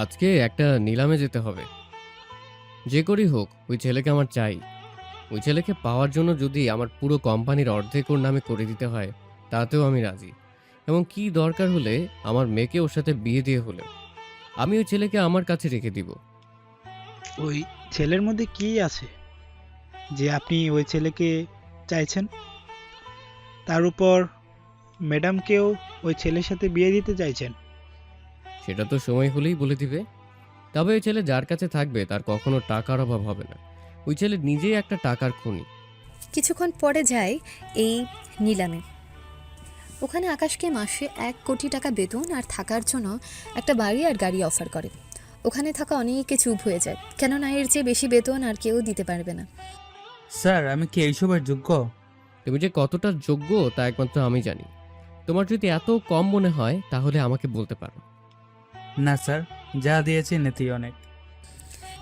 আজকে একটা নিলামে যেতে হবে, যে করেই হোক ওই ছেলেকে আমার চাই। ওই ছেলেকে পাওয়ার জন্য যদি আমার পুরো কোম্পানির অর্ধেক ওর নামে করে দিতে হয়, তাতেও আমি রাজি। এবং কি দরকার হলে আমার মেয়েকে ওর সাথে বিয়ে দিয়ে হলেও আমি ওই ছেলেকে আমার কাছে রেখে দিব। ওই ছেলের মধ্যে কি আছে যে আপনি ওই ছেলেকে চাইছেন? তার উপর ম্যাডামকেও ওই ছেলের সাথে বিয়ে দিতে চাইছেন? সেটা তো সময় হলেই বলে দিবে। তবে ওই ছেলে যার কাছে থাকবে তার কখনো টাকার অভাব হবে না। ওই ছেলে নিজেই একটা টাকার খনি। কিছুক্ষণ পরে যায় এই নিলামে। ওখানে আকাশকে মাসে 1 কোটি টাকা বেতন আর থাকার জন্য একটা বাড়ি আর গাড়ি অফার করে। ওখানে থাকা অনেকে চুপ হয়ে যায়, কেননা এর চেয়ে বেশি বেতন আর কেউ দিতে পারবে না। স্যার, আমি কি এইসবের যোগ্য? তুমি যে কতটা যোগ্য তা একমাত্র আমি জানি। তোমার যদি এত কম মনে হয় তাহলে আমাকে বলতে পারো। না স্যার, যা দিয়েছি নেতেই অনেক।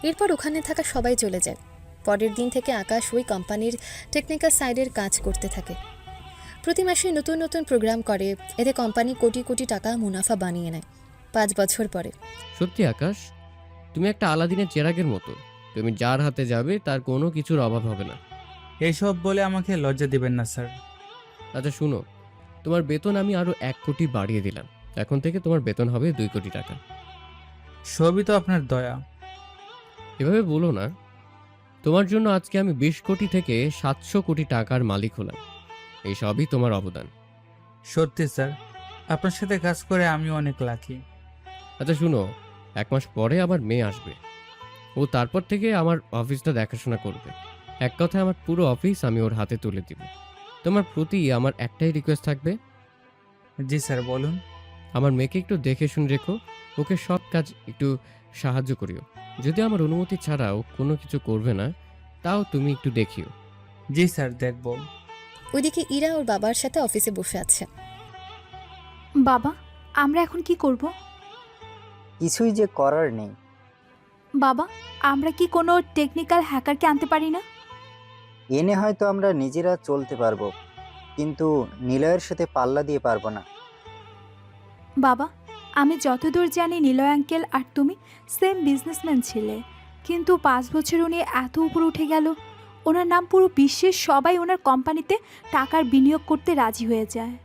এরপর ওখানে থাকা সবাই চলে যায়। পরের দিন থেকে আকাশ ওই কোম্পানির টেকনিক্যাল সাইডের কাজ করতে থাকে। প্রতি মাসে নতুন নতুন প্রোগ্রাম করে, এতে কোম্পানি কোটি কোটি টাকা মুনাফা বানিয়ে নেয়। 5 বছর পরে সত্যি আকাশ, তুমি একটা আলাদিনের চেরাগের মতো। তুমি যার হাতে যাবে তার কোনো কিছুর অভাব হবে না। এইসব বলে আমাকে লজ্জা দিবেন না স্যার। আচ্ছা শুনো, তোমার বেতন আমি আরো 1 কোটি বাড়িয়ে দিলাম। এখন থেকে তোমার বেতন হবে 2 কোটি টাকা। সবই তো আপনার দয়া। এভাবে বলো না। তোমার জন্য আজকে আমি 20 কোটি থেকে 700 কোটি টাকার মালিক হলাম। এই সবই তোমার অবদান। সত্যি স্যার, আপনার সাথে কাজ করে আমি অনেক লাকি। আচ্ছা শুনো, 1 মাস পরে আমার মেয়ে আসবে। ও তারপর থেকে আমার অফিসটা দেখাশোনা করবে। এক কথায় আমার পুরো অফিস আমি ওর হাতে তুলে দিব। তোমার প্রতি আমার একটাই রিকোয়েস্ট থাকবে, জি স্যার, বলুন। আমার মেয়েকে একটু দেখে শুনে রেখো। ওকে সব কাজ একটু সাহায্য করিও। যদি আমার অনুমতি ছাড়াও কোনো কিছু করবে না, তাও তুমি একটু দেখিও। জি স্যার, দেখব। ওইদিকে ইরা ওর বাবার সাথে অফিসে বসে আছে। বাবা, আমরা এখন কি করব? কিছুই যে করার নেই। বাবা, আমরা কি কোনো টেকনিক্যাল হ্যাকারকে আনতে পারি না? এনে হয়তো আমরা নিজেরা চলতে পারবো, কিন্তু নিলয়ের সাথে পাল্লা দিয়ে পারবো না। বাবা, আমি যতদূর জানি নিলয় আঙ্কেল আর তুমি সেম বিজনেসম্যান ছিলে, কিন্তু 5 বছর উনি এত উপরে উঠে গেল। ওনার নাম পুরো বিশ্বের সবাই ওনার কোম্পানিতে টাকার বিনিয়োগ করতে রাজি হয়ে যায়।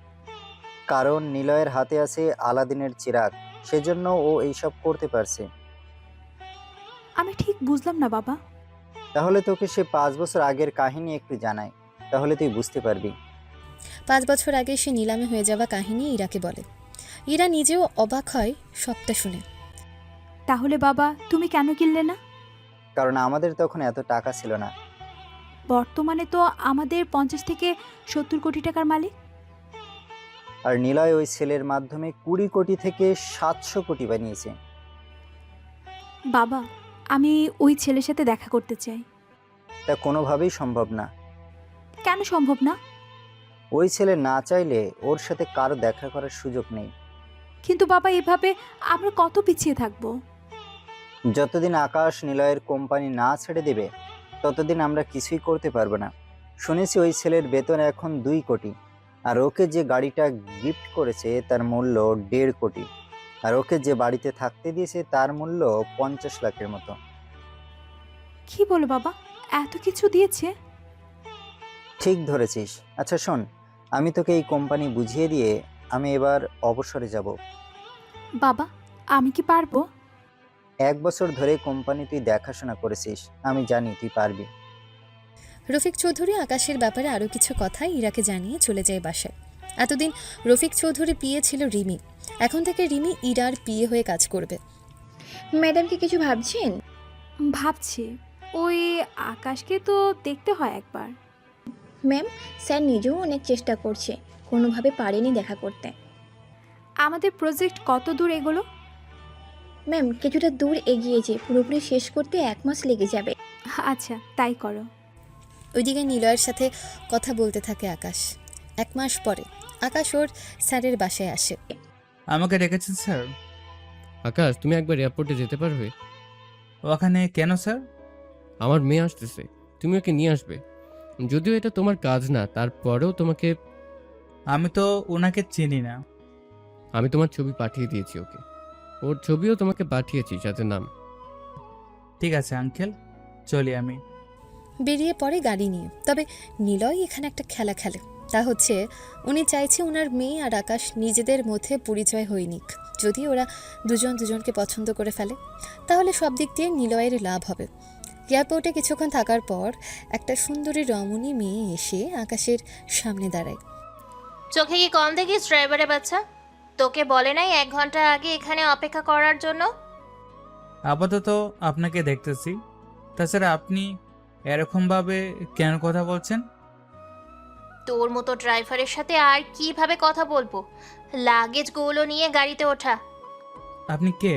কারণ নিলয়ের হাতে আছে আলাদিনের চিরাগ, সেজন্য ও এইসব করতে পারছে। আমি ঠিক বুঝলাম না বাবা। তাহলে তোকে সে 5 বছর আগের কাহিনী একটু জানাই, তাহলে তুই বুঝতে পারবি। 5 বছর আগে সে নিলামে হয়ে যাওয়া কাহিনী ইরাকে বলে। ইরা নিজেও অবাক হয় সবটা শুনে। তাহলে বাবা, তুমি কেন কিনলে না? কারণ আমাদের তখন এত টাকা ছিল না। বর্তমানে তো আমাদের 50 থেকে 70 কোটি টাকার মালিক। আর নিলয় ওই ছেলের মাধ্যমে 20 কোটি থেকে 700 কোটি বানিয়েছে। বাবা, আমি ওই ছেলের সাথে দেখা করতে চাই। তা কোনোভাবেই সম্ভব না। কেন সম্ভব না? ওই ছেলে না চাইলে ওর সাথে কারো দেখা করার সুযোগ নেই। কিন্তু বাবা, এভাবে আমরা কত পিছিয়ে থাকবো? যতদিন আকাশ নিলয়ের কোম্পানি না ছেড়ে দেবে ততদিন আমরা কিছুই করতে পারবো না। শুনেছি ওই ছেলের বেতন এখন 2 কোটি, আর ওকে যে গাড়িটা গিফট করেছে তার মূল্য 1.5 কোটি, আর ওকে যে বাড়িতে থাকতে দিয়েছে তার মূল্য 50 লাখের মতো। কি বলো বাবা, এত কিছু দিয়েছে? ঠিক ধরেছিস। আচ্ছা শোন, আমি তোকে এই কোম্পানি বুঝিয়ে দিয়ে আমি এবার অবসরে যাব। বাবা, আমি কি পারবো? 1 বছর ধরে কোম্পানি তুই দেখাশোনা করেছিস, আমি জানি তুই পারবি। রফিক চৌধুরী আকাশের ব্যাপারে আরও কিছু কথা ইরাকে জানিয়ে চলে যায় বাসায়। এতদিন রফিক চৌধুরী পিয়ে ছিল রিমি, এখন থেকে রিমি ইরার পিয়ে হয়ে কাজ করবে। ম্যাডাম কি কিছু ভাবছেন? ভাবছি ওই আকাশকে তো দেখতে হয় একবার। ম্যাম, স্যার নিজেও অনেক চেষ্টা করছে, কোনোভাবে পারেনি দেখা করতে। আমাদের প্রজেক্ট কত দূর এগোলো? ম্যাম, কিছুটা দূর এগিয়েছে, পুরোপুরি শেষ করতে 1 মাস লেগে যাবে। আচ্ছা, তাই করো। ওইদিকে নিলয়ের সাথে কথা বলতে থাকে আকাশ। 1 মাস পরে আকাশ ওর স্যারের বাসায় আসে। আমাকে ডেকেছেন স্যার? আকাশ, তুমি একবার এয়ারপোর্টে যেতে পারবে? ওখানে কেন স্যার? আমার মেয়ে আসতেছে, তুমি ওকে নিয়ে আসবে। যদিও এটা তোমার কাজ না, তারপরেও তোমাকে। আমি তো ওনাকে চিনি না। আমি তোমার ছবি পাঠিয়ে দিয়েছি ওকে। ওর ছবিও তোমাকে পাঠিয়েছি, সাথে নাম। ঠিক আছে আঙ্কেল, চলি আমি। বেরিয়ে পড়ে গাড়ি নিয়ে। তবে নিলয় এখানে একটা খেলা খেলে। তা হচ্ছে উনি চাইছে ওনার মেয়ে আর আকাশ নিজেদের মধ্যে পরিচয় হয়ে নিক। যদি ওরা দুজন দুজনকে পছন্দ করে ফেলে তাহলে সব দিক দিয়ে নিলয়ের লাভ হবে। এয়ারপোর্টে কিছুক্ষণ থাকার পর একটা সুন্দরী রমণী মেয়ে এসে আকাশের সামনে দাঁড়ায়। চোখে কি কম দেখিস ড্রাইভারের বাচ্চা? তোকে বলে নাই 1 ঘন্টা আগে এখানে অপেক্ষা করার জন্য? আপাতত আপনাকে দেখতেছি, তাছাড়া আপনি এরকমভাবে কেন কথা বলছেন? তোর মতো ড্রাইভারের সাথে আর কিভাবে কথা বলবো? লাগেজগুলো নিয়ে গাড়িতে ওঠা। আপনি কে?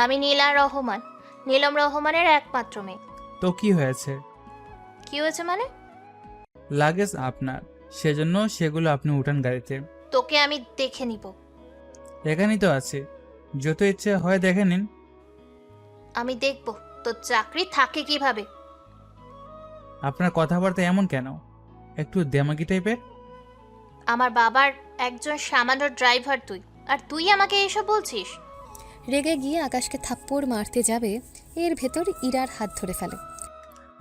আমি নীলা রহমান, নীলম রহমানের একমাত্র মেয়ে। তো কি হয়েছে? কি হয়েছে মানে? লাগেজ আপনার, সেজন্য সেগুলো আপনি উঠান গাড়িতে। তোকে আমি দেখে নিব। এখানেই তো আছে, যত ইচ্ছে হয় দেখে নিন। আমি দেখব তোর চাকরি থাকে কিভাবে। আপনার কথাবার্তা এমন কেন, একটু দেমাগি টাইপের? আমার বাবার একজন সামান্য ড্রাইভার তুই, আর তুই আমাকে এসব বলছিস? রেগে গিয়ে আকাশকে থাপ্পড় মারতে যাবে, এর ভেতর ইরার হাত ধরে ফেলে।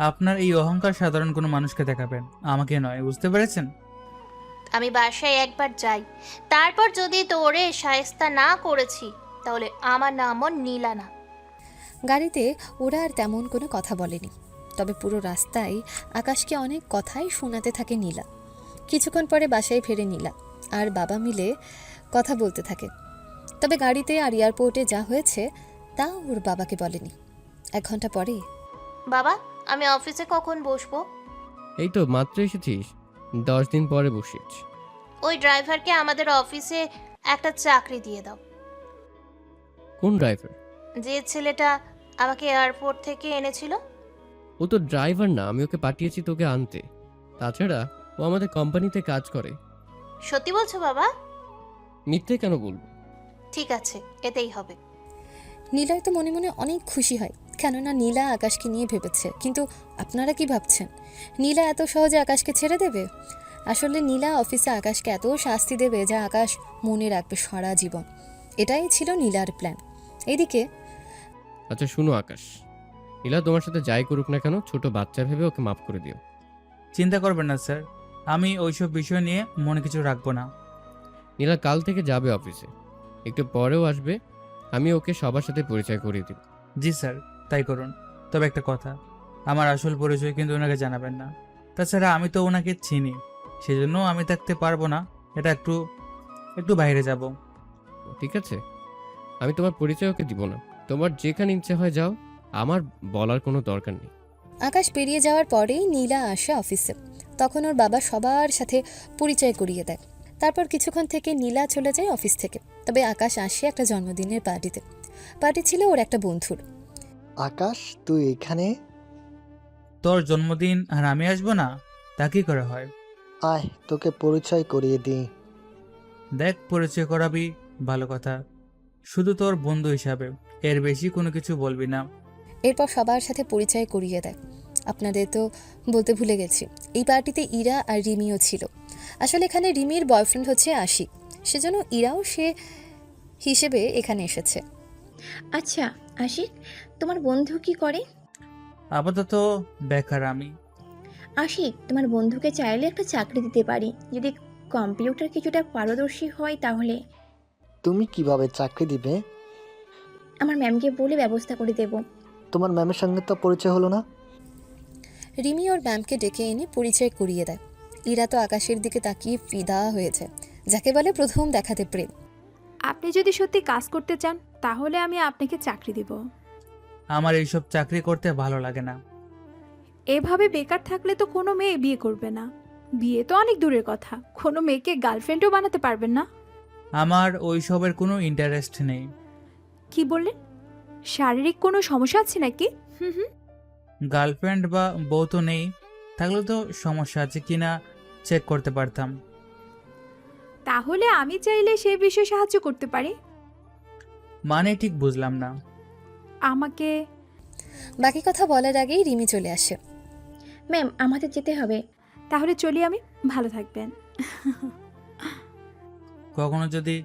আপনার এই অহংকার সাধারণ কোনো মানুষকে দেখাবেন, আমাকে নয়, বুঝতে পেরেছেন? আমি বাসায় একবার যাই, তারপর যদি তোরে শায়েস্তা না করেছি তাহলে আমার নামও নীলা না। গাড়িতে ওরা আর তেমন কোনো কথা বলেনি। তবে পুরো রাস্তায় আকাশকে অনেক কথাই শোনাতে থাকে নীলা। কিছুক্ষণ পরে বাসায় ফেরে নীলা আর বাবা মিলে কথা বলতে থাকে। তবে গাড়িতে আর এয়ারপোর্টে যা হয়েছে তা ওর বাবাকে বলেনি। 1 ঘন্টা পরে বাবা, আমি অফিসে কখন বসবো? এই তো মাত্র এসেছিস, 10 দিন পরে বসিস। ওই ড্রাইভারকে আমাদের অফিসে একটা চাকরি দিয়ে দাও। কোন ড্রাইভার? যে ছেলেটা আমাকে এয়ারপোর্ট থেকে এনেছিল। ও তো ড্রাইভার না, আমি ওকে পাঠিয়েছি তোকে আনতে। তাছাড়া ও আমাদের কোম্পানিতে কাজ করে। সত্যি বলছো বাবা? মিথ্যে কেন বলবো? ঠিক আছে, এতেই হবে। নীলয় তো মনে মনে অনেক খুশি হয়, কেননা নীলা আকাশকে নিয়ে ভেবেছে। কিন্তু আপনারা কি ভাবছেন, নীলা এত সহজে আকাশকে ছেড়ে দেবে? আসলে নীলা অফিসে আকাশকে এত শাস্তি দেবে যা আকাশ মনে রাখবে সারা জীবন। এটাই ছিল নীলার প্ল্যান। এদিকে আচ্ছা শুনো আকাশ, নীলা তোমার সাথে যাই করুক না কেন, ছোট বাচ্চা ভেবে ওকে মাফ করে দিও। চিন্তা করবেন না স্যার, আমি ওইসব বিষয় নিয়ে মনে কিছু রাখবো না। নীলা কাল থেকে যাবে অফিসে, একটু পরেও আসবে। আমি ওকে সবার সাথে পরিচয় করিয়ে দিব। জি স্যার, তাই করুন। তবে একটা কথা, আমার আসল পরিচয় কিন্তু ওনাকে জানাবেন না। তাছাড়া আমি তো ওনাকে চিনি, সেজন্য আমি থাকতে পারবো না, এটা একটু একটু বাইরে যাব। ঠিক আছে, আমি তোমার পরিচয় ওকে দিব না। তোমার যেখানে ইচ্ছে হয় যাও, আমার বলার কোনো দরকার নেই। আকাশ পেরিয়ে যাওয়ার পরেই নীলা আসে অফিসে। তখন ওর বাবা সবার সাথে পরিচয় করিয়ে দেয়। তারপর কিছুক্ষণ থেকে নীলা চলে যায় অফিস থেকে। তবে আকাশ আসে একটা জন্মদিনের পার্টিতে। পার্টি ছিল ওর একটা বন্ধুর। আকাশ, তুই এখানে? তোর জন্মদিন আর আমি আসবো না, তা কি করে হয়? আয়, তোকে পরিচয় করিয়ে দিই। দেখ, পরিচয় করাবি, ভালো কথা, শুধু তোর বন্ধু হিসাবে, এর বেশি কোনো কিছু বলবি না। এরপর সবার সাথে পরিচয় করিয়ে দেয়। আপনাদের তো বলতে ভুলে গেছি, এই পার্টিতে ইরা আর রিমিও ছিল। আসলে এখানে রিমির বয়ফ্রেন্ড হচ্ছে আশিক, সেজন্য ইরাও সে হিসেবে এখানে এসেছে। আচ্ছা আশিক, তোমার বন্ধু কি করে? আপাতত বেকার আমি। আশিক, তোমার বন্ধুকে চাইলে একটা চাকরি দিতে পারি। যদি কম্পিউটার কিছুটা পারদর্শী হয় তাহলে। তুমি কিভাবে চাকরি দিবে? আমার ম্যামকে বলে ব্যবস্থা করে দেব। তোমার ম্যামের সঙ্গে তো পরিচয় হলো না। রিমি ওর ম্যামকে ডেকে এনে পরিচয় করিয়ে দেয়। ইরা তো আকাশের দিকে তাকিয়ে ফিদা হয়েছে, যাকে বলে প্রথম দেখাতে প্রেম। আপনি যদি সত্যি কাজ করতে চান তাহলে আমি আপনাকে চাকরি দিব। আমার এইসব চাকরি করতে ভালো লাগে না। এভাবে বেকার থাকলে তো কোনো মেয়ে বিয়ে করবে না। বিয়ে তো অনেক দূরের কথা, কোনো মেয়েকে গার্লফ্রেন্ডও বানাতে পারবেন না। আমার ওইসবের কোনো ইন্টারেস্ট নেই। কি বললেন? শারীরিক কোনো সমস্যা আছে নাকি? হুম। গার্লফ্রেন্ড বা বউ তো নেই, থাকলে তো সমস্যা আছে কিনা চেক করতে পারতাম। তাহলে আমি চাইলে সেই বিষয়ে সাহায্য করতে পারি। মানে ঠিক বুঝলাম না। আমাকে বাকি কথা বলার আগেই রিমি চলে আসে। ম্যাম, আমাদের যেতে হবে। তাহলে চলি আমি, ভালো থাকবেন। কখনো যদি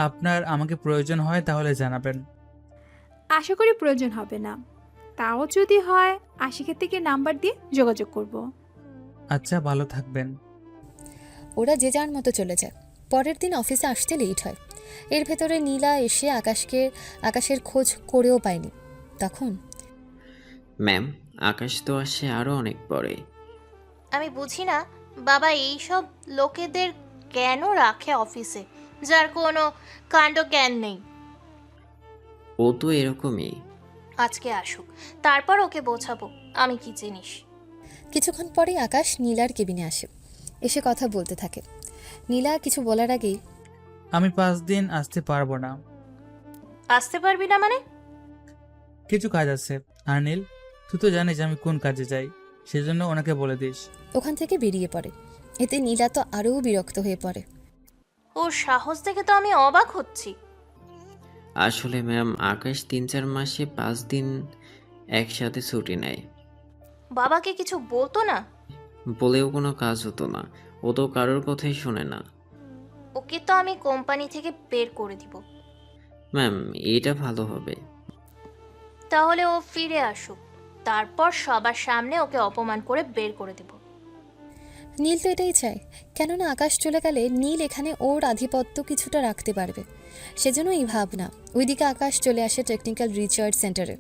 আপনার আমাকে প্রয়োজন হয় তাহলে জানাবেন। আশা করি প্রয়োজন হবে না, তাও যদি হয় আশিকের থেকে নাম্বার দিয়ে যোগাযোগ করব। আচ্ছা, ভালো থাকবেন। ওরা যে যার মতো চলে যায়। পরের দিন অফিসে আসতে লেট হয়। এর ভেতরে নীলা এসে আকাশের খোঁজ করেও পায়নি। তখন ম্যাম, আকাশ তো আসে আরও অনেক পরে। আমি বুঝি না বাবা এইসব লোকেদের কেন রাখে অফিসে, যার কোনো কাণ্ড জ্ঞান নেই। ও তো এরকমই। আজকে আসুক, তারপর ওকে বোঝাবো আমি কি জিনিস। কিছুক্ষণ পরে আকাশ নীলার কেবিনে আসে, এসে কথা বলতে থাকে। নীলা কিছু বলার আগেই আমি 5 দিন আসতে পারবো না, আসতে পারবি না মানে? কিছু কাজ আছে। আর নীল, তুই তো জানিস আমি কোন কাজে যাই, সেজন্য ওনাকে বলে দিস। ওখান থেকে বেরিয়ে পড়ে। এতে নীলা তো আরও বিরক্ত হয়ে পড়ে। ওর সাহস দেখে তো আমি অবাক হচ্ছি। আসলে ম্যাম, আকাশ 3-4 মাসে 5 দিন একসাথে ছুটি নেয়। বাবাকে কিছু বলতো না? বলেও কোনো কাজ হতো না, ও তো কারোর কথাই শোনে না। ওকে তো আমি কোম্পানি থেকে বের করে দিব। ম্যাম, এইটা ভালো হবে। তাহলে ও ফিরে আসুক, তারপর সবার সামনে ওকে অপমান করে বের করে দেব। নীল তো এটাই চায়, কেননা আকাশ চলে গেলে নীল এখানে ওর আধিপত্য কিছুটা রাখতে পারবে। সেজন্য এই ভাবনা। ওইদিকে আকাশ চলে আসে টেকনিক্যাল রিসার্চ সেন্টারে,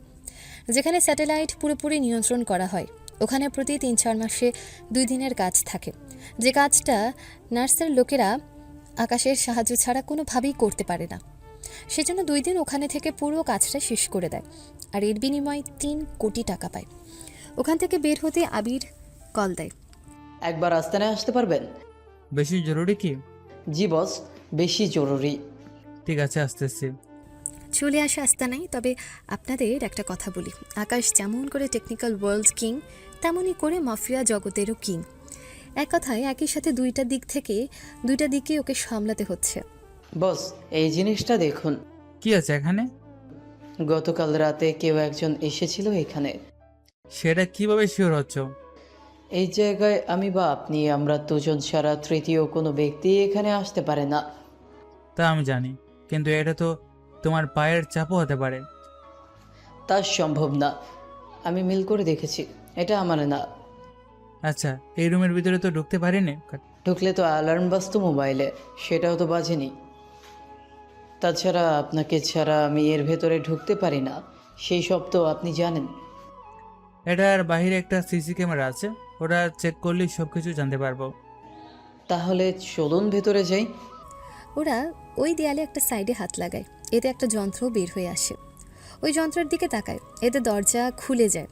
যেখানে স্যাটেলাইট পুরোপুরি নিয়ন্ত্রণ করা হয়। ওখানে প্রতি 3-4 মাসে 2 দিনের কাজ থাকে, যে কাজটা নার্সের লোকেরা আকাশের সাহায্য ছাড়া কোনোভাবেই করতে পারে না। সেজন্য 2 দিন ওখানে থেকে পুরো কাজটা শেষ করে দেয়, আর এর বিনিময়ে 3 কোটি টাকা পায়। ওখান থেকে বের হতে আবির কল দেয়। একবার আস্তানায় আসতে পারবেন? বেশি জরুরি কি? জি বস, বেশি জরুরি। ঠিক আছে, আসতেছি। চলে আসে আস্তানায়। তবে আপনাদের একটা কথা বলি, আকাশ যেমন করে টেকনিক্যাল ওয়ার্ল্ড কিং, তেমনই করে মাফিয়া জগতেরও কিং। এক কথায় একই সাথে দুইটা দিকে ওকে সামলাতে হচ্ছে। বস, এই জিনিসটা দেখুন। কি আছে এখানে? গতকাল রাতে কেউ একজন এসেছিল এখানে। সেটা কিভাবে শিওর হচ্ছ? এই জায়গায় আমি বা আপনি, আমরা দুজন ছাড়া তৃতীয় কোনো ব্যক্তি এখানে আসতে পারে না। তা আমি জানি, কিন্তু এটা তো তোমার পায়ের চাপও হতে পারে। তা সম্ভব না, আমি মিল করে দেখেছি, এটা আমার না। আচ্ছা, এই রুমের ভিতরে তো ঢুকতে পারিনি। ঢুকলে তো অ্যালার্ম বাজতো মোবাইলে, সেটাও তো বাজেনি। তাছাড়া আপনাকে ছাড়া আমি এর ভেতরে ঢুকতে পারি না, সেই সব তো আপনি জানেন। এটার বাইরে একটা সিসি ক্যামেরা আছে, ওটা চেক করলেই সব কিছু জানতে পারবো। তাহলে চলুন ভেতরে যাই। ওরা ওই দেয়ালে একটা সাইডে হাত লাগায়, এতে একটা যন্ত্র বের হয়ে আসে। ওই যন্ত্রের দিকে তাকায়, এতে দরজা খুলে যায়।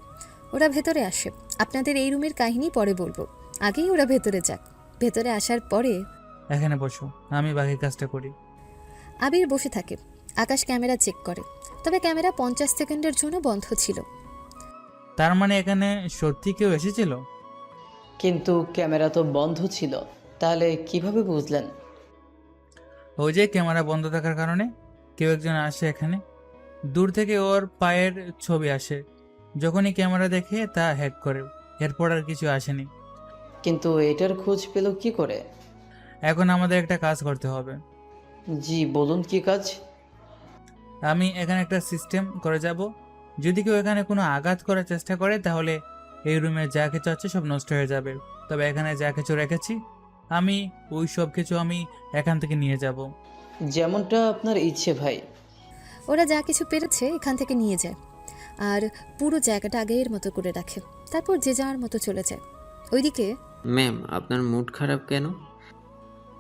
ওরা ভেতরে আসে। আপনাদের এই রুমের কাহিনী পরে বলবো, আগেই ওরা ভেতরে যাক। ভেতরে আসার পরে এখানে বসো, আমি বাকি কাজটা করি। আবির বসে থাকে। আকাশ ক্যামেরা চেক করে, তবে ক্যামেরা 50 সেকেন্ডের জন্য বন্ধ ছিল। তার মানে এখানে সত্যি কেউ এসেছিল? কিন্তু ক্যামেরা তো বন্ধ ছিল, তাহলে কিভাবে বুঝলেন? ওই যে ক্যামেরা বন্ধ থাকার কারণে কেউ একজন আসে এখানে, দূর থেকে ওর পায়ের ছবি আসে, যখনই ক্যামেরা দেখে তা হ্যাক করে, এরপর আর কিছু আসেনি। কিন্তু এটার খোঁজ পেল কি করে? এখন আমাদের একটা কাজ করতে হবে। জি বলুন, কি কাজ? আমি এখানে একটা সিস্টেম করে যাব, যদি কেউ এখানে কোনো আঘাত করার চেষ্টা করে তাহলে এই রুমে যা কিছু আছে সব নষ্ট হয়ে যাবে। তবে এখানে যা কিছু রেখেছি আমি ওই সব কিছু আমি এখান থেকে নিয়ে যাব। যেমনটা আপনার ইচ্ছে ভাই। ওরা যা কিছু পেরেছে এখান থেকে নিয়ে যায়, আর পুরো জায়গাটা আগের মতো করে রাখে। তারপর যে যার মতো চলে যায়। ওইদিকে ম্যাম, আপনার মুড খারাপ কেন?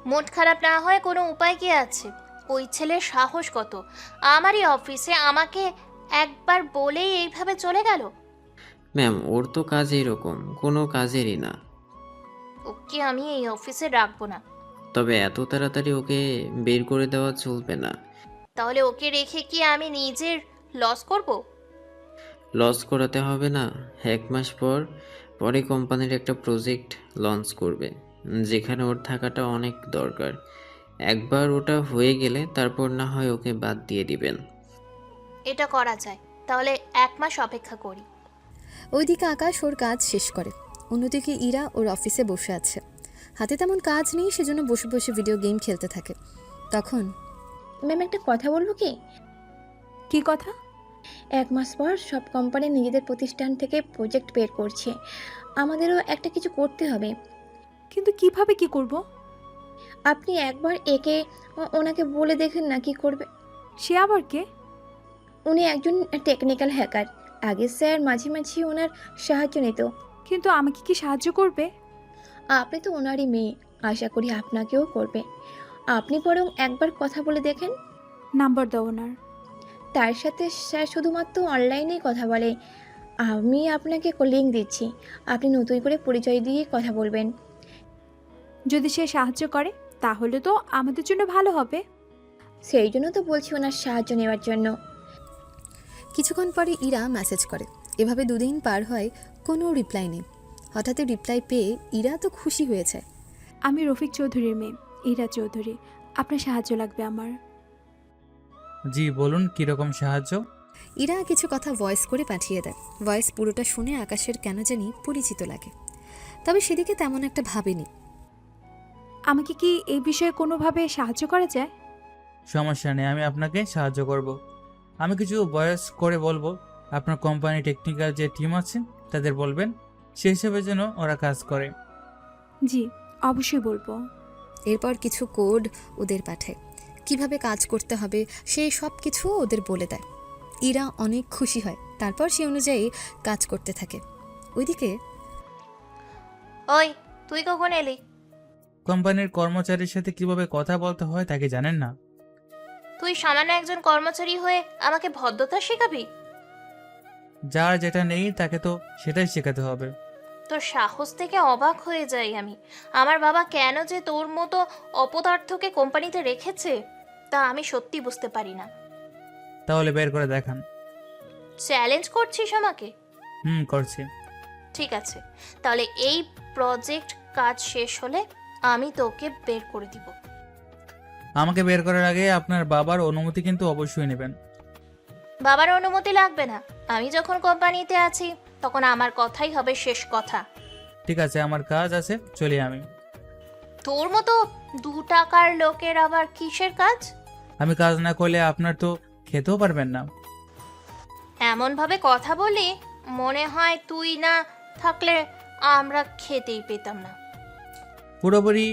মুড খারাপ না হয় কোনো উপায় কি আছে? ওই ছেলের সাহস কত, আমারই অফিসে আমাকে একবার বলেই এইভাবে চলে গেল। ম্যাম, ওর তো কাজ এরকম, কোনো কাজেরই না। ওকে আমি এই অফিসে রাখবো না। তবে এত তাড়াতাড়ি ওকে বের করে দেওয়া চলবে না। তাহলে ওকে রেখে কি আমি নিজের লস করব? লস করাতে হবে না। 1 মাস পরে কোম্পানির একটা প্রজেক্ট লঞ্চ করবে, যেখানে ওর থাকাটা অনেক দরকার। একবার ওটা হয়ে গেলে তারপর না হয় ওকে বাদ দিয়ে দিবেন। এটা করা যায়, তাহলে 1 মাস অপেক্ষা করি। ওইদিকে আকাশ ওর কাজ শেষ করে। অন্যদিকে ইরা ওর অফিসে বসে আছে। হাতে তেমন কাজ নেই, সেজন্য বসে বসে ভিডিও গেম খেলতে থাকে। তখন ম্যাম একটা কথা বলবো কি? কি কথা? 1 মাস পর সব কোম্পানি নিজেদের প্রতিষ্ঠান থেকে প্রজেক্ট বের করছে, আমাদেরও একটা কিছু করতে হবে। কিন্তু কিভাবে কি করব? আপনি একবার একে ওনাকে বলে দেখেন না কি করবে। সে আবার কে? উনি একজন টেকনিক্যাল হ্যাকার। আগে স্যার মাঝে মাঝে ওনার সাহায্য নিত। কিন্তু আমাকে কি সাহায্য করবে? আপনি তো ওনারই মেয়ে, আশা করি আপনাকেও করবে। আপনি বরং একবার কথা বলে দেখেন। নাম্বার দাও ওনার। তার সাথে স্যার শুধুমাত্র অনলাইনেই কথা বলে। আমি আপনাকে লিঙ্ক দিচ্ছি, আপনি নতুন করে পরিচয় দিয়ে কথা বলবেন। যদি সে সাহায্য করে তাহলে তো আমাদের জন্য ভালো হবে। সেই জন্য তো বলছি ওনার সাহায্য নেওয়ার জন্য। কিছুক্ষণ পরে ইরা মেসেজ করে। এভাবে 2 দিন পার হয়, কোনো রিপ্লাই নেই। হঠাৎ রিপ্লাই পেয়ে ইরা তো খুশি হয়েছে। আমি রফিক চৌধুরীর মেয়ে, ইরা চৌধুরী। আপনার সাহায্য লাগবে আমার। জি বলুন, কীরকম সাহায্য? ইরা কিছু কথা ভয়েস করে পাঠিয়ে দেয়। ভয়েস পুরোটা শুনে আকাশের কেন জানি পরিচিত লাগে, তবে সেদিকে তেমন একটা ভাবেনি। আমাকে কি এই বিষয়ে কোনোভাবে সাহায্য করা যায়? সমস্যা নেই, আমি আপনাকে সাহায্য করব। আমি কিছু ভয়েস করে বলবো, আপনার কোম্পানি টেকনিক্যাল যে টিম আছে তাদের বলবেন, সেই হিসেবে যেন ওরা কাজ করে। জি, অবশ্যই বলবো। এরপর কিছু কোড ওদের পাঠায়, কিভাবে কাজ করতে হবে সেই সব কিছু ওদের বলে দেয়। ইরা অনেক খুশি হয়, তারপর সে অনুযায়ী কাজ করতে থাকে। ওইদিকে ওই, তুই কখন এলি? কোম্পানির কর্মচারীর সাথে কিভাবে কথা বলতে হয় তা কি জানেন না? তুই সামান্য একজন কর্মচারী হয়ে আমাকে ভদ্রতা শেখাবি? যার যেটা নেই তাকে তো সেটাই শেখাতে হবে। তোর সাহস থেকে অবাক হয়ে যাই আমি। আমার বাবা কেন যে তোর মতো অপদার্থকে কোম্পানিতে রেখেছে তা আমি সত্যি বুঝতে পারি না। তাহলে বের করে দেখান। চ্যালেঞ্জ করছিস আমাকে? করছি। ঠিক আছে, তাহলে এই প্রজেক্ট কাজ শেষ হলে আমি তোকে বের করে দিব। আমাকে বের করার আগে আপনার বাবার অনুমতি কিন্তু অবশ্যই নেবেন। বাবার অনুমতি লাগবে না, আমি যখন কোম্পানিতে আছি তখন আমার কথাই হবে শেষ কথা। ঠিক আছে, আমার কাজ আছে, চলি আমি। তোর মতো 2 টাকার লোকের আবার কিসের কাজ? আমি কাজ না করলে আপনার তো খেতেও পারবেন না। এমন ভাবে কথা বলি মনে হয় তুই না থাকলে আমরা খেতেই পেতাম না। পুরোপুরি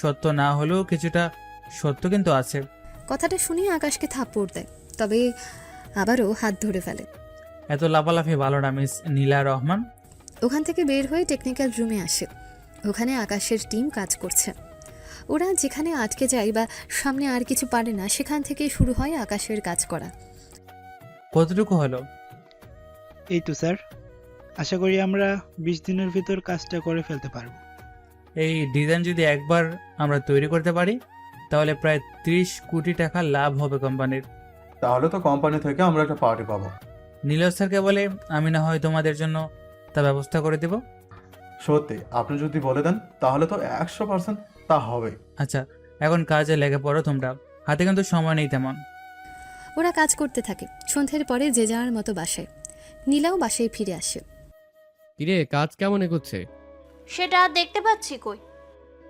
সত্য না হলেও কিছুটা সত্য কিন্তু আছে। কথাটা শুনে আকাশকে থাপ্পড় দেয়, তবে আবারও হাত ধরে ফেলে। এত লাফালাফি ভালো না মিস নীলা রহমান। ওখান থেকে বের হয়ে টেকনিক্যাল রুমে আসে। ওখানে আকাশের টিম কাজ করছে। ওরা যেখানে আটকে যায় বা সামনে আর কিছু পারে না, সেখান থেকে শুরু হয় আকাশের কাজ করা। কতটুকু হলো? এই তো স্যার, আশা করি আমরা 20 দিনের ভিতর কাজটা করে ফেলতে পারবো। এই ডিজাইন যদি একবার আমরা তৈরি করতে পারি তাহলে প্রায় 30 কোটি টাকা লাভ হবে কোম্পানির। তাহলে তো কোম্পানি থেকে আমরা একটা পার্টি পাবো। নীলজ স্যারকে বলে আমি না হয় তোমাদের জন্য তা ব্যবস্থা করে দেব। সত্যি আপনি যদি বলে দেন তাহলে তো 100% তা হবে। আচ্ছা, এখন কাজে লেগে পড়ো তোমরা, হাতে কিন্তু সময় নেই তেমন। ওরা কাজ করতে থাকে। সন্ধ্যের পরে যে যার মতো বাসায়। নীলাও বাসায় ফিরে আসে। কিরে, কাজ কেমন এগোচ্ছে? সেটা আর দেখতে পাচ্ছি কই?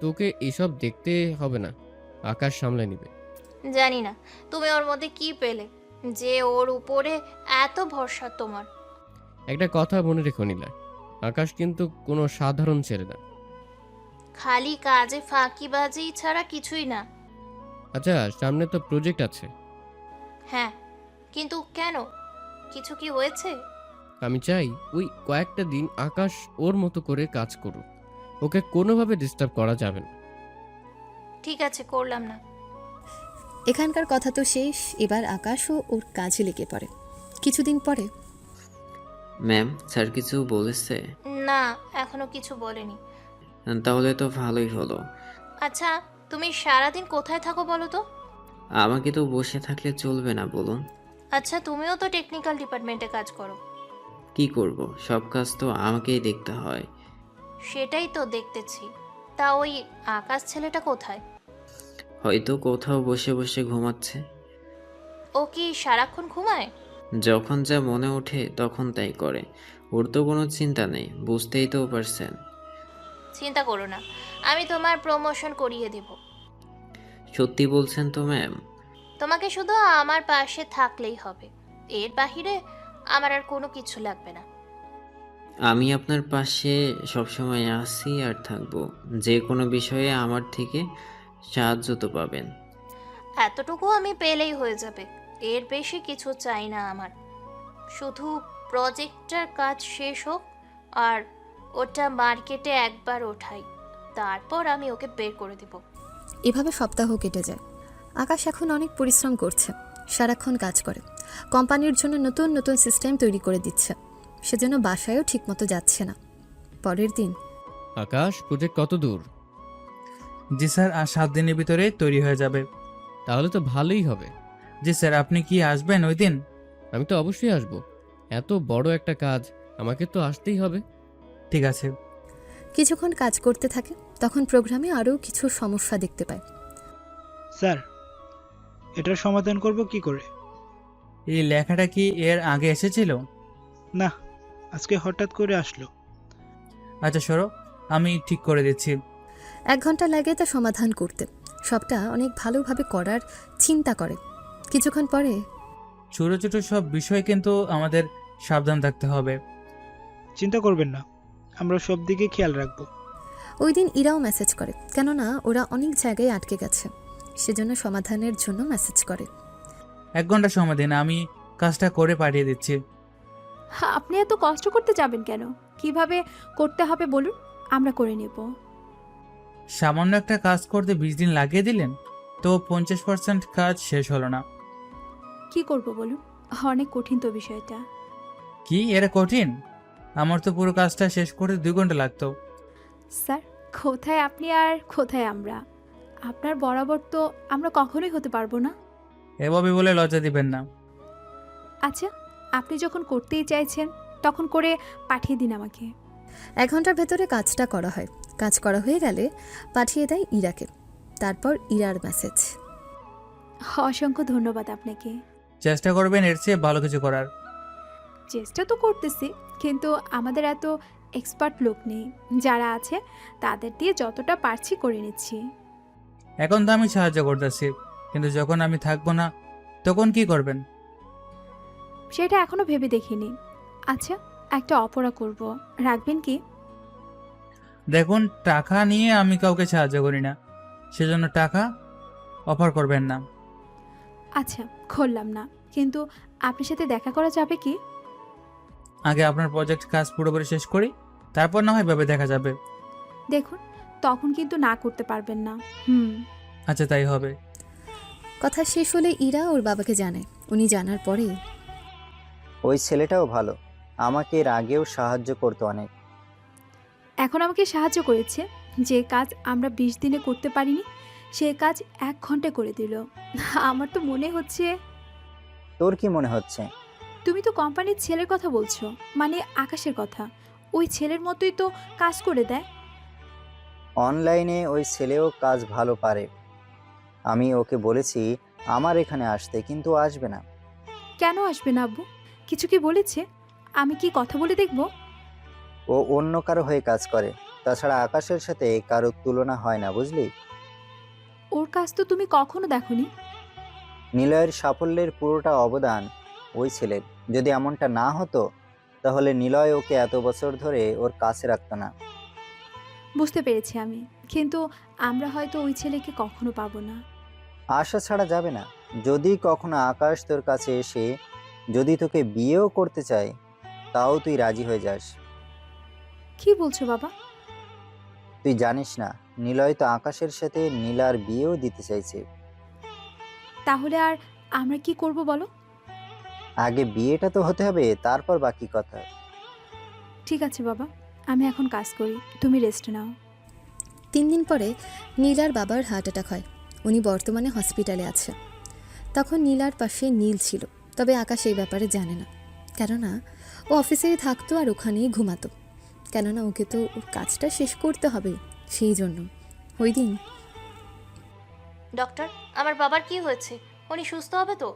তোকে এসব দেখতে হবে না, আকাশ সামলে নিবে। জানি না তুমি ওর মধ্যে কি পেলে যে ওর উপরে এত ভরসা তোমার। একটা কথা মনে রেখো নীলা, আকাশ কিন্তু কোনো সাধারণ ছেলে না। খালি কাজে ফাঁকিবাজি ছাড়া কিছুই না। আচ্ছা, সামনে তো প্রজেক্ট আছে। হ্যাঁ, কিন্তু কেন? কিছু কি হয়েছে? আমি চাই ওই কয়েকটা দিন আকাশ ওর মতো করে কাজ করুক, ওকে কোনোভাবে ডিস্টার্ব করা যাবে না। ঠিক আছে, করলাম না। এখানকার কথা তো শেষ। এবার আকাশও ওর কাজে লেগে পড়ে। কিছুদিন পরে ম্যাম, স্যার কিছু বলেছে? না, এখনো কিছু বলেনি। তাহলে তো ভালোই হলো। আচ্ছা, তুমি সারাদিন কোথায় থাকো বলো তো? আমাকে তো বসে থাকলে চলবে না, বলুন। আচ্ছা, তুমিও তো টেকনিক্যাল ডিপার্টমেন্টে কাজ করো। কি করব, সব কাজ তো আমাকেই দেখতে হয়। সেটাই তো দেখতেছি। তা ওই আকাশ ছেলেটা কোথায়? হয়তো কোথাও বসে বসে ঘুমাচ্ছে। ও কি সারাক্ষণ ঘুমায়? যখন যা মনে ওঠে তখন তাই করে। ওর তো কোনো চিন্তা নেই, বুঝতেই তো পারছেন। চিন্তা করো না, আমি তোমার প্রমোশন করিয়ে দেব। সত্যি বলছেন তো ম্যাম? তোমাকে শুধু আমার পাশে থাকলেই হবে, এর বাহিরে আমার আর কোনো কিছু লাগবে না। আমি আপনার পাশে সবসময় আছি আর থাকবো। যে কোনো বিষয়ে আমার থেকে সাহায্য তো পাবেন। এতটুকু আমি পেলেই হয়ে যাবে, এর বেশি কিছু চাই না আমার। শুধু প্রজেক্টটার কাজ শেষ হোক আর ওটা মার্কেটে একবার ওঠাই, তারপর আমি ওকে বের করে দিব। এভাবে সপ্তাহ কেটে যায়। আকাশ এখন অনেক পরিশ্রম করছে, সারাক্ষণ কাজ করে, কোম্পানির জন্য নতুন নতুন সিস্টেম তৈরি করে দিচ্ছে, সেজন্য বাসায়ও ঠিকমতো যাচ্ছে না। পরের দিন আকাশ, প্রজেক্ট কত দূর? জি স্যার, আর 7 দিনের ভিতরে তৈরি হয়ে যাবে। তাহলে তো ভালোই হবে। জি স্যার, আপনি কি আসবেন ওই দিন? আমি তো অবশ্যই আসব, এত বড় একটা কাজ, আমাকে তো আসতেই হবে। ঠিক আছে। কিছুক্ষণ কাজ করতে থাকে, তখন প্রোগ্রামে আরও কিছু সমস্যা দেখতে পায়। স্যার, এটার সমাধান করব কি করে? এই লেখাটা কি এর আগে এসেছিল? না, আজকে হঠাৎ করে আসলো। আচ্ছা সরো, আমি ঠিক করে দিচ্ছি। 1 ঘন্টা লাগে তা সমাধান করতে, সবটা অনেক ভালোভাবে করার চিন্তা করে। কিছুক্ষণ পরে ছোট ছোট সব বিষয় কিন্তু আমাদের সাবধান থাকতে হবে। চিন্তা করবেন না, আমরা সব দিকে খেয়াল রাখবো। ওই দিন ইরাও মেসেজ করে, কেননা ওরা অনেক জায়গায় আটকে গেছে, সেজন্য সমাধানের জন্য মেসেজ করে। 1 ঘন্টা সময় দিন, আমি কাজটা করে পাঠিয়ে দিচ্ছি। আপনি এত কষ্ট করতে যাবেন কেন? কিভাবে করতে হবে বলুন, আমরা করে নেব। সামান্য একটা কাজ করতে 20 দিন লাগিয়ে দিলেন, তো 50% কাজ শেষ হলো না। কি করব বলুন, অনেক কঠিন তো বিষয়টা। কি এরা কঠিন? আমার তো পুরো কাজটা শেষ করতে 2 ঘন্টা লাগতো। স্যার, কোথায় আপনি আর কোথায় আমরা? আপনার বরাবর তো আমরা কখনোই হতে পারবো না। এভাবে বলে লজ্জা দিবেন না। আচ্ছা, আপনি যখন করতেই চাইছেন তখন করে পাঠিয়ে দিন আমাকে। 1 ঘন্টার ভেতরে কাজটা করা হয়। কাজ করা হয়ে গেলে পাঠিয়ে দেয় ইরাকে। তারপর ইরার মেসেজ। অসংখ্য ধন্যবাদ আপনাকে। চেষ্টা করবেন এর চেয়ে ভালো কিছু করার। চেষ্টা তো করতেছি, কিন্তু আমাদের এত এক্সপার্ট লোক নেই। যারা আছে তাদের দিয়ে যতটা পারছি করে নিচ্ছি। এখন তো আমি সাহায্য করতেছি, কিন্তু যখন আমি থাকবো না তখন কি করবেন? সেটা এখনো ভেবে দেখিনি। আচ্ছা, একটা অপরা করব, রাখবেন কি? দেখুন, টাকা নিয়ে আমি কাউকে সাহায্য করি না, সেজন্য টাকা অফার করবেন না। আচ্ছা, করলাম না, কিন্তু আপনার সাথে দেখা করা যাবে কি? আগে আপনার প্রজেক্ট কাজ পুরোপুরি শেষ করি, তারপর না হয় ভেবে দেখা যাবে। দেখুন, তখন কিন্তু না করতে পারবেন না। আচ্ছা, তাই হবে। কথা শেষ হলে ইরা ওর বাবাকে জানায়। উনি জানার পরে ওই ছেলেটাও ভালো, আমাকে এর আগেও সাহায্য করতো অনেক। এখন আমাকে সাহায্য করেছে। যে কাজ আমরা 20 দিনে করতে পারিনি, সে কাজ 1 ঘন্টায় করে দিল। আমার তো মনে হচ্ছে। তোর কি মনে হচ্ছে? তুমি তো কোম্পানির ছেলের কথা বলছো, মানে আকাশের কথা। ওই ছেলের মতোই তো কাজ করে দেয়। অনলাইনে ওই ছেলেও কাজ ভালো পারে। আমি ওকে বলেছি আমার এখানে আসতে, কিন্তু ও আসবে না। কেন আসবে না আব্বু? কিছু কি বলেছে? আমি কি কথা বলে দেখব? ও অন্য কারো হয়ে কাজ করে, তাছাড়া আকাশের সাথে কারো তুলনা হয় না, বুঝলি? ওর কাজ তো তুমি কখনো দেখোনি। নিলয়ের সাফল্যের পুরোটা অবদান ওই ছেলের। যদি এমনটা না হতো তাহলে নিলয় ওকে এত বছর ধরে ওর কাছে রাখতো না। বুঝতে পেরেছি আমি, কিন্তু আমরা হয়তো ওই ছেলেকে কখনো পাবো না। আশা ছাড়া যাবে না। যদি কখনো আকাশ তোর কাছে এসে যদি তোকে বিয়েও করতে চায়, তাও তুই রাজি হয়ে যাস। কি বলছো বাবা? তুই জানিস না, নিলয় তো আকাশের সাথে নীলার বিয়েও দিতে চাইছে। তাহলে আর আমরা কি করব বলো? আগে বিয়েটা তো হতে হবে, তারপর বাকি কথা। ঠিক আছে বাবা, আমি এখন কাজ করি, তুমি রেস্ট নাও। 3 দিন পরে নীলার বাবার হার্ট অ্যাটাক হয়। উনি বর্তমানে হসপিটালে আছে। তখন নীলার পাশে নীল ছিল, তবে আকাশ এই ব্যাপারে জানে না, কেননা ও অফিসেই থাকতো আর ওখানেই ঘুমাতো। কেননা ওকে তো ওর কাজটা শেষ করতে হবে, সেই জন্য। ওই দিন ডক্টর, আমার বাবার কি হয়েছে? উনি সুস্থ হবে তো?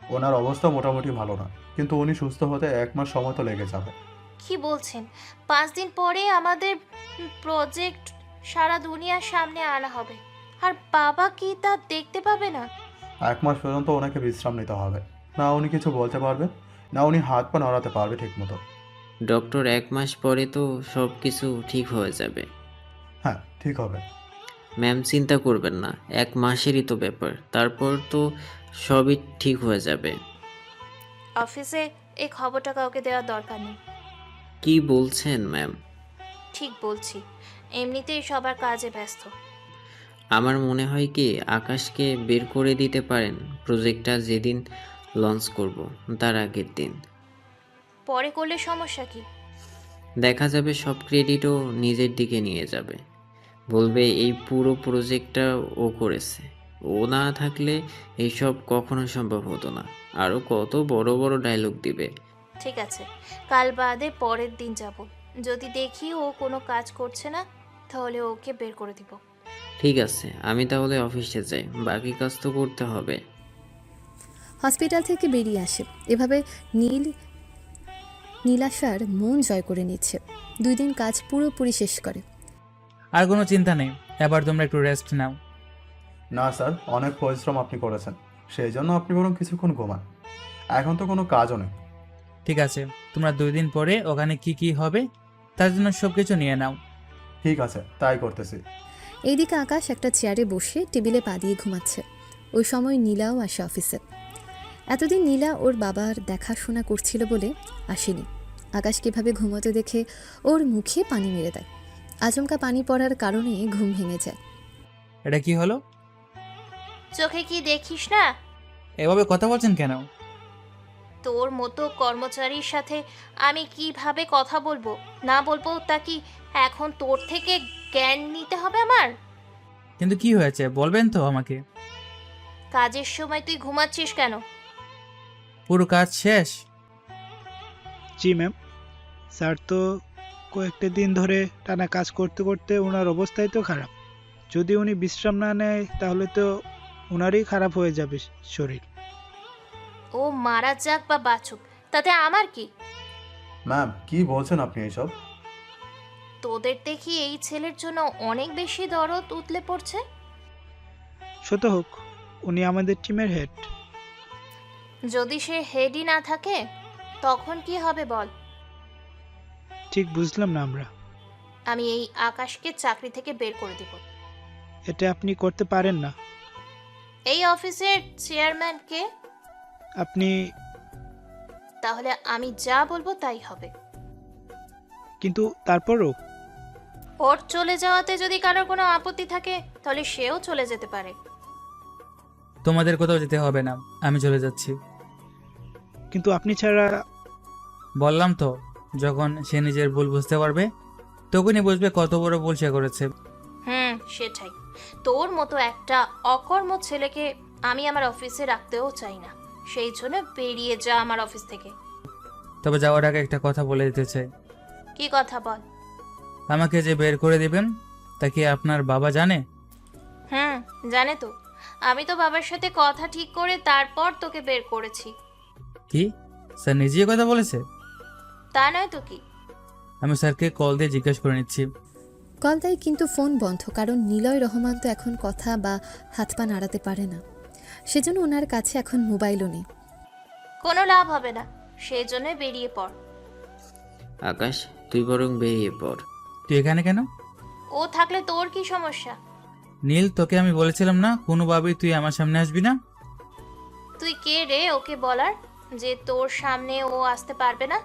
ওনার অবস্থা মোটামুটি ভালো না, কিন্তু উনি সুস্থ হতে 1 মাস সময় তো লেগে যাবে। কি বলছেন? 5 দিন পরে আমাদের প্রজেক্ট সারা দুনিয়ার সামনে আনা হবে। আর বাবা কি তা দেখতে পাবে না? 1 মাস পর্যন্ত ওনাকে বিশ্রাম নিতে হবে। না উনি কিছু বলতে পারবে, না উনি হাত পা নড়াতে পারবে ঠিকমতো। ডক্টর 1 মাস পরে তো সব কিছু ঠিক হয়ে যাবে। হ্যাঁ, ঠিক হবে। ম্যাম চিন্তা করবেন না, 1 মাসেরই তো ব্যাপার, তারপর তো সবই ঠিক হয়ে যাবে। অফিসে এই খবরটা কাউকে দেওয়ার দরকার নেই। কি বলছেন ম্যাম? ঠিক বলছি, এমনিতেই সবার কাজে ব্যস্ত। আমার মনে হয় কি আকাশকে বের করে দিতে পারেন প্রজেক্টটা যেদিন লঞ্চ করব তার আগের দিন। পরে করলে সমস্যা কি? দেখা যাবে সব ক্রেডিটও নিজের দিকে নিয়ে যাবে, বলবে এই পুরো প্রজেক্টটা ও করেছে, ও না থাকলে এইসব কখনো সম্ভব হতো না, আরও কত বড় বড় ডায়লগ দিবে। ঠিক আছে, কাল বাদে পরের দিন যাব। যদি দেখি ও কোনো কাজ করছে না, তাহলে ওকে বের করে দিব। ঠিক আছে, আমি তাহলে অফিসে যাই, বাকি কাজ তো করতে হবে। হসপিটাল থেকে বেরিয়ে আসে। এভাবে নীলাশার মন জয় করে নিচ্ছে। 2 দিন কাজ পুরোপুরি শেষ করে। আর কোনো চিন্তা নেই, এবার তোমরা একটু রেস্ট নাও। না স্যার, অনেক পরিশ্রম আপনি করেছেন, সেই জন্য আপনি বরং কিছুক্ষণ ঘুমান। এখন তো কোনো কাজও নেই। ঠিক আছে, তোমরা 2 দিন পরে ওখানে কি কি হবে তার জন্য সব কিছু নিয়ে নাও। ঠিক আছে, তাই করতেছি। এইদিকে আকাশ একটা চেয়ারে বসে টেবিলে পা দিয়ে ঘুমাচ্ছে। ওই সময় নীলাও আসে অফিসে। এতদিন নীলা ওর বাবার দেখাশোনা করছিল বলে আসেনি। আকাশ কীভাবে ঘুমোতে দেখে ওর মুখে পানি মেরে দেয়। আচমকা পানি পড়ার কারণে ঘুম ভেঙে যায়। এটা কি হলো? চোখে কি দেখিস না? এভাবে কথা বলছেন কেন? তোর মতো কর্মচারীর সাথে আমি কিভাবে কথা বলবো না বলবো তা কি এখন তোর থেকে জ্ঞান নিতে হবে আমার? কিন্তু কি হয়েছে বলবেন তো আমাকে? কাজের সময় তুই ঘুমাচ্ছিস কেন? পুরো কাজ শেষ? জি ম্যাম, স্যার তো কয়েকটা দিন ধরে টানা কাজ করতে করতে ওনার অবস্থাই তো খারাপ। যদি উনি বিশ্রাম না নেয় তাহলে তো ওনারই খারাপ হয়ে যাবে শরীর। ও মারা যাক বা বাঁচুক, তাতে আমার কি? ম্যাম, কি বলছেন আপনি এইসব? তোদের দেখি এই ছেলের জন্য অনেক বেশি দরদ উতলে পড়ছে। শত হোক, উনি আমাদের টিমের হেড। যদি সে হেডই না থাকে তখন কি হবে বল? ঠিক বুঝলাম না আমরা। আমি এই আকাশকে চাকরি থেকে বের করে দিব। এটা আপনি করতে পারেন না। এই অফিসের চেয়ারম্যান কে? আপনি। তাহলে আমি যা বলবো তাই হবে। কিন্তু তারপরও ওর চলে যাওয়াতে যদি কারোর কোনো আপত্তি থাকে তাহলে সেও চলে যেতে পারে। তোমাদের কোথাও যেতে হবে না, আমি চলে যাচ্ছি। কিন্তু আপনি ছাড়া। বললাম তো, যখন সে নিজের ভুল বুঝতে পারবে তখনই বুঝবে কত বড় ভুল সে করেছে। সেটাই। তোর মতো একটা অকর্ম ছেলেকে আমি আমার অফিসে রাখতেও চাই না, সেই জন্য বেরিয়ে যা আমার অফিস থেকে। তবে যাওয়ার আগে একটা কথা বলে দিতে চাই। কি কথা বল? আমাকে যে বের করে দিবেন তা কি আপনার বাবা জানে? জানে তো। আমি তো বাবার সাথে কথা ঠিক করে তারপর তোকে বের করেছি। কি স্যার নিজেই কথা বলেছে? তা নয় তো কি। আমি স্যারকে কল দিয়ে জিজ্ঞেস করে নিচ্ছি। কল দেয় কিন্তু ফোন বন্ধ, কারণ নিলয় রহমান তো এখন কথা বা হাত পা নাড়াতে পারে না। সেজন্য ওনার কাছে এখন মোবাইলও নেই। কোনো লাভ হবে না, সেই জন্য বেরিয়ে পড়। আকাশ, তুই বরং বেরিয়ে পড়। তুই এখানে কেন? ও থাকলে তোর কি সমস্যা? নীল, তোকে আমি বলেছিলাম না কোনোভাবেই তুই আমার সামনে আসবি না। তুই কে রে ওকে বলার যে তোর সামনে ও আসতে পারবে না?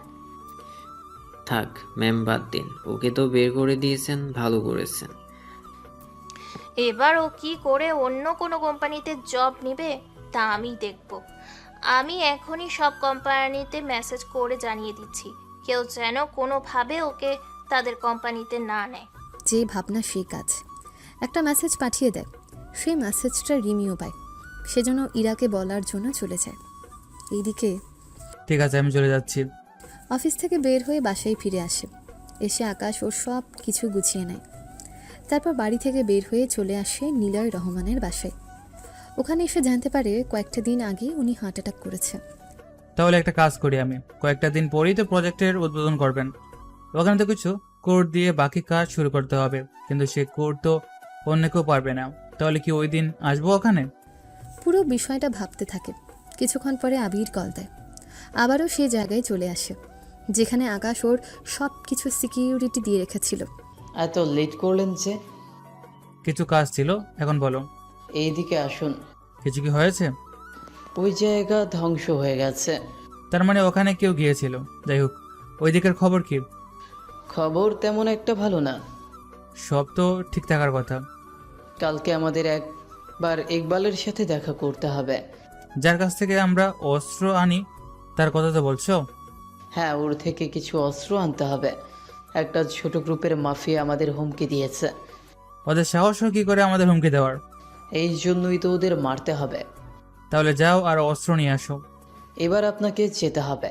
থাক ম্যাম, বাদ দিন, ওকে তো বের করে দিয়েছেন, ভালো করেছেন। এবার ও কি করে অন্য কোনো কোম্পানিতে জব নেবে তা আমি দেখব। আমি এখনই সব কোম্পানিতে মেসেজ করে জানিয়ে দিচ্ছি, কেউ যেন কোনোভাবে ওকে তাদের কোম্পানিতে না নেয়। যে ভাবনা সেই কাজ। একটা মেসেজ পাঠিয়ে দেয়, সেই মেসেজটা রিমিও পায়। সেজন্য ইরাকে বলার জন্য চলে যায়। এইদিকে ঠিক আছে, আমি চলে যাচ্ছি। অফিস থেকে বের হয়ে বাসায় ফিরে আসে। এসে আকাশ ওর সব কিছু গুছিয়ে নেয়। তারপর বাড়ি থেকে বের হয়ে চলে আসে নিলয় রহমানের বাসায়। ওখানে এসে জানতে পারে কয়েকটা দিন আগে উনি হার্ট অ্যাটাক করেছে। তাহলে একটা কাজ করি, আমি কয়েকটা দিন পরেই তো প্রজেক্টের উদ্বোধন করবেন। ওখানে তো কিছু কোড দিয়ে বাকি কাজ শুরু করতে হবে, কিন্তু সে কোড তো অন্য কেউ পারবে না। তাহলে কি ওই দিন আসবো ওখানে? পুরো বিষয়টা ভাবতে থাকে। কিছুক্ষণ পরে আবির কল দেয়। আবারও সে জায়গায় চলে আসে যেখানে আকাশ ওর সব কিছু সিকিউরিটি দিয়ে রেখেছিল। এত লেট করলেন যে? কিছু কাজ ছিল, এখন বলো। এইদিকে আসুন। কিছু কি হয়েছে? ওই জায়গা ধ্বংস হয়ে গেছে। তার মানে ওখানে কেউ গিয়েছিল। যাই হোক, ওই দিকের খবর কি? খবর তেমন একটা ভালো না। সব তো ঠিক থাকার কথা। কালকে আমাদের একবার ইকবালের সাথে দেখা করতে হবে। যার কাছ থেকে আমরা অস্ত্র আনি তার কথা তো বলছো? হ্যাঁ, ওর থেকে কিছু অস্ত্র আনতে হবে। একটা ছোট গ্রুপের মাফিয়া আমাদের হুমকি দিয়েছে। ওদের সাহস হয় কি করে আমাদের হুমকি দেওয়ার? এই জন্যই তো ওদের মারতে হবে। তাহলে যাও আর অস্ত্র নিয়ে আসো। এবার আপনাকে যেতে হবে।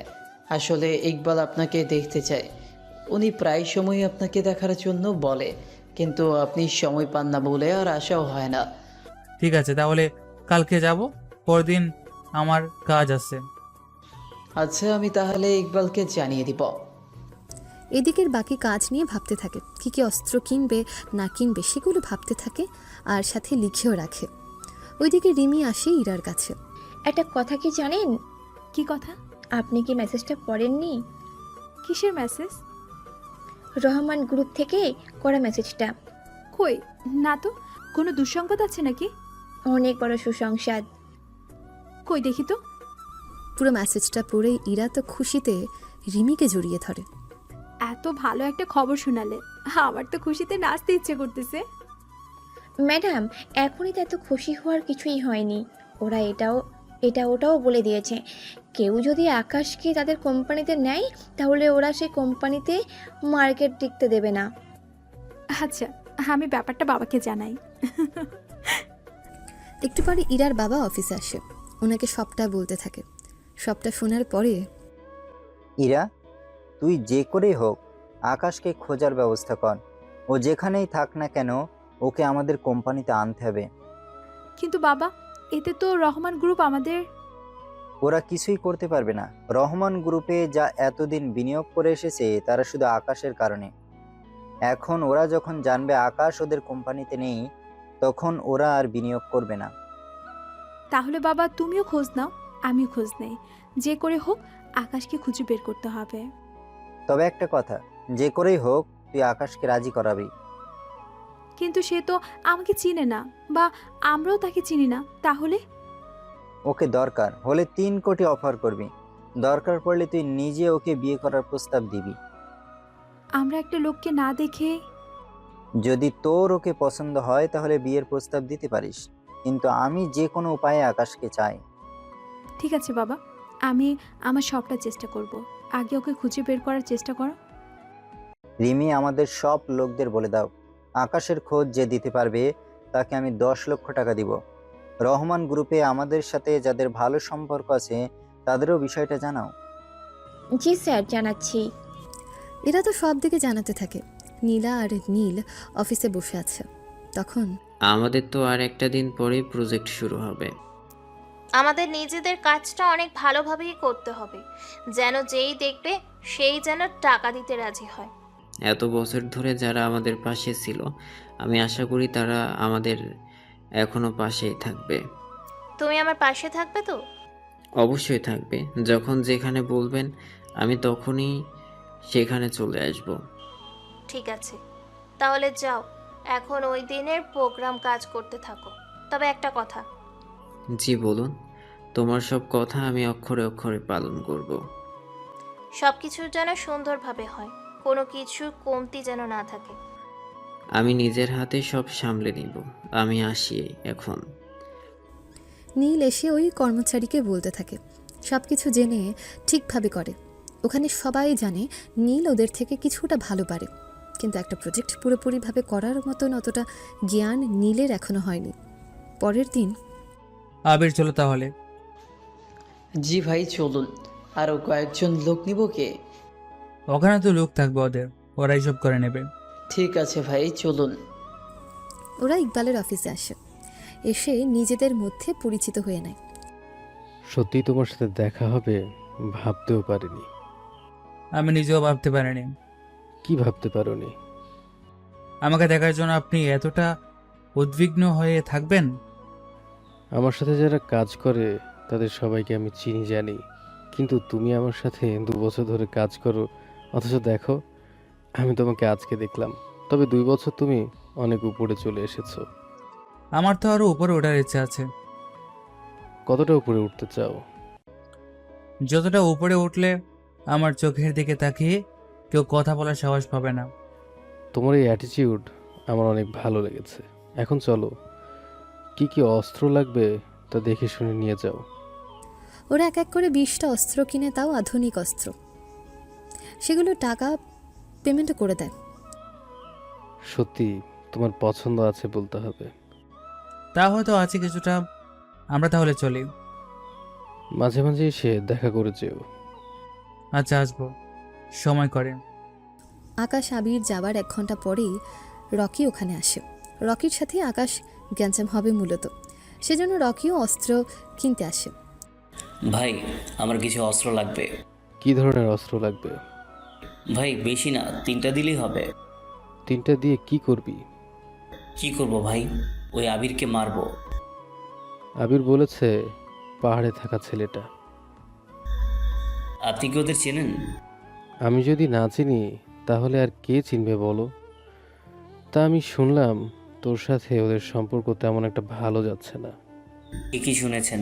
আসলে ইকবাল আপনাকে দেখতে চায়। উনি প্রায় সময় আপনাকে দেখার জন্য বলে, কিন্তু আপনি সময় পান না বলে আর আশাও হয় না। ঠিক আছে, তাহলে কালকে যাব। পরদিন আমার কাজ আছে। আচ্ছা, আমি তাহলে ইকবালকে জানিয়ে দিব। এদিকের বাকি কাজ নিয়ে ভাবতে থাকে, কী কী অস্ত্র কিনবে না কিনবে সেগুলো ভাবতে থাকে আর সাথে লিখেও রাখে। ওইদিকে রিমি আসে ইরার কাছে। একটা কথা কি জানেন? কি কথা? আপনি কি মেসেজটা পড়েননি? কিসের মেসেজ? রহমান গ্রুপ থেকে করা মেসেজটা। কই, না তো। কোনো দুঃসংবাদ আছে নাকি? অনেক বড় সুসংবাদ। কই দেখি তো। পুরো মেসেজটা পড়ে ইরা তো খুশিতে রিমিকে জড়িয়ে ধরে। এত ভালো একটা খবর শোনালে আমার তো খুশিতে নাচতে ইচ্ছে করতেছে। ম্যাডাম, এখনই তো এত খুশি হওয়ার কিছুই হয়নি। ওরা ওটাও বলে দিয়েছে, কেউ যদি আকাশকে তাদের কোম্পানিতে নেয় তাহলে ওরা সেই কোম্পানিতে মার্কেট টিকতে দেবে না। আচ্ছা, আমি ব্যাপারটা বাবাকে জানাই। একটু পরে ইরার বাবা অফিসে আসে, ওনাকে সবটা বলতে থাকে। সবটা শোনার পরে ইরা, তুই যে করেই হোক আকাশকে খোঁজার ব্যবস্থা কর। ও যেখানেই থাক না কেন ওকে আমাদের কোম্পানিতে আনতে হবে। কিন্তু বাবা, এতে তো রহমান গ্রুপ আমাদের। ওরা কিছুই করতে পারবে না। রহমান গ্রুপে যা এতদিন বিনিয়োগ করে এসেছে তারা শুধু আকাশের কারণে। এখন ওরা যখন জানবে আকাশ ওদের কোম্পানিতে নেই, তখন ওরা আর বিনিয়োগ করবে না। তাহলে বাবা তুমিও খোঁজ নাও, আমিও খোঁজ নেই। যে করে হোক আকাশকে খুঁজে বের করতে হবে। তবে একটা কথা, যে করেই হোক তুই আকাশকে রাজি করাবি। কিন্তু সে তো আমাকে চিনে না, বা আমরাও তাকে চিনি না। তাহলে? ওকে দরকার হলে 3 কোটি অফার করবি। দরকার পড়লে তুই নিজে ওকে বিয়ে করার প্রস্তাব দিবি। আমরা একটা লোককে না দেখে। যদি তোর ওকে পছন্দ হয় তাহলে বিয়ের প্রস্তাব দিতে পারিস, কিন্তু আমি যে কোনো উপায়ে আকাশকে চাই। ঠিক আছে বাবা, আমি আমার সবটা চেষ্টা করব। আগে ওকে খুঁজে বের করার চেষ্টা করো। রিমি, আমাদের সব লোকদের বলে দাও, আকাশের খোঁজ যে দিতে পারবে তাকে আমি 10 লক্ষ টাকা দিব। রহমান গ্রুপে আমাদের সাথে যাদের ভালো সম্পর্ক আছে তাদেরও বিষয়টা জানাও। জি স্যার, জানাচ্ছি। এরা তো সব দিকে জানাতে থাকে। নীলা আর নীল অফিসে বসে আছে। তখন আমাদের তো আর একটা দিন পরেই প্রজেক্ট শুরু হবে। আমাদের নিজেদের কাজটা অনেক ভালোভাবেই করতে হবে, যেন যেই দেখবে সেই যেন টাকা দিতে রাজি হয়। এত বছর ধরে যারা আমাদের পাশে ছিল, আমি আশা করি তারা আমাদের এখনো পাশেই থাকবে। তুমি আমার পাশে থাকবে তো? অবশ্যই থাকবে। যখন যেখানে বলবেন আমি তখনই সেখানে চলে আসব। ঠিক আছে, তাহলে যাও, এখন ওই দিনের প্রোগ্রাম কাজ করতে থাকো। তবে একটা কথা। জি বলুন। তোমার সব কথা আমি অক্ষরে অক্ষরে পালন করব। সব কিছু যেন সুন্দরভাবে হয়, কোনো কিছু কমতি যেন না থাকে। আমি নিজের হাতে সব সামলে নিব। আমি আসি এখন। নীল এসে ওই কর্মচারীকে বলতে থাকে। সব কিছু জেনে ঠিকভাবে করে। ওখানে সবাই জানে নীল ওদের থেকে কিছুটা ভালো পারে, কিন্তু একটা প্রজেক্ট পুরোপুরিভাবে করার মতন অতটা জ্ঞান নীলের এখনো হয়নি। পরের দিন আবির, চলো তাহলে। জি ভাই, চলুন। আরও কয়েকজন লোক নিব কে? ওখানে তো লোক থাকবে ওদের, ওরা এইসব করে নেবে। ঠিক আছে ভাই, চলুন। ওরা ইকবালের অফিসে আসে। এসে নিজেদের মধ্যে পরিচিত হয়ে নেয়। সত্যি তোমার সাথে দেখা হবে ভাবতেও পারিনি। আমি নিজেও ভাবতে পারিনি। কি ভাবতে পারোনি? আমাকে দেখার জন্য আপনি এতটা উদ্বিগ্ন হয়ে থাকবেন? আমার সাথে যারা কাজ করে তাদের সবাইকে আমি চিনি জানি, কিন্তু তুমি আমার সাথে 2 বছর ধরে কাজ করো, অথচ দেখো আমি তোমাকে আজকে দেখলাম, তবে 2 বছর তুমি অনেক উপরে চলে এসেছো। আমার তো আরো উপরে ওঠার ইচ্ছা আছে। কতটা উপরে উঠতে চাও? যতটা উপরে উঠলে আমার চোখের দিকে তাকিয়ে কেউ কথা বলার সাহস পাবে না। তোমার এই অ্যাটিটিউড আমার অনেক ভালো লেগেছে। এখন চলো, কি কি অস্ত্র লাগবে তা দেখে শুনে নিয়ে যাও। ওরা এক এক করে 20টা অস্ত্র কিনে, তাও আধুনিক অস্ত্র। সেগুলো টাকা পেমেন্টও করে দেয়। সত্যি তোমার পছন্দ আছে বলতে হবে। তা হয়তো আছে কিছুটা। আমরা তাহলে চলি। মাঝে মাঝে এসে দেখা করে যেও। আচ্ছা, আসবো সময় করে। আকাশ আবির যাবার 1 ঘন্টা পরেই রকি ওখানে আসে। রকির সাথে আকাশ গ্যাঞ্জাম হবে মূলত, সেজন্য রকিও অস্ত্র কিনতে আসে। ভাই, আমার কিছু অস্ত্র লাগবে। কি ধরনের অস্ত্র লাগবে? ভাই বেশি না, 3টা দিলেই হবে। 3টা দিয়ে কি করবি? কি করব ভাই? ওই আবিরকে মারবো। আবির বলেছে পাহাড়ে থাকা ছেলেটা। আপনি কি ওদের চেনেন? আমি যদি না চিনি তাহলে আর কে চিনবে বলো? তা আমি শুনলাম তোর সাথে ওদের সম্পর্ক তেমন একটা ভালো যাচ্ছে না। কি শুনেছেন?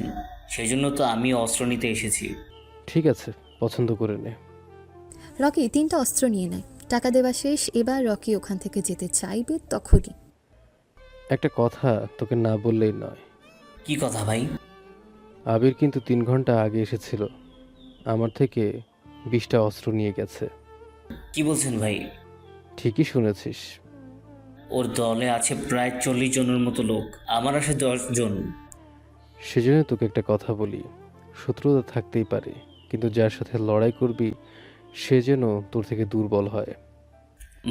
সেজন্য তো আমি অস্ত্র নিতে এসেছি। ঠিক আছে, পছন্দ করে নে। রকি 3টা অস্ত্র নিয়ে নেয়। টাকা দেওয়া শেষ। এবার রকি ওখান থেকে যেতে চাইবে তখনই একটা কথা তোকে না বললেই নয়। কি কথা ভাই? আবির কিন্তু 3 ঘন্টা আগে এসেছিল, আমার থেকে 20টা অস্ত্র নিয়ে গেছে। কি বলছেন ভাই? ঠিকই শুনেছিস। ওর দলে আছে প্রায় 40 জনের মতো লোক, আমার আছে 10 জন। সেজন্য তোকে একটা কথা বলি, শত্রুতা থাকতেই পারে, কিন্তু যার সাথে লড়াই করবি সে যেন তোর থেকে দুর্বল হয়।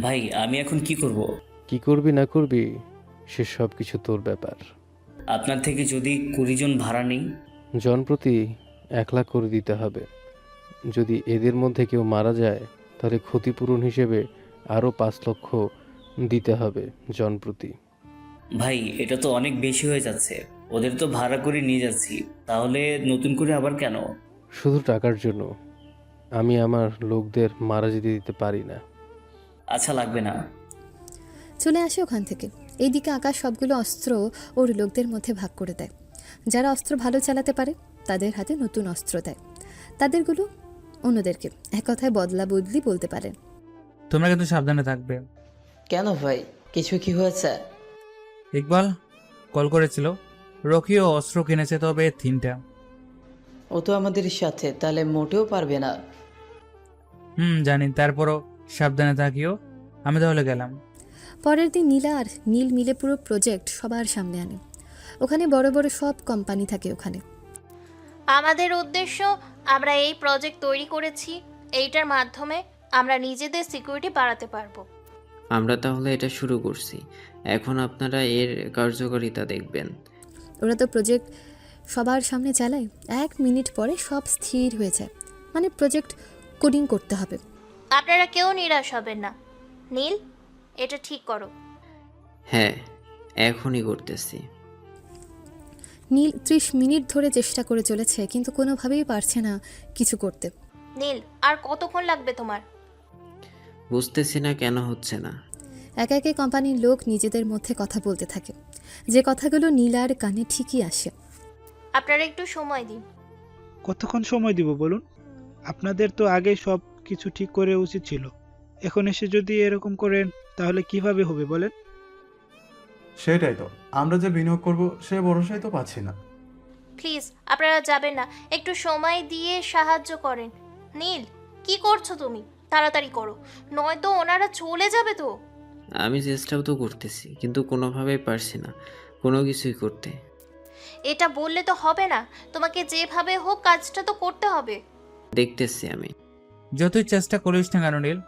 ভাই আমি এখন কি করব? কি করবি না করবি সে সব কিছু তোর ব্যাপার। আপনার থেকে যদি 20 জন ভাড়া নেই? জনপ্রতি 1 লাখ করে দিতে হবে। যদি এদের মধ্যে কেউ মারা যায় তাহলে ক্ষতিপূরণ হিসেবে আরও 5 লক্ষ দিতে হবে জনপ্রতি। ভাই এটা তো অনেক বেশি হয়ে যাচ্ছে। ওদের তো ভাড়া করে নিয়ে যাচ্ছি, তাহলে নতুন করে আবার কেন? শুধু টাকার জন্য আমি আমার লোকদের মারা যেতে দিতে পারি না। আচ্ছা, লাগবে না। চলে আসে ওখান থেকে। এইদিকে আকাশ সবগুলো অস্ত্র ওর লোকদের মধ্যে ভাগ করে দেয়। যারা অস্ত্র ভালো চালাতে পারে তাদের হাতে নতুন অস্ত্র দেয়, তাদেরগুলো অন্যদেরকে। এক কথায় বদলা বদলি বলতে পারেন। তোমরা কিন্তু সাবধানে থাকবে। কেন ভাই, কিছু কি হয়েছে? ইকবাল কল করেছিল, রকিও অস্ত্র কিনেছে, তবে 3টা। ও তো আমাদের সাথে, তাহলে মোটেও পারবে না। জানি, তারপরও সাবধানে থাকিও। আমি তাহলে গেলাম। পরের দিন নীলা আর নীল মিলে পুরো প্রজেক্ট সবার সামনে আনে। ওখানে বড় বড় সব কোম্পানি থাকে ওখানে। আমাদের উদ্দেশ্য, আমরা এই প্রজেক্ট তৈরি করেছি, এইটার মাধ্যমে আমরা নিজেদের সিকিউরিটি বাড়াতে পারবো। আমরা তাহলে এটা শুরু করছি, এখন আপনারা এর কার্যকারিতা দেখবেন। ওরা তো প্রজেক্ট সবার সামনে চালায়, 1 মিনিট পরে সব স্থির হয়ে যায়। মানে প্রজেক্ট কোডিং করতে হবে। আপনারা কেউ নিরাশ হবেন না। নীল, এটা ঠিক করো। হ্যাঁ, এখনই করতেছি। নীল 30 মিনিট ধরে চেষ্টা করে চলেছে, কিন্তু কোনোভাবেই পারছে না কিছু করতে। নীল, আর কতক্ষণ লাগবে তোমার? বুঝতেছি না কেন হচ্ছে না। একে একে কোম্পানির লোক নিজেদের মধ্যে কথা বলতে থাকে, যে কথাগুলো নীলার কানে ঠিকই আসে। আপনারা একটু সময় দিন। কতক্ষণ সময় দিব বলুন? আপনাদের তো আগে সব কিছু ঠিক করে উচিত ছিল। এখন এসে যদি এরকম করেন তাহলে কিভাবে হবে বলেন? সেটাই তো, আমরা যে বিনিয়োগ করব সে ভরসাই তো পাচ্ছি না। প্লিজ আপনারা যাবেন না, একটু সময় দিয়ে সাহায্য করেন। নীল, কি করছো তুমি? তাড়াতাড়ি করো, নয়তো ওনারা চলে যাবে তো। আমি চেষ্টাও তো করতেছি, কিন্তু কোনোভাবেই পারছি না কোনো কিছুই করতে। এটা বললে তো হবে না, তোমাকে যেভাবে হোক কাজটা তো করতে হবে। দেখতেছি আমি। যতই চেষ্টা করিস না কেন নীল,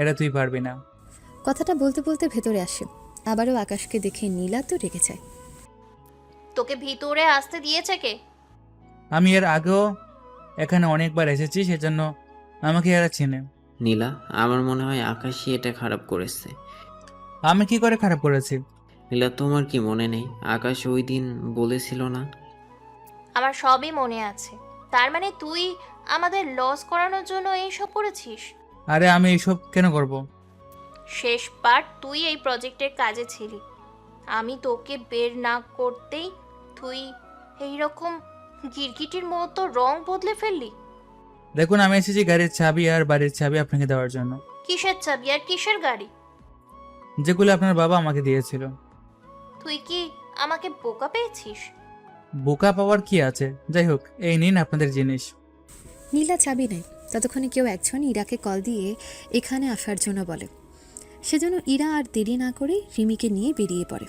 এটা তুই পারবি না। কথাটা বলতে বলতে ভেতরে আসে। আবারও আকাশকে দেখে নীলা তো রেগে যায়। তোকে ভিতরে আসতে দিয়েছে কে? আমি এর আগেও এখানে অনেকবার এসেছি, সেজন্য আমাকে এরা চেনে। নীলা, আমার মনে হয় আকাশই এটা খারাপ করেছে। আমি কি করে খারাপ করেছি? নীলা, তোমার কি মনে নেই আকাশ ওই দিন বলেছিল না? আমার সবই মনে আছে। তার মানে তুই আমাদের লস করানোর জন্য এইসব করেছিস? আরে আমি এইসব কেন করব? শেষ পার্ট তুই এই প্রজেক্টের কাজে ছিলি। আমি তোকে বের না করতেই তুই এইরকম গিরগিটির মতো রং বদলে ফেললি। দেখুন, আমি এসেছি গাড়ির চাবি আর বাড়ির চাবি আপনাকে দেওয়ার জন্য, কিসের চাবি আর কিসের গাড়ি? যেগুলো আপনার বাবা আমাকে দিয়েছিল। তুই কি আমাকে বোকা পেয়েছিস? বোকা পাওয়ার কি আছে? যাই হোক, এই নিন আপনাদের জিনিস। নীলা চাবি নেয়। ততক্ষণে কেউ একজন ইরাকে কল দিয়ে এখানে আসার জন্য বলে। সেজন্য ইরা আর দেরি না করে রিমিকে নিয়ে বেরিয়ে পড়ে।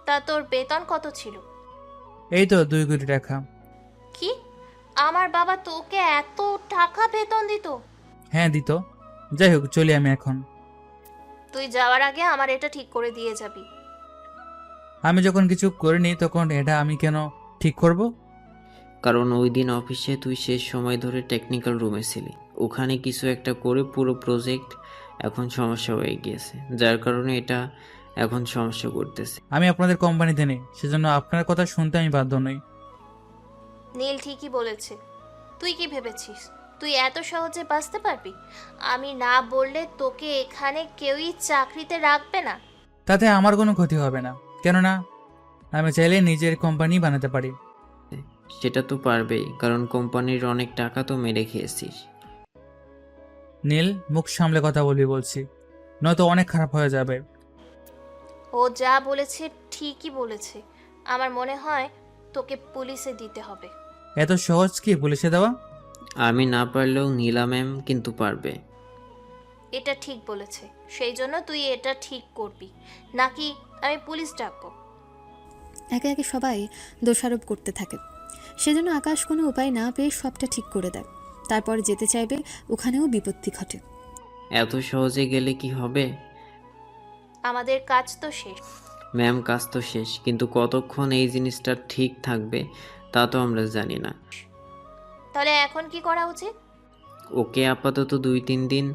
তা তোর বেতন কত ছিল? এই তো 2 কোটি টাকা। কি? আমার বাবা তোকে এত টাকা বেতন দিত? হ্যাঁ দিত। যাই হোক, চলি আমি এখন। তুই যাওয়ার আগে আমার এটা ঠিক করে দিয়ে যাবি। আমি যখন কিছু করিনি তখন এটা আমি কেন ঠিক করব? কারণ ওই দিন অফিসে তুই শেষ সময় ধরে টেকনিক্যাল রুমে ছিলি। ওখানে কিছু একটা করে পুরো প্রজেক্ট এখন সমস্যা হয়ে গিয়েছে, যার কারণে এটা এখন সমস্যা করতেছে। আমি আপনাদের কোম্পানিতে নেই, সেজন্য আপনার কথা শুনতে আমি বাধ্য নই। নীল ঠিকই বলেছে। তুই কি ভেবেছিস তুই এত সহজে বাঁচতে পারবি? আমি না বললে তোকে এখানে কেউই চাকরিতে রাখবে না। তাতে আমার কোনো ক্ষতি হবে না, কেননা আমি চাইলে নিজের কোম্পানি বানাতে পারি। সেটা তো পারবেই, কারণ কোম্পানির অনেক টাকা তো মেরে খেয়েছিস। নীল, মুখ সামলে কথা বলবি বলছি, নয়তো অনেক খারাপ হয়ে যাবে। ও যা বলেছে ঠিকই বলেছে। আমার মনে হয় তোকে পুলিশে দিতে হবে। এত সহজ কি পুলিশে দেওয়া? আমি না পারলেও নীলা ম্যাম কিন্তু পারবে। এটা ঠিক বলেছে, সেই জন্য তুই এটা ঠিক করবি, নাকি আমি পুলিশ ডাকবো? একে একে সবাই দোষারোপ করতে থাকে। সেজন্য আকাশ কোনো উপায় না পেয়ে সবটা ঠিক করে দেয়। তারপর যেতে চাইবে, ওখানেও বিপত্তি ঘটে। এত সহজে গেলে কি হবে? আমাদের কাজ তো শেষ। ম্যাম, কাজ তো শেষ, কিন্তু কতক্ষণ এই জিনিসটা ঠিক থাকবে তা তো আমরা জানি না। তাহলে এখন কি করা উচিত? ওকে আপাতত 2-3 দিন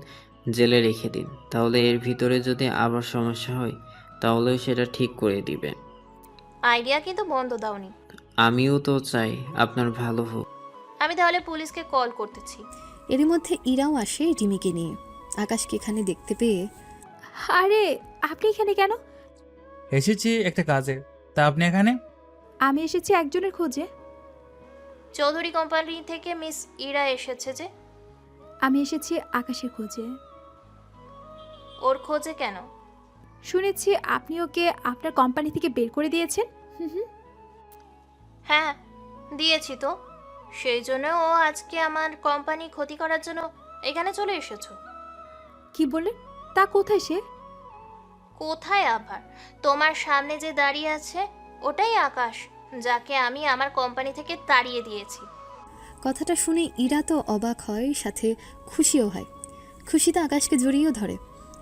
জেলে রেখে দিন, তাহলে এর ভিতরে যদি আবার সমস্যা হয় তাহলেও সেটা ঠিক করে দিবে। আইডিয়া কিন্তু বন্ধ দাওনি। আমিও তো চাই আপনার ভালো হোক। আমি তাহলে পুলিশকে কল করতেছি। এরই মধ্যে ইরাও আসে রিমিকে নিয়ে। আকাশকে এখানে দেখতে পেয়ে, আরে আপনি এখানে কেন? এসেছি একটা কাজে, তা আপনি এখানে? আমি এসেছি একজনের খোঁজে। চৌধুরী কোম্পানি থেকে মিস ইরা এসেছে যে। আমি এসেছি আকাশের খোঁজে। ওর খোঁজে কেন? শুনেছি আপনি ওকে আপনার কোম্পানি থেকে বের করে দিয়েছেন। হ্যাঁ, দিয়েছি তো। সেই জন্য ও আজকে আমার কোম্পানি ক্ষতি করার জন্য এখানে চলে এসেছো। কি বললেন? তা কোথায় সে? কোথায় আবার? তোমার সামনে যে দাঁড়িয়ে আছে ওটাই আকাশ, যাকে আমি আমার কোম্পানি থেকে তাড়িয়ে দিয়েছি। কথাটা শুনে ইরা তো অবাক হয়, সাথে খুশিও হয়। খুশিতে আকাশকে জড়িয়েও ধরে।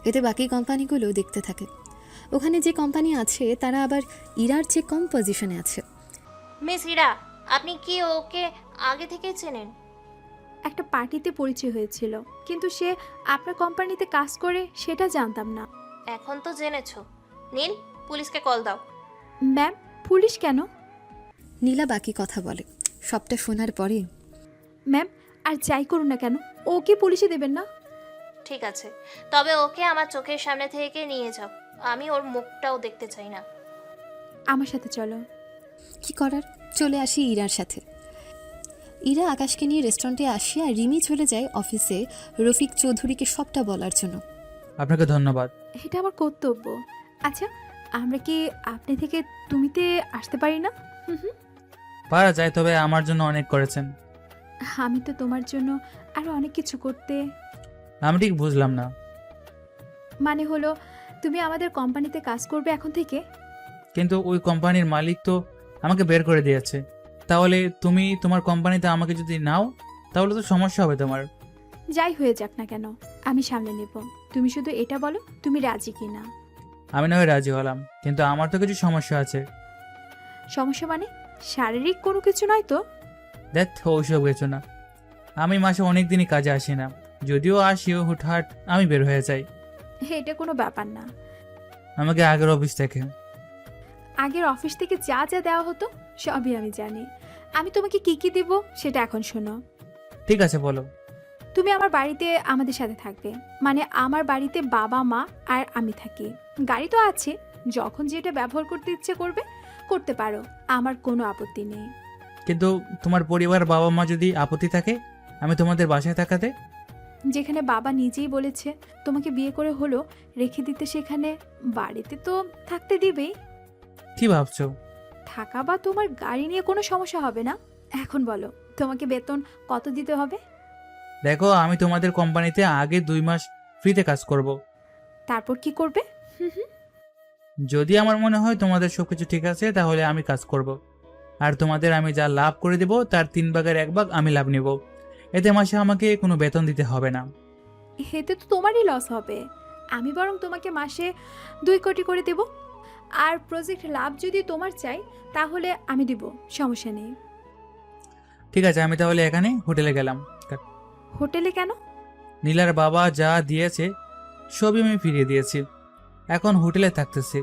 এতে বাকি কোম্পানিগুলো দেখতে থাকে। ওখানে যে কোম্পানি আছে তারা আবার ইরার চেয়ে কম পজিশনে আছে। মিস ইরা, আপনি কি ওকে আগে থেকে চেনেন? একটা পার্টিতে পরিচয় হয়েছিল, কিন্তু সে আপনার কোম্পানিতে কাজ করে সেটা জানতাম না। এখন তো জেনেছো। নীল, পুলিশকে কল দাও। ম্যাম, পুলিশ কেন? নীলা বাকি কথা বলে। সবটা শোনার পরে, ম্যাম, আর যাই করুন না কেন ওকে পুলিশে দেবেন না। ঠিক আছে, তবে ওকে আমার চোখের সামনে থেকে নিয়ে যাও। আমি ওর মুখটাও দেখতে চাই না। আমার সাথে চলো। কি করার, চলে আসি ইরার সাথে। ইরা আকাশকে নিয়ে রেস্টুরেন্টে আসে আর রিমি চলে যায় অফিসে রফিক চৌধুরীকে সবটা বলার জন্য। আপনাকে ধন্যবাদ। এটা আমার কর্তব্য। আচ্ছা, আমরা কি আপনি থেকে তুমিতে আসতে পারি না? পারা যায়, তবে আমার জন্য অনেক করেছেন। আমি তো তোমার জন্য আরো অনেক কিছু করতে। আমি ঠিক বুঝলাম না। মানে হলো, তুমি আমাদের কোম্পানিতে কাজ করবে এখন থেকে। কিন্তু ওই কোম্পানির মালিক তো আমাকে বের করে দিয়েছে। তাহলে তুমি তোমার কোম্পানিতে আমাকে যদি নাও তাহলে তো সমস্যা হবে তোমার। যাই হয়ে যাক না কেন, আমি সামলে নেব। তুমি শুধু এটা বলো তুমি রাজি কি না। আমি না হয় রাজি হলাম, কিন্তু আমার তো কিছু সমস্যা আছে। সমস্যা মানে শারীরিক কোনো কিছু নয় তো? দেখ, ওইসব কিছু না। আমি মাসে অনেক দিনই কাজে আসি না, যদিও আসিও হুটহাট আমি বের হয়ে যাই। এটা কোনো ব্যাপার না। আমাকে আগের অফিস থেকে। আগের অফিস থেকে যা যা দেওয়া হতো সবই আমি জানি। আমি তোমাকে কি কি দিব সেটা এখন শোনো। ঠিক আছে, বলো। তুমি আমার বাড়িতে আমাদের সাথে থাকবে, মানে আমার বাড়িতে বাবা মা আর আমি থাকি। গাড়ি তো আছে, যখন যেটা ব্যবহার করতে ইচ্ছে করবে করতে পারো, আমার কোনো আপত্তি নেই। কিন্তু তোমার পরিবার বাবা মা যদি আপত্তি থাকে আমি তোমাদের বাসায় থাকাতে? যেখানে বাবা নিজেই বলেছে তোমাকে বিয়ে করে হলো রেখে দিতে, সেখানে বাড়িতে তো থাকতে দিবেই। কি ভাবছো? থাকা বা তোমার গাড়ি নিয়ে কোনো সমস্যা হবে না। এখন বলো তোমাকে বেতন কত দিতে হবে? দেখো, আমি তোমাদের কোম্পানিতে আগে 2 মাস ফ্রিতে কাজ করব। তারপর কি করবে? যদি আমার মনে হয় তোমাদের সবকিছু ঠিক আছে তাহলে আমি কাজ করব। আর তোমাদের আমি যা লাভ করে দেব তার 3 ভাগের 1 ভাগ আমি লাভ নেব। এতে মাসে আমাকে কোনো বেতন দিতে হবে না। এতে তো তোমারই লস হবে। আমি বরং তোমাকে মাসে 2 কোটি করে দেব। আর প্রজেক্ট লাভ যদি তোমার চাই তাহলে আমি দিব, সমস্যা নেই। ঠিক আছে, আমি তাহলে এখানে হোটেলে গেলাম। হোটেলে কেন? নীলার বাবা যা দিয়েছে সবই আমি ফিরিয়ে দিয়েছি, এখন হোটেলে থাকতেছি।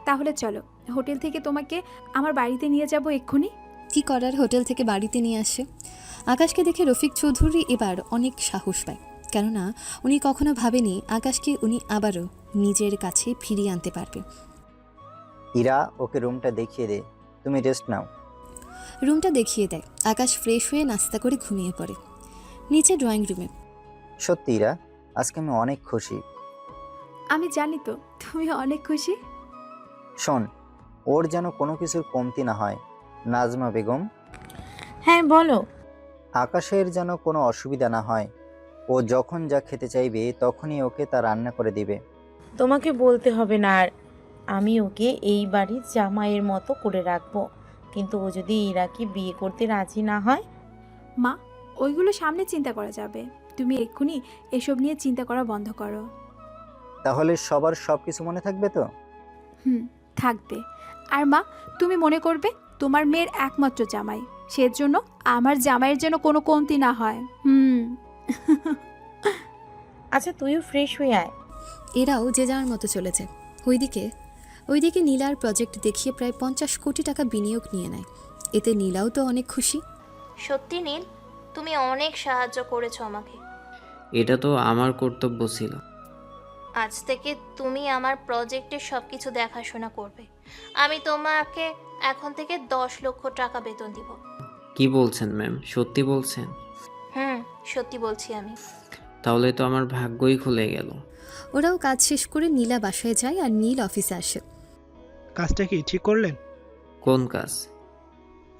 তাহলে চলো, হোটেল থেকে তোমাকে আমার বাড়িতে নিয়ে যাব এক্ষুনি। কি করার, হোটেল থেকে বাড়িতে নিয়ে আসে। আকাশকে দেখে রফিক চৌধুরী এবার অনেক সাহস পায়, কেননা উনি কখনো ভাবেনি আকাশকে উনি আবারও নিজের কাছে ফিরিয়ে আনতে পারবে। ইরা, ওকে রুমটা দেখিয়ে দে, তুমি রেস্ট নাও। রুমটা দেখিয়ে দেয়। আকাশ ফ্রেশ হয়ে নাস্তা করে ঘুমিয়ে পড়ে নিচে ড্রয়িং রুমে। সত্যি ইরা, আজকে আমি অনেক খুশি। আমি জানি তো তুমি অনেক খুশি। শোন, ওর যেন কোনো কিছুর কমতি না হয়। নাজমা বেগম। হ্যাঁ বলো। আকাশের যেন কোনো অসুবিধা না হয়। ও যখন যা খেতে চাইবে তখনই ওকে তা রান্না করে দিবে। তোমাকে বলতে হবে না, আর আমি ওকে এই বাড়ির জামাইয়ের মতো করে রাখবো। কিন্তু ও যদি ইরাকে বিয়ে করতে রাজি না হয়? মা, ওইগুলো সামনে চিন্তা করা যাবে। তুমি এক্ষুনি এসব নিয়ে চিন্তা করা বন্ধ করো। তাহলে সবার সব কিছু মনে থাকবে তো? থাকবে। আর মা, তুমি মনে করবে তোমার মেয়ের একমাত্র জামাই, সেজন্য আমার জামাইয়ের যেন কোনো কমতি না হয়। আচ্ছা, তুইও ফ্রেশ হয়ে আয়। এরাও যে যাওয়ার মতো চলে যায়। ওইদিকে নীলার প্রজেক্ট দেখিয়ে প্রায় 50 কোটি টাকা বিনিয়োগ নিয়ে নেয়। এতে নীলাও তো অনেক খুশি। সত্যি নীল, তুমি অনেক সাহায্য করেছো আমাকে। এটা তো আমার কর্তব্য ছিল। আজ থেকে তুমি আমার প্রজেক্টের সব কিছু দেখাশোনা করবে। আমি তোমাকে এখন থেকে 10 লক্ষ টাকা বেতন দিব। কি বলছেন ম্যাম? সত্যি বলছেন? সত্যি বলছি আমি। তাহলে তো আমার ভাগ্যই খুলে গেল। ওরাও কাজ শেষ করে নীলা বাসায় যায় আর নীল অফিসে আসে। কাজটা কি ঠিক করলেন? কোন কাজ?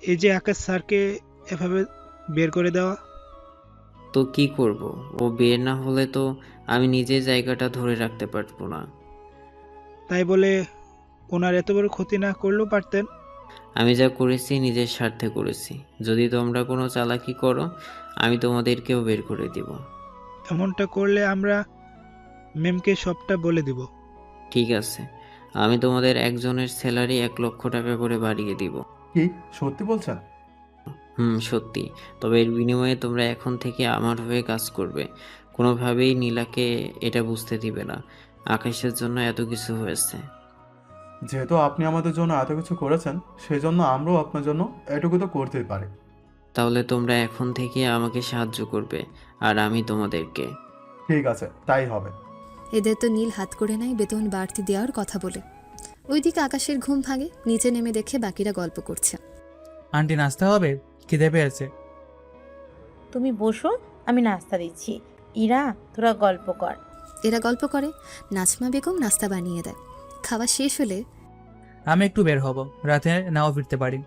এই যে আকাশ স্যারকে এভাবে বের করে দেওয়া। তো কি করব? ও বের না হলে তো আমি নিজে জায়গাটা ধরে রাখতে পারবো না। তাই বলে ওনার এত বড় ক্ষতি না করলেও পারতেন। আমি যা করেছি নিজের স্বার্থে করেছি। যদি তোমরা কোনো চালাকি করো আমি তোমাদেরকেও বের করে দিব। এমনটা করলে আমরা ম্যামকে সবটা বলে দিব। ঠিক আছে, আমি তোমাদের একজনের স্যালারি 1 লক্ষ টাকা করে বাড়িয়ে দিব। কি সত্যি বলছেন? সত্যি। তবে এর বিনিময়ে তোমরা এখন থেকে আমার হয়ে কাজ করবে। কোনোভাবেই নীলাকে এটা বুঝতে দিবে না আকাশের জন্য এত কিছু হয়েছে। যেহেতু আপনি আমাদের জন্য এত কিছু করেছেন, সেজন্য আমরাও আপনার জন্য এটুকু তো করতেই পারি। তাহলে তোমরা এখন থেকে আমাকে সাহায্য করবে আর আমি তোমাদেরকে। ঠিক আছে, তাই হবে। এদের তো নীল হাত করে নেয় বেতন বাড়তি দেওয়ার কথা বলে। ওইদিকে আকাশের ঘুম ভাঙে, নিচে নেমে দেখে বাকিরা গল্প করছে। আন্টি, নাস্তা হবে? খিদে পেয়েছে। তুমি বসো, আমি নাস্তা দিচ্ছি। ইরা, তোরা গল্প কর। এরা গল্প করে, নাজমা বেগম নাস্তা বানিয়ে দেয়। খাওয়া শেষ হলে আমি একটু বের হব, রাতে নাও ফিরতে পারি।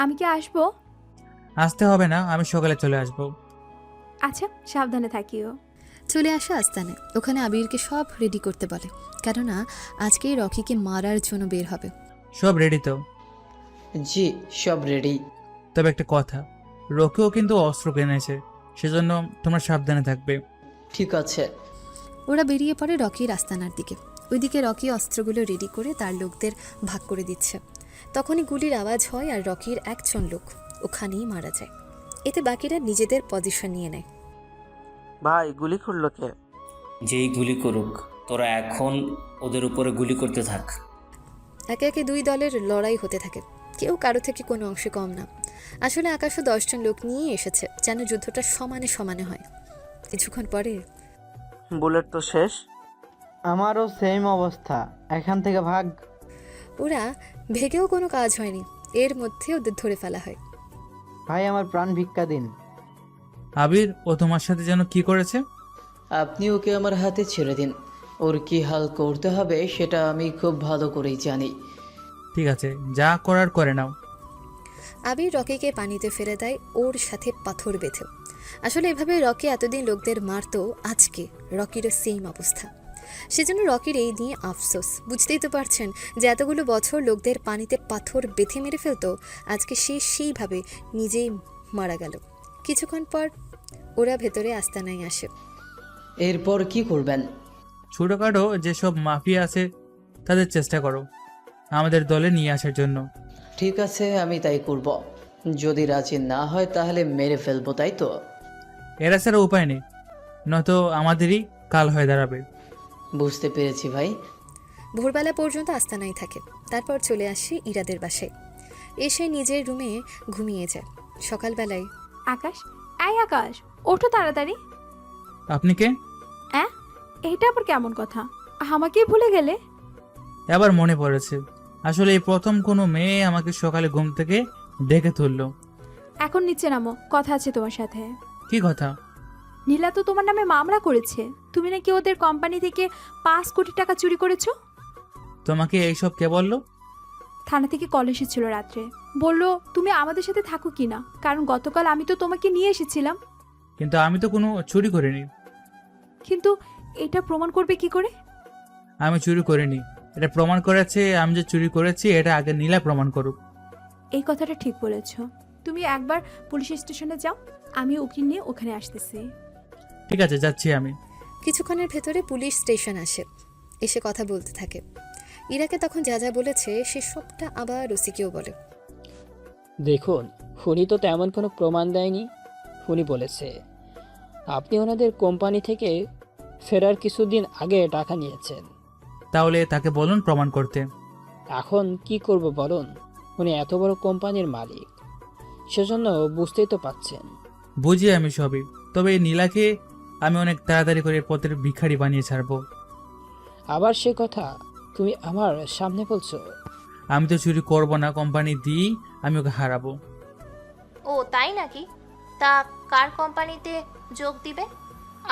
আমি কি আসবো? আসতে হবে না, আমি সকালে চলে আসবো। আচ্ছা, সাবধানে থাকিও। চলে আসে আস্তানে। ওখানে আবিরকে সব রেডি করতে বলে, কেননা আজকেই রকিকে মারার জন্য বের হবে। সব রেডি তো? জি, সব রেডি। তবে একটা কথা, রকিও কিন্তু অস্ত্র কিনেছে, সেজন্য তোমরা সাবধানে থাকবে। ঠিক আছে। ওরা বেরিয়ে পড়ে রকির আস্তানার দিকে। ওইদিকে রকি অস্ত্রগুলো রেডি করে তার লোকদের ভাগ করে দিচ্ছে। তখনই গুলির আওয়াজ হয় আর রকির একজন লোক ওখানেই মারা যায়। এতে বাকিরা নিজেদের পজিশন নিয়ে নেয়। ভাই, গুলি করলো কে? যেই গুলি করুক তোরা এখন ওদের উপরে গুলি করতে থাক। একে একে দুই দলের লড়াই হতে থাকে, কেউ কারো থেকে কোনো অংশে কম না। আসলে আকাশও 10 জন লোক নিয়ে এসেছে যেন যুদ্ধটা সমানে সমানে হয়। কিছুক্ষণ পরে বুলেট তো শেষ। আমারও সেম অবস্থা, এখান থেকে ভাগ। ওরা ভেগেও কোনো কাজ হয়নি, এর মধ্যে ওদের ধরে ফেলা হয়। ভাই আমার প্রাণ ভিক্ষা দিন। আবির, ও তোমার সাথে যেন কি করেছে? আপনি ওকে আমার হাতে ছেড়ে দিন। ওর কি হাল করতে হবে সেটা আমি খুব ভালো করেই জানি। ঠিক আছে, যা করার করে নাও। আবির রকিকে পানিতে ফেলে দেয়, ওর সাথে পাথর বেঁধে। আসলে এভাবে রকি এতদিন লোকদের মারতো, আজকে রকিরও সেম অবস্থা। সেজন্য রকির এই নিয়ে আফসোস। বুঝতেই তো পারছেন যে এতগুলো বছর লোকদের পানিতে পাথর বেঁধে মেরে ফেলতো, আজকে সে সেইভাবে নিজেই মারা গেল। কিছুক্ষণ পর ওরা ভেতরে আস্তানায় আসে। এরপর কি করবেন? ছোটোখাটো যেসব মাফিয়া আছে তাদের চেষ্টা করো আমাদের দলে নিয়ে আসার জন্য। ঠিক আছে, আমি তাই করব। যদি রাজি না হয় তাহলে মেরে ফেলবো, তাই তো? এরা ছাড়া উপায় নেই, নয়তো আমাদেরই কাল হয়ে দাঁড়াবে। বুঝতে পেরেছি ভাই। ভোরবেলা পর্যন্ত আস্তানায় থাকে, তারপর চলে আসে ইরাদের বাসায়। এসে নিজের রুমে ঘুমিয়ে যায়। সকালবেলায় আকাশ, এই আকাশ, ওঠো তাড়াতাড়ি। আপনি কে? এটা আবার কেমন কথা? আমাকেই ভুলে গেলে? আবার মনে পড়েছে, আসলে এই প্রথম কোনো মেয়ে আমাকে সকালে ঘুম থেকে ডেকে তুললো। এখন নিচে নামো, কথা আছে তোমার সাথে। কি কথা? নীলা তো তোমার নামে মামলা করেছে, তুমি নাকি ওদের কোম্পানি থেকে 5 কোটি টাকা চুরি করেছো। তোমাকে এইসব কে বললো? থানা থেকে কল এসেছিল রাত্রে, বললো তুমি আমাদের সাথে থাকো কিনা, কারণ গতকাল আমি তো তোমাকে নিয়ে এসেছিলাম। কিন্তু আমি তো কোনো চুরি করিনি। কিন্তু এটা প্রমাণ করবে কি করে? আমি চুরি করিনি, এটা প্রমাণ করেছে আমি যে চুরি করেছি, এটা আগে নীলা প্রমাণ করুক। এই কথাটা ঠিক বলেছ। তুমি একবার পুলিশ স্টেশনে যাও, আমি উকিল নিয়ে ওখানে আসতেছি। ঠিক আছে, যাচ্ছি আমি। কিছুক্ষণের ভেতরে পুলিশ স্টেশন আসে, এসে কথা বলতে থাকে। ইরাকে তখন যা যা বলেছে সে সবটা আবার রসিকেও বলে। দেখুন, উনি তো তেমন কোনো প্রমাণ দেয়নি। উনি বলেছে আপনি ওনাদের কোম্পানি থেকে ফেরার কিছুদিন আগে টাকা নিয়েছেন। তাহলে তাকে বলুন প্রমাণ করতে। এখন কি করব বলুন, উনি এত বড় কোম্পানির মালিক, সেজন্য বুঝতেই তো পাচ্ছেন। বুঝি আমি সবই, তবে এই নীলাকে আমি অনেক তাড়াতাড়ি করে পথের ভিখারি বানিয়ে ছাড়বো। আবার সে কথা তুমি আমার সামনে বলছো? আমি তো চুরি করব না, কোম্পানি দিই আমি ওকে হারাবো। ও তাই নাকি? তা কার কোম্পানিতে যোগ দিবে?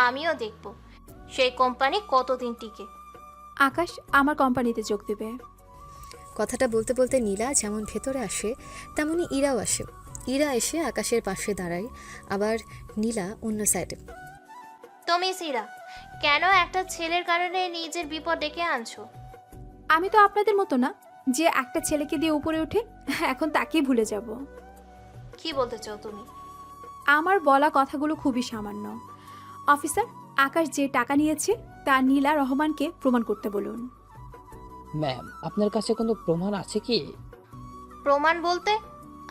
আমিও দেখব সেই কোম্পানি কতদিন টিকে। আকাশ আমার কোম্পানিতে যোগ দেবে। কথাটা বলতে বলতে নীলা যেমন ভেতরে আসে তেমনি ইরাও আসে। ইরা এসে আকাশের পাশে দাঁড়ায়, আবার নীলা অন্য সাইডে। তুমি সিরা, কেন একটা ছেলের কারণে নিজের বিপদ ডেকে আনছো? আমি তো আপনাদের মতো না যে একটা ছেলেকে দিয়ে উপরে উঠে এখন তাকেই ভুলে যাব। কি বলতে চাও তুমি? আমার বলা কথাগুলো খুবই সামান্য। অফিসার, আকাশ যে টাকা নিয়েছে তা নীলা রহমানকে প্রমাণ করতে বলুন। ম্যাম, আপনার কাছে কোনো প্রমাণ আছে কি? প্রমাণ বলতে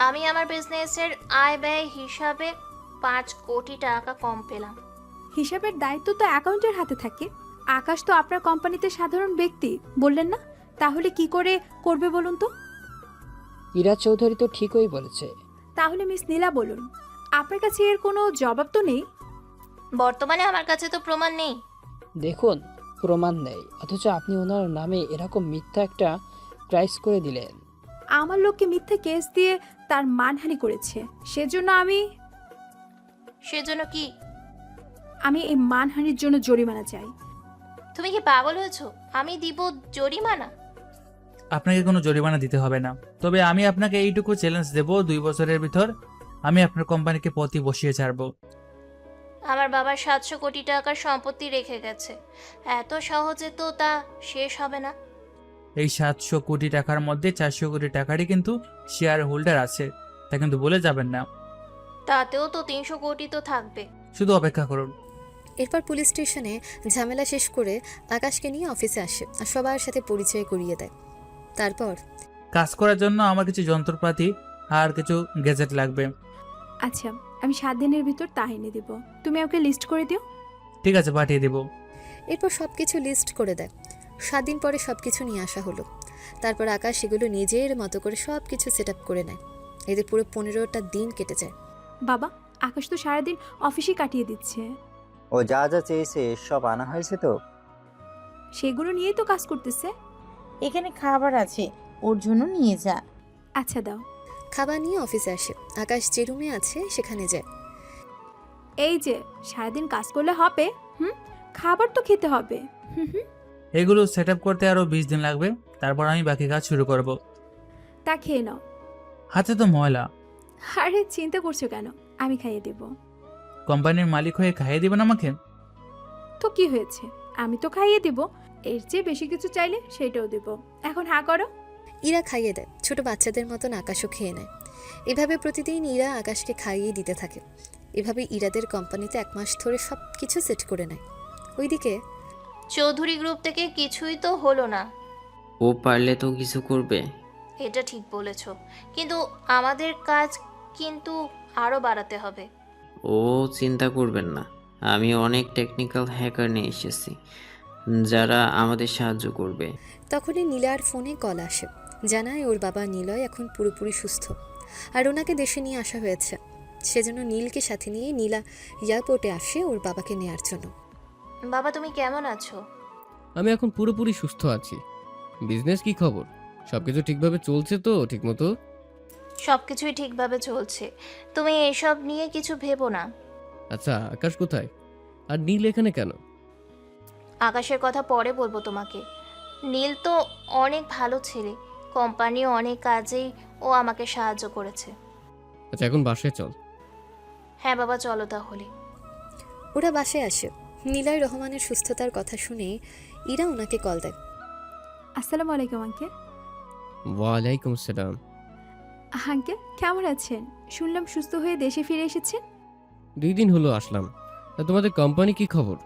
আমি আমার বিজনেসের আয় ব্যয় হিসাবে 5 কোটি টাকা কম পেলাম। হিসাবের দায়িত্ব তো অ্যাকাউন্টের হাতে থাকে। আকাশ তো আপনার কোম্পানিতে সাধারণ ব্যক্তি, বললেন না? তাহলে কি করে করবে বলুন তো? ইরা চৌধুরী তো ঠিকই বলেছে। তাহলে মিস নীলা বলুন, আপনার কাছে এর কোনো জবাব তো নেই? বর্তমানে আমার কাছে তো প্রমাণ নেই। দেখুন, প্রমাণ নেই, অথচ আপনি ওনার নামে এরকম মিথ্যা একটা প্রাইস করে দিলেন। আমার লোককে মিথ্যা কেস দিয়ে তার মানহানি করেছে, সেজন্য কি? আমি এই মানহানির জন্য জরিমানা চাই। তুমি কি পাগল হয়েছো? আমি দিব জরিমানা? আপনাকে কোনো জরিমানা দিতে হবে না, তবে আমি আপনাকে এইটুকু চ্যালেঞ্জ দেব, 2 বছরের ভিতর আমি আপনার কোম্পানিকে পথে বসিয়ে ছাড়বো। আমার বাবা 700 কোটি টাকার সম্পত্তি রেখে গেছে, এত সহজে তো তা শেষ হবে না। এই 700 কোটি টাকার মধ্যে 400 কোটি টাকারই কিন্তু শেয়ার হোল্ডার আছে, তা কিন্তু বলে যাবেন না। তাতেও তো 300 কোটি তো থাকবে। শুধু অপেক্ষা করুন। এরপর পুলিশ স্টেশনে ঝামেলা শেষ করে আকাশকে নিয়ে অফিসে আসে আর সবার সাথে পরিচয় করিয়ে দেয়। তারপর কাজ করার জন্য আমার কিছু যন্ত্রপাতি আর কিছু গ্যাজেট লাগবে। আচ্ছা, আমি 7 দিনের ভিতর তা এনে দেব, তুমি ওকে লিস্ট করে দিও। ঠিক আছে, পাঠিয়ে দেব। এরপর সব কিছু লিস্ট করে দেয়। 7 দিন পরে সব কিছু নিয়ে আসা হলো। তারপর আকাশ সেগুলো নিজের মতো করে সব কিছু সেট আপ করে নেয়। এদের পুরো 15টা দিন কেটে যায়। বাবা, আকাশ তো সারাদিন অফিসে কাটিয়ে দিচ্ছে। ও যা যা চেয়েছে সব আনা হয়েছে তো? সেগুলো নিয়েই তো কাজ করতেছে। এখানে খাবার আছে, ওর জন্য নিয়ে যা। আচ্ছা দাও। খাবার নিয়ে অফিসে আসে। আকাশ যে রুমে আছে সেখানে যায়। এই যে সারাদিন কাজ করলে হবে, খাবার তো খেতে হবে। এগুলো সেট আপ করতে আরও 20 দিন লাগবে, তারপর আমি বাকি কাজ শুরু করব। তা খেয়ে নাও। হাতে তো ময়লা। আরে চিন্তা করছো কেন, আমি খাইয়ে দেব। কোম্পানির মালিক হয়ে খাইয়ে দিবেন আমাকে? তো কি হয়েছে, আমি তো খাইয়ে দেব। এর চেয়ে বেশি কিছু চাইলে সেটাও দেব। এখন হা করো। ইরা খাইয়ে দেয়। ছোট বাচ্চাদের মতন আকাশও খেয়ে নেয়। এভাবে প্রতিদিন ইরা আকাশকে খাইয়ে দিতে থাকে। এভাবে ইরাদের কোম্পানিতে 1 মাস ধরে সব কিছু সেট করে নেয়। ওইদিকে চৌধুরী গ্রুপ থেকে কিছুই তো হলো না। ও পারলে তো কিছু করবে। এটা ঠিক বলেছ, কিন্তু আমাদের কাজ কিন্তু আরও বাড়াতে হবে। ও চিন্তা করবেন না, আমি অনেক টেকনিক্যাল হ্যাকার নিয়ে এসেছি যারা আমাদের সাহায্য করবে। তখনই নীলার ফোনে কল আসে। জানায় ওর বাবা নিলয় এখন পুরোপুরি সুস্থ, আর ওনাকে দেশে নিয়ে আসা হয়েছে। সেজন্য নীলকে সাথে নিয়ে নীলা এয়ারপোর্টে আসে ওর বাবাকে নেয়ার জন্য। বাবা, তুমি কেমন আছো? আমি এখন পুরোপুরি সুস্থ আছি। বিজনেস কি খবর? সবকিছু ঠিকভাবে চলছে তো ঠিকমতো? সব কিছুই ঠিকভাবে চলছে, তুমি এসব নিয়ে কিছু ভেবো না। আচ্ছা, আকাশ কোথায়? আর নীল এখানে কেন? আকাশের কথা পরে বলবো তোমাকে। নীল তো অনেক ভালো ছেলে, কোম্পানি অনেক কাজেই ও আমাকে সাহায্য করেছে। আচ্ছা, এখন বাসায় চল। হ্যাঁ বাবা, চলো তাহলে। ওরা বাসায় আসে। নিলয় রহমানের সুস্থতার কথা শুনে ইরা ওনাকে কল দেয়। আসসালামু আলাইকুম আঙ্কেল। ওয়ালাইকুম আসসালাম। আঙ্কেল কেমন আছেন? শুনলাম সুস্থ হয়ে দেশে ফিরে এসেছেন। 2 দিন হলো আসলাম। তা তোমাদের কোম্পানি কি খবর?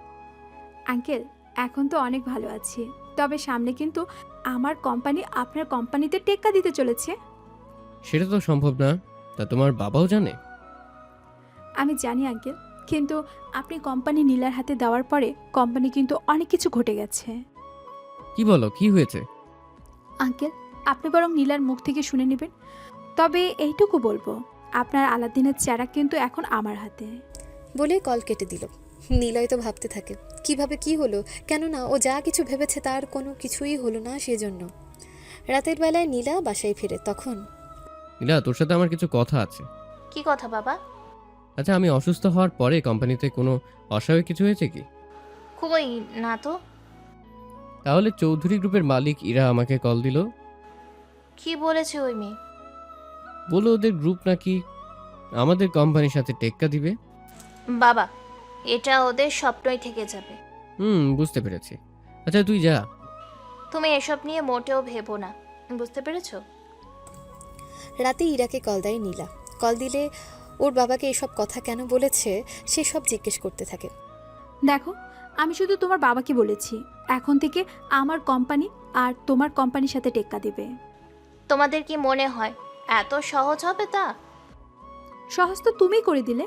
আঙ্কেল এখন তো অনেক ভালো আছি, তবে সামনে কিন্তু আমার কোম্পানি আপনার কোম্পানিতে টেক্কা দিতে চলেছে। সেটা তো সম্ভব না। তা তোমার বাবাও জানে? আমি জানি আঙ্কেল, কিন্তু আপনি কোম্পানি নীলার হাতে দেওয়ার পরে কোম্পানি কিন্তু অনেক কিছু ঘটে গেছে। কি বলো, কি হয়েছে? আঙ্কেল আপনি বরং নীলার মুখ থেকে শুনে নেবেন। তবে এইটুকু বলবো, আপনার আলাদিনের চেরা কিন্তু এখন আমার হাতে। বলে কল কেটে দিল। নিলয় তো ভাবতে থাকে কিভাবে কি হলো, কেননা ও যা কিছু ভেবেছে তার কোনো কিছুই হলো না। সেজন্য রাতের বেলায় নীলা বাসায় ফিরে। তখন নীলা, তোর সাথে আমার কিছু কথা আছে। কি কথা বাবা? আচ্ছা, আমি অসুস্থ হওয়ার পরে কোম্পানিতে কোনো অস্বাভাবিক কিছু হয়েছে কি? কই না তো। তাহলে চৌধুরী গ্রুপের মালিক ইরা আমাকে কল দিল। কি বলেছে ওই মেয়ে? বললো ওদের গ্রুপ নাকি আমাদের কোম্পানির সাথে টেক্কা দিবে। বাবা, এটা ওদের স্বপ্নই থেকে যাবে। বুঝতে পেরেছি। আচ্ছা, তুই যা। তুমি এসব নিয়ে মোটেও ভেবো না, বুঝতে পেরেছো? রাতে ইরাকে কল দেয় নীলা। কল দিলে ওর বাবাকে এসব কথা কেন বলেছে সে সব জিজ্ঞেস করতে থাকে। দেখো, আমি শুধু তোমার বাবাকে বলেছি এখন থেকে আমার কোম্পানি আর তোমার কোম্পানির সাথে টেক্কা দেবে। তোমাদের কি মনে হয় এত সহজ হবে তা? সহজ তো তুমিই করে দিলে।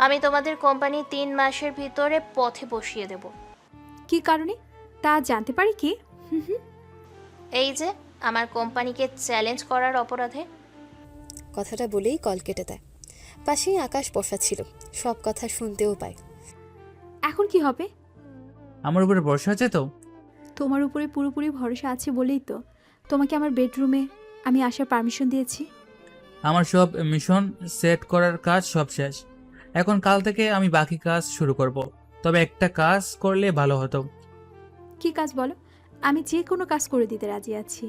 আমি তোমাদের কোম্পানি 3 মাসের ভিতরে পথে বসিয়ে দেব। কি কারণে তা জানতে পারি কি? এই যে আমার কোম্পানিকে চ্যালেঞ্জ করার অপরাধে। কথাটা বলেই কল কেটে দেয়। পাশেই আকাশ বসা ছিল, সব কথা শুনতেও পায়। এখন কি হবে? আমার উপরে ভরসা আছে তো? তোমার উপরে পুরোপুরি ভরসা আছে বলেই তো তোমাকে আমার বেডরুমে আমি আসার পারমিশন দিয়েছি। আমার সব মিশন সেট করার কাজ সব শেষ। এখন কাল থেকে আমি বাকি কাজ শুরু করব। তবে একটা কাজ করলে ভালো হতো। কি কাজ বলো? আমি যে কোনো কাজ করে দিতে রাজি আছি।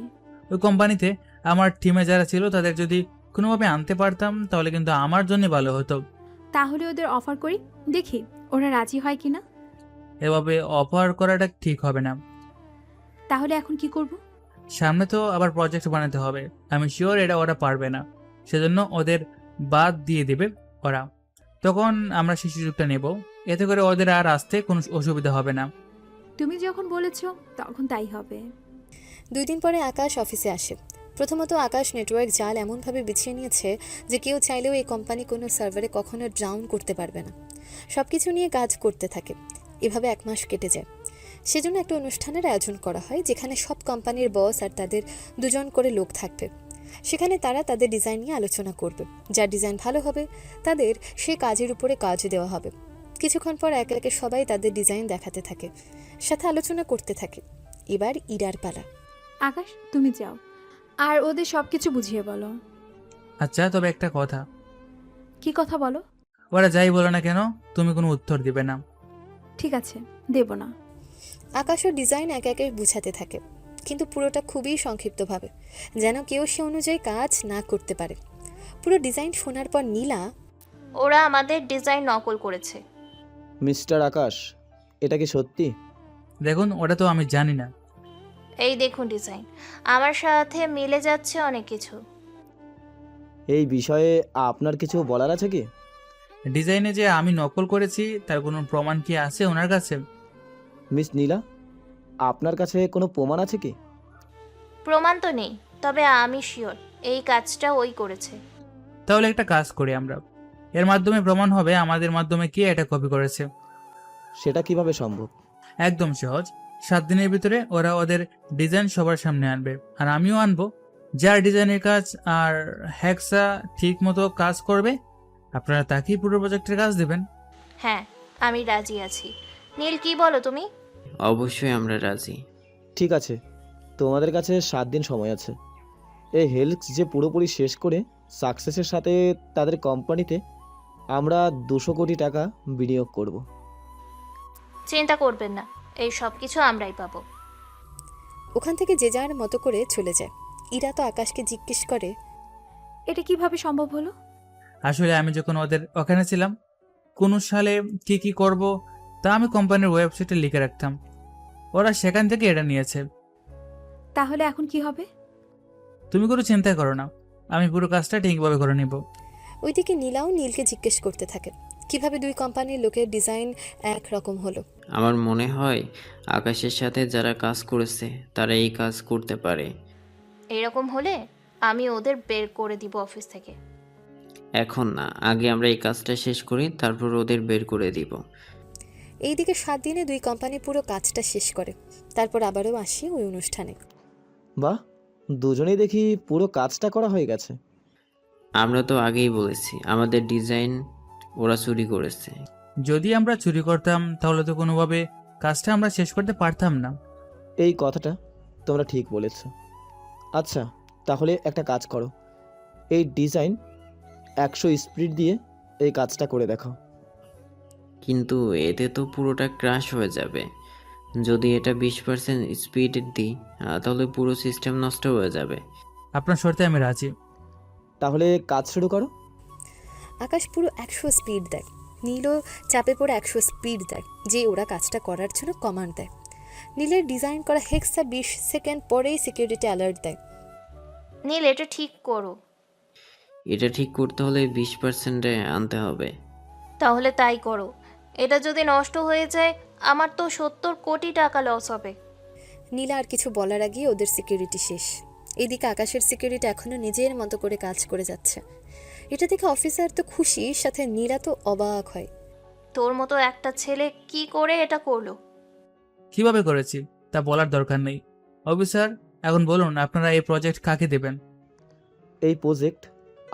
ওই কোম্পানিতে আমার টিমে যারা ছিল তাদের যদি কোনোভাবে আনতে পারতাম তাহলে কিন্তু আমার জন্য ভালো হতো। তাহলে ওদের অফার করি, দেখি ওরা রাজি হয় কিনা। এভাবে অফার করাটা ঠিক হবে না। তাহলে এখন কি করব? সামনে তো আবার প্রজেক্ট বানাতে হবে। আমি শিওর এটা ওরা পারবে না, সেজন্য ওদের বাদ দিয়ে দেবে ওরা। তখন আমরা সেই সুযোগটা নেব, এতে করে ওদের আর আসতে কোনো অসুবিধা হবে না। তুমি যখন বলেছো তখন তাই হবে। 2 দিন পরে আকাশ অফিসে আসে। প্রথমত আকাশ নেটওয়ার্ক জাল এমনভাবে বিছিয়ে নিয়েছে যে কেউ চাইলেও এই কোম্পানি কোনো সার্ভারে কখনো ডাউন করতে পারবে না। সব কিছু নিয়ে কাজ করতে থাকে। এভাবে 1 মাস কেটে যায়। সেজন্য একটা অনুষ্ঠানের আয়োজন করা হয় যেখানে সব কোম্পানির বস আর তাদের 2 জন করে লোক থাকবে। সেখানে তারা তাদের ডিজাইন নিয়ে আলোচনা করবে। যার ডিজাইন ভালো হবে তাদের সেই কাজের উপরে কাজ দেওয়া হবে। কিছুক্ষণ পর একে একে সবাই তাদের ডিজাইন দেখাতে থাকে, সাথে আলোচনা করতে থাকে। এবার ইরার পালা। আকাশ, তুমি যাও আর ওদের সব কিছু বুঝিয়ে বলো। আচ্ছা, তবে একটা কথা, কি কথা বলো? ওরা যাই বলো না কেন তুমি কোনো উত্তর দিবে না। ঠিক আছে, দেব না। আকাশও ডিজাইন একে একে বুঝাতে থাকে, কিন্তু পুরোটা খুবই সংক্ষিপ্তভাবে, যেন কেউ সে অনুযায়ী কাজ না করতে পারে। পুরো ডিজাইন শোনার পর নীলা, ওরা আমাদের ডিজাইন নকল করেছে। মিস্টার আকাশ, এটা কি সত্যি? দেখুন, ওটা তো আমি জানি না। এই দেখুন ডিজাইন, আমার সাথে মিলে যাচ্ছে অনেক কিছু। এই বিষয়ে আপনার কিছু বলার আছে কি? ডিজাইনে যে আমি নকল করেছি তার কোনো প্রমাণ কি আছে ওনার কাছে? মিস নীলা, আপনার কাছে কোনো প্রমাণ আছে কি? প্রমাণ তো নেই, তবে আমি শিওর এই কাজটা ওই করেছে। তাহলে একটা কাজ করি আমরা, এর মাধ্যমে প্রমাণ হবে আমাদের মাধ্যমে কে এটা কপি করেছে। সেটা কিভাবে সম্ভব? একদম সহজ, 7 দিনের ভিতরে ওরা ওদের ডিজাইন সবার সামনে আনবে, আর আমিও আনবো। যার ডিজাইনের কাজ আর হ্যাক্সা ঠিক মতো কাজ করবে, আপনারা তাকেই পুরো প্রজেক্টের কাজ দেবেন। হ্যাঁ, আমি রাজি আছি। নীল, কি বলো তুমি? অবশ্যই আমরা রাজি। ঠিক আছে, তোমাদের কাছে 7 দিন সময় আছে। এই হেলথ যে পুরোপুরি শেষ করে সাকসেসের সাথে তাদের কোম্পানিতে আমরা 200 কোটি টাকা বিনিয়োগ করব। চিন্তা করবেন না, এই সব কিছু আমরাই পাবো। ওখান থেকে যে যার মতো করে চলে যায়। ইরা তো আকাশকে জিজ্ঞেস করে, এটা কিভাবে সম্ভব হলো? আসলে আমি যখন ওদের ওখানে ছিলাম, কোন সালে কি কি করব তা আমি কোম্পানির ওয়েবসাইটে লিখে রাখতাম। ওরা সেখান থেকে এটা নিয়েছে। তাহলে এখন কি হবে? তুমি কোনো চিন্তা করো না, আমি পুরো কাজটা ঠিকভাবে করে নিব। ওইদিকে নীলাও নীলকে জিজ্ঞেস করতে থাকে কিভাবে 2 কোম্পানির লোকের ডিজাইন এক রকম হলো। আমার মনে হয় আকাশের সাথে যারা কাজ করেছে তারা এই কাজ করতে পারে। এরকম হলে আমি ওদের বের করে দিব অফিস থেকে। এখন না, আগে আমরা এই কাজটা শেষ করি, তারপর ওদের বের করে দিব। এইদিকে 7 দিনে 2 কোম্পানি পুরো কাজটা শেষ করে। তারপর আবারও আসি ওই অনুষ্ঠানে। বাহ, দুজনেই দেখি পুরো কাজটা করা হয়ে গেছে। আমরা তো আগেই বলেছি আমাদের ডিজাইন ওরা চুরি করেছে। যদি আমরা চুরি করতাম তাহলে তো কোনোভাবে কাজটা আমরা শেষ করতে পারতাম না। এই কথাটা তোমরা ঠিক বলেছ। আচ্ছা, তাহলে একটা কাজ করো, এই ডিজাইন 100 স্পিড দিয়ে এই কাজটা করে দেখো। কিন্তু এতে তো পুরোটা ক্র্যাশ হয়ে যাবে। যদি এটা 20% স্পিড দিই তাহলে পুরো সিস্টেম নষ্ট হয়ে যাবে। আপনার শর্তে আমি রাজি। তাহলে কাজ শুরু করো। আকাশ পুরো 100 স্পিড দেয়, নীলও চাপে পড়ে 100 স্পিড দেয়, যে ওরা কাজটা করার জন্য কমান্ড দেয়। নীলের ডিজাইন করা হেক্সা 20 সেকেন্ড পরেই সিকিউরিটি অ্যালার্ট দেয়। নীল, এটা ঠিক করো। এটা ঠিক করতে হলে 20%-এ আনতে হবে। তাহলে তাই করো। এটা যদি নষ্ট হয়ে যায় আমার তো 70 কোটি টাকা লস হবে। নীলা আর কিছু বলার আগেই ওদের সিকিউরিটি শেষ। এদিকে আকাশের সিকিউরিটি এখনো নিজের মতো করে কাজ করে যাচ্ছে। এটা দেখে অফিসার তো খুশি, সাথে নীলা তো অবাক হয়। তোর মতো একটা ছেলে কি করে এটা করলো? কিভাবে করেছি তা বলার দরকার নেই। অফিসার, এখন বলুন আপনারা এই প্রজেক্ট কাকে দেবেন? এই প্রজেক্ট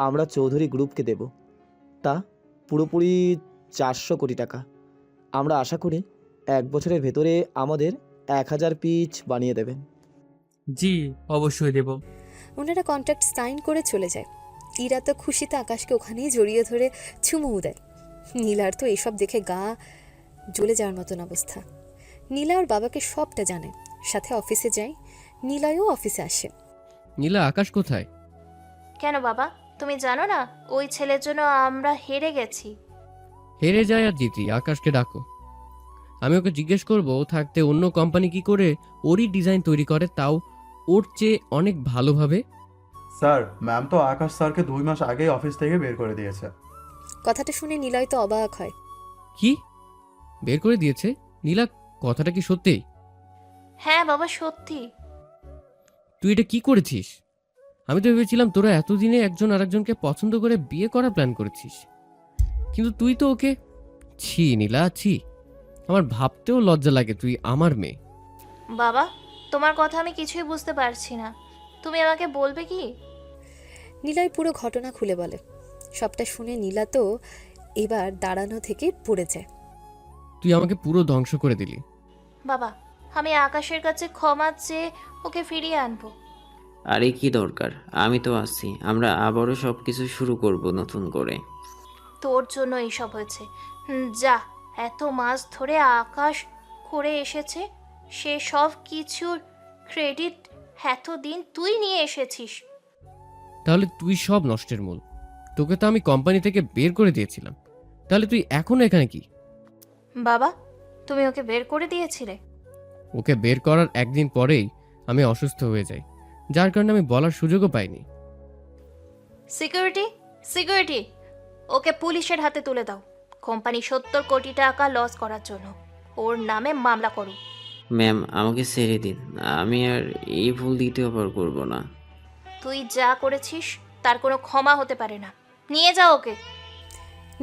আমরা চৌধুরী গ্রুপকে দেব, তা পুরোপুরি 400 কোটি টাকা। আমরা আশা করি 1 বছরের ভেতরে আমাদের 1000 পিচ বানিয়ে দেবেন। জি, অবশ্যই দেব। ওনারা কন্ট্রাক্ট সাইন করে চলে যায়। ইরা তো খুশিতে আকাশকে ওখানেই জড়িয়ে ধরে চুমু দেয়। নীলার তো এসব দেখে গা জ্বলে যাওয়ার মতন অবস্থা। নীলা ওর বাবাকে সবটা জানে, সাথে অফিসে যায়। নীলায়ও অফিসে আসে। নীলা, আকাশ কোথায়? কেন বাবা, তুমি জানো না ওই ছেলের জন্য আমরা হেরে গেছি? হেরে যায় আর জিতি, আকাশকে ডাকো। আমি ওকে জিজ্ঞেস করবো ও থাকতে অন্য কোম্পানি কি করে ওরই ডিজাইন তৈরি করে, তাও ওর চেয়ে অনেক ভালোভাবে। স্যার, ম্যাম তো আকাশ স্যারকে 2 মাস আগেই অফিস থেকে বের করে দিয়েছে। কথাটা শুনে নীলয় তো অবাক হয়। কি বের করে দিয়েছে? নীলা, কথাটা কি সত্যি? হ্যাঁ বাবা, সত্যি। তুই এটা কি করেছিস? আমি তো ভেবেছিলাম তোরা এতদিনে একজন আরেকজনকে পছন্দ করে বিয়ে করার প্ল্যান করেছিস, কিন্তু তুই তো ওকে। ছি নীলা, ছি। আমার ভাবতেও লজ্জা লাগে তুই আমার মেয়ে। বাবা, তোমার কথা আমি কিছুই বুঝতে পারছি না, তুমি আমাকে বলবে কি? নীলয় পুরো ঘটনা খুলে বলে। সবটা শুনে নীলা তো এবার দাঁড়ানো থেকে পড়ে যায়। তুই আমাকে পুরো ধ্বংস করে দিলি। বাবা, আমি আকাশের কাছে ক্ষমা চেয়ে ওকে ফিরিয়ে আনবো। আরে কি দরকার, আমি তো আছি। আমরা আবারও সব কিছু শুরু করব নতুন করে। তোর জন্য এইসব হয়েছে। যা, এত মাস ধরে আকাশ করে এসেছে, সে সব কিছুর ক্রেডিট এতদিন তুই নিয়ে এসেছিস। তাহলে তুই সব নষ্টের মূল। তোকে তো আমি কোম্পানি থেকে বের করে দিয়েছিলাম, তাহলে তুই এখনো এখানে কি? বাবা, তুমি ওকে বের করে দিয়েছিলে? ওকে বের করার একদিন পরেই আমি অসুস্থ হয়ে যাই, যার কারণে আমি বলার সুযোগও পাইনি। সিকিউরিটি, সিকিউরিটি, ওকে পুলিশের হাতে তুলে দাও। কোম্পানি 70 কোটি টাকা লস করার জন্য ওর নামে মামলা করো। ম্যাম, আমাকে ছেড়ে দিন। আমি আর এই ভুল দ্বিতীয়বার করব না। তুই যা করেছিস তার কোনো ক্ষমা হতে পারে না। নিয়ে যাও ওকে।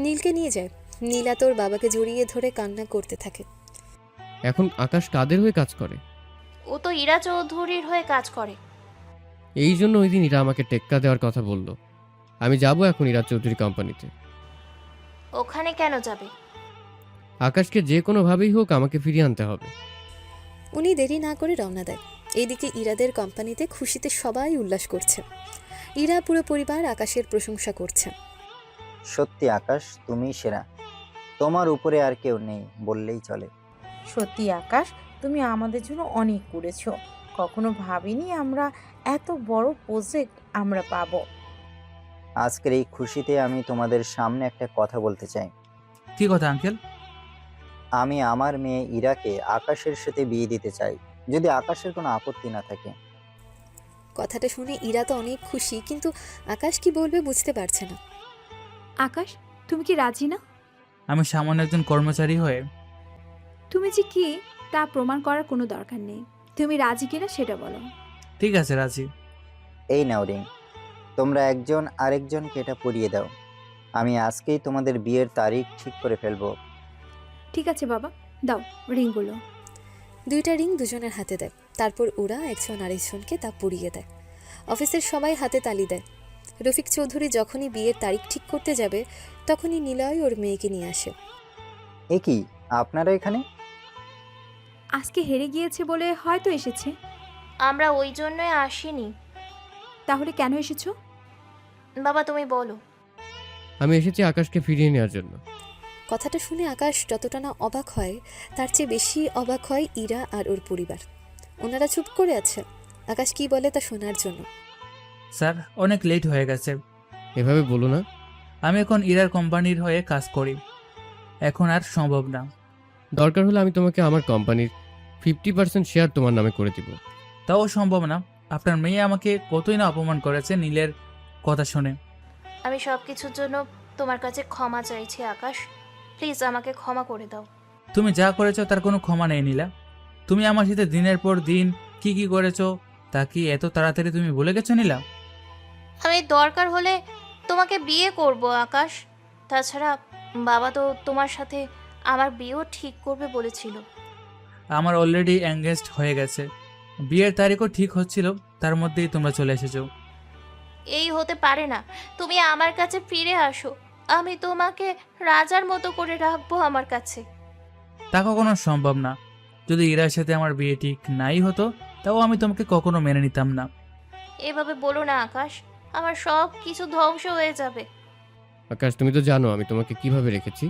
নীলকে নিয়ে যায়। নীলা তোর বাবাকে জড়িয়ে ধরে কান্না করতে থাকে। এখন আকাশ কাদের হয়ে কাজ করে? ও তো ইরা চৌধুরীর হয়ে কাজ করে। এই জন্য ওই দিন ইরা আমাকে টেক্কা দেওয়ার কথা বলল। আমি যাব এখন ইরা চৌধুরী কোম্পানিতে। ওখানে কেন যাবে? আকাশকে যে কোনোভাবেই হোক আমাকে ফিরিয়ে আনতে হবে। উনি দেরি না করে রওনা দেয়। এইদিকে ইরাদের কোম্পানিতে খুশিতে সবাই উল্লাস করছে। ইরা পুরো পরিবার আকাশের প্রশংসা করছে। সত্যি আকাশ, তুমি সেরা। তোমার উপরে আর কেউ নেই বললেই চলে। সত্যি আকাশ, তুমি আমাদের জন্য অনেক করেছো। কখনো ভাবিনি আমরা এত বড় প্রজেক্ট আমরা পাবো। আজকের এই খুশিতে আমি তোমাদের সামনে একটা কথা বলতে চাই। কি কথা আঙ্কেল? আমি আমার মেয়ে ইরাকে আকাশের সাথে বিয়ে দিতে চাই, যদি আকাশের কোনো আপত্তি না থাকে। কথাটা শুনে ইরা তো অনেক খুশি, কিন্তু আকাশ কি বলবে বুঝতে পারছে না। আকাশ, তুমি কি রাজি না? আমি সামান্য একজন কর্মচারী হয়ে তুমি যে কি তা প্রমাণ করার কোনো দরকার নেই। তুমি রাজি কিনা সেটা বলো। ঠিক আছে, রাজি। এই নাও রিং, তোমরা একজন আরেকজনকে এটা পরিয়ে দাও। আমি আজকেই তোমাদের বিয়ের তারিখ ঠিক করে ফেলবো। ঠিক আছে বাবা, দাও রিংগুলো। দুইটা রিং দুজনের হাতে দেয়। তারপর ওরা একজন আরেকজনকে তা পরিয়ে দেয়। অফিসের সবাই হাতে তালি দেয়। রফিক চৌধুরী যখনই বিয়ের তারিখ ঠিক করতে যাবে তখনই নিলয় ওর মেয়েকে নিয়ে আসে। এ কি, আপনারা এখানে? আজকে হেরে গিয়েছে বলে হয়তো এসেছে। আমরা ওই জন্যই আসিনি। তাহলে কেন এসেছো? বাবা, তুমি বলো। আমি এসেছি আকাশকে ফিরিয়ে নেওয়ার জন্য। কথাটা শুনে আকাশ যতটা না অবাক হয় তার চেয়ে বেশি অবাক হয় ইরা আর ওর পরিবার। ওনারা চুপ করে আছে আকাশ কি বলে তা শোনার জন্য। স্যার, অনেক লেট হয়ে গেছে। এভাবে বলো না। আমি এখন ইরার কোম্পানির হয়ে কাজ করি, এখন আর সম্ভব না। দরকার হলে আমি তোমাকে আমার কোম্পানির 50% শেয়ার তোমার নামে করে দিব। তাও সম্ভব না। আপনার মেয়ে আমাকে কতই না অপমান করেছে নীলের কথা শুনে। আমি সব কিছুর জন্য তোমার কাছে ক্ষমা চাইছি আকাশ, প্লিজ আমাকে ক্ষমা করে দাও। তুমি যা করেছো তার কোনো ক্ষমা নেই নীলা। তুমি আমার সাথে দিনের পর দিন কি কি করেছো তা কি এত তাড়াতাড়ি তুমি ভুলে গেছো নীলা? আমি দরকার হলে তোমাকে বিয়ে করব আকাশ। তাছাড়া বাবা তো তোমার সাথে আমার বিয়েও ঠিক করবে বলেছিল। আমার অলরেডি এঙ্গেজড হয়ে গেছে, বিয়ের তারিখও ঠিক হচ্ছিল, তার মধ্যেই তোমরা চলে এসেছো। এই হতে পারে না, তুমি আমার কাছে ফিরে আসো। আমি তোমাকে রাজার মতো করে রাখবো আমার কাছে। তা কখনো সম্ভব না। যদি ইরার সাথে আমার বিয়ে ঠিক নাই হতো তাও আমি তোমাকে কখনো মেনে নিতাম না। এভাবে বলো না আকাশ, আমার সব কিছু ধ্বংস হয়ে যাবে। আকাশ, তুমি তো জানো আমি তোমাকে কিভাবে রেখেছি,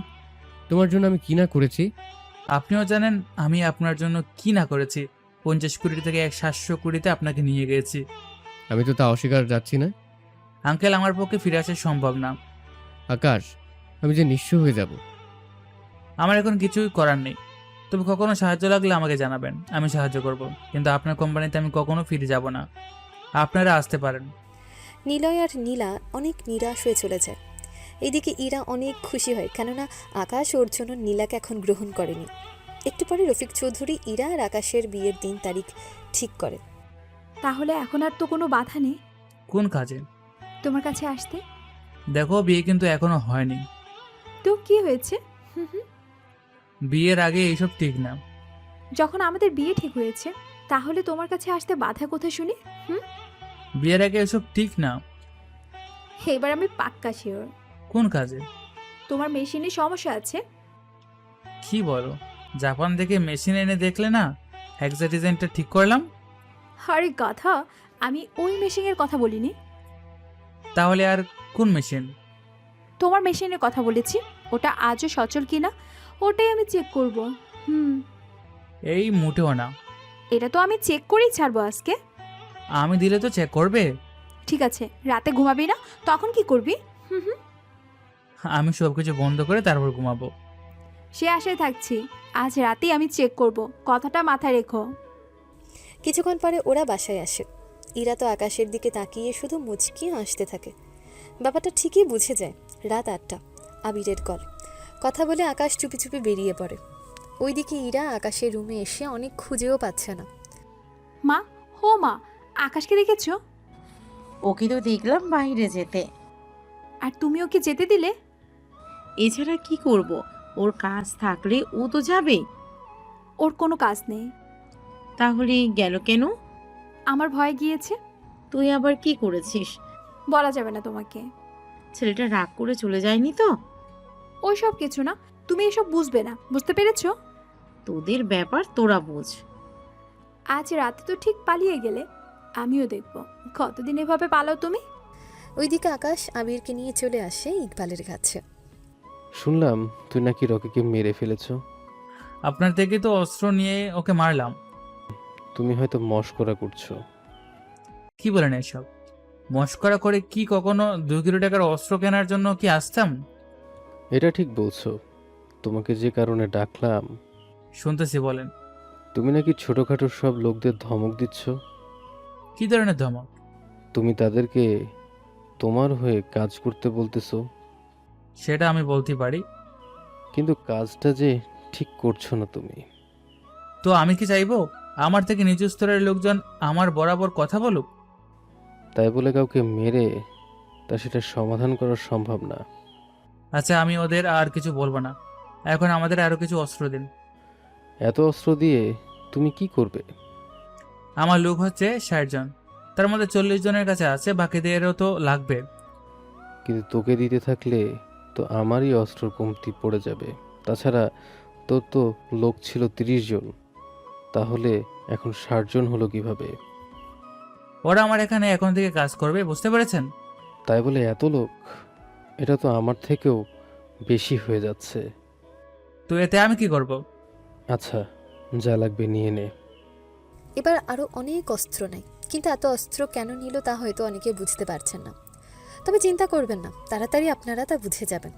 তোমার জন্য আমি কি না করেছি। আপনিও জানেন আমি আপনার জন্য কি না করেছি। 50 কোটি থেকে 700 কোটিতে আপনাকে নিয়ে গেছি। আমি তো তা অস্বীকার যাচ্ছি না। আঙ্কেল, আমার পক্ষে ফিরে আসা সম্ভব না। আকাশ, আমি যে নিঃস্ব হয়ে যাব। আমার এখন কিছুই করার নেই। তবে কখনো সাহায্য লাগলে আমাকে জানাবেন, আমি সাহায্য করব। কিন্তু আপনার কোম্পানিতে আমি কখনো ফিরে যাব না। আপনারা আসতে পারেন। নিলয় আর নীলা অনেক নিরাশ হয়ে চলে যায়। এদিকে ইরা অনেক খুশি হয়, কেননা আকাশ ওর জন্য নীলাকে এখন গ্রহণ করেনি। একটু পরে রফিক চৌধুরী ইরা আর আকাশের বিয়ের দিন তারিখ ঠিক করে। তাহলে এখন আর তো কোনো বাধা নেই কোন কাজে? তোমার কাছে আসতে। দেখো, বিয়ে কিন্তু এখনো হয়নি। তো কি হয়েছে? হুম হুম। বিয়ের আগে এইসব ঠিক না। যখন আমাদের বিয়ে ঠিক হয়েছে তাহলে তোমার কাছে আসতে বাধা কোথায় শুনি? বিয়ের আগে এসব ঠিক না। এবার আমি পাক্কা শিওর কোন কাজে? তোমার মেশিনে সমস্যা আছে। কি বলো? জাপান থেকে মেশিন এনে দেখলে না হেক্সা ডিজাইনটা ঠিক করলাম। আরে গাধা, আমি ওই মেশিনের কথা বলিনি, তাহলে আর কোন মেশিন? তোমার মেশিনের কথা বলেছি। ওটা আজও সচল কিনা ওটাই আমি চেক করব। এই মোটেও না। এটা তো আমি চেক করেই ছাড়বো আজকে। আমি দিলে তো চেক করবে। ঠিক আছে, রাতে ঘুমাবি না, তখন কি করবি? আমি সবকিছু বন্ধ করে তারপর ঘুমাবো। সে আশায় থাকছি, আজ রাতেই আমি চেক করব, কথাটা মাথায় রেখো। কিছুক্ষণ পরে ওরা বাসায় আসে। ইরা তো আকাশের দিকে তাকিয়ে শুধু মুচকিয়ে হাসতে থাকে। ব্যাপারটা ঠিকই বুঝে যায়। রাত 8টা, আবিরের কল। কথা বলে আকাশ চুপি চুপি বেরিয়ে পড়ে। ওইদিকে ইরা আকাশের রুমে এসে অনেক খুঁজেও পাচ্ছে না। মা, হো মা, আকাশকে দেখেছো? ওকে তো দেখলাম বাইরে যেতে। আর তুমি ওকে যেতে দিলে? এছাড়া কি করব? ওর কাজ থাকলে ও তো যাবে। ওর কোনো কাজ নেই। তাহলে গেল কেন? আমার ভয় গিয়েছে। তুই আবার কি করেছিস? বলা যাবে না তোমাকে। ছেলেটা রাগ করে চলে যায়নি তো? ওই সব কিছু না, তুমি এসব বুঝবে না, বুঝতে পেরেছো? তোদের ব্যাপার তোরা বুঝ। আজ রাতে তো ঠিক পালিয়ে গেলে, আমিও দেখব কতদিন এভাবে পালাও তুমি। ওইদিকে আকাশ আবিরকে নিয়ে চলে আসে ইকবালের কাছে। শুনলাম তুই নাকি রকিকে মেরে ফেলেছো। আপনার থেকে তো অস্ত্র নিয়ে ওকে মারলাম। তুমি হয়তো মশকরা করছো। কি বলেন এসব? মস্করা করে কি কখনো 2 কোটি টাকার অস্ত্র কেনার জন্য কি আসতাম? এটা ঠিক বলছো। তোমাকে যে কারণে ডাকলাম। শুনতেছি, বলেন। তুমি নাকি ছোটখাটো সব লোকদের ধমক দিচ্ছ। কি ধরনের ধমক? তুমি তাদেরকে তোমার হয়ে কাজ করতে বলতেছো। সেটা আমি বলতে পারি, কিন্তু কাজটা যে ঠিক করছো না তুমি। তো আমি কি চাইবো আমার থেকে নিচু স্তরের লোকজন আমার বরাবর কথা বলুক? তাই বলে কাউকে মেরে তা সেটা সমাধান করা সম্ভব না। আচ্ছা, আমি ওদের আর কিছু বলবো না। এখন আমাদের আরো কিছু অস্ত্র দিন। এত অস্ত্র দিয়ে তুমি কি করবে? আমার লোক হচ্ছে 60 জন, তার মধ্যে 40 জনের কাছে আছে, বাকিদেরও তো লাগবে। কিন্তু তোকে দিতে থাকলে তো আমারই অস্ত্র কমতি পড়ে যাবে। তাছাড়া তোর তো লোক ছিল 30 জন, তাহলে এখন 60 জন হলো কিভাবে? ওরা আমার এখানে এখন থেকে কাজ করবে, বুঝতে পেরেছেন? তাই বলে এত লোক, এটা তো আমার থেকেও বেশি হয়ে যাচ্ছে। তো এতে আমি কি করব? আচ্ছা, যা লাগবে নিয়ে নে। এবার আরও অনেক অস্ত্র নেয়, কিন্তু এত অস্ত্র কেন নিল তা হয়তো অনেকে বুঝতে পারছেন না। তবে চিন্তা করবেন না, তাড়াতাড়ি আপনারা তা বুঝে যাবেন।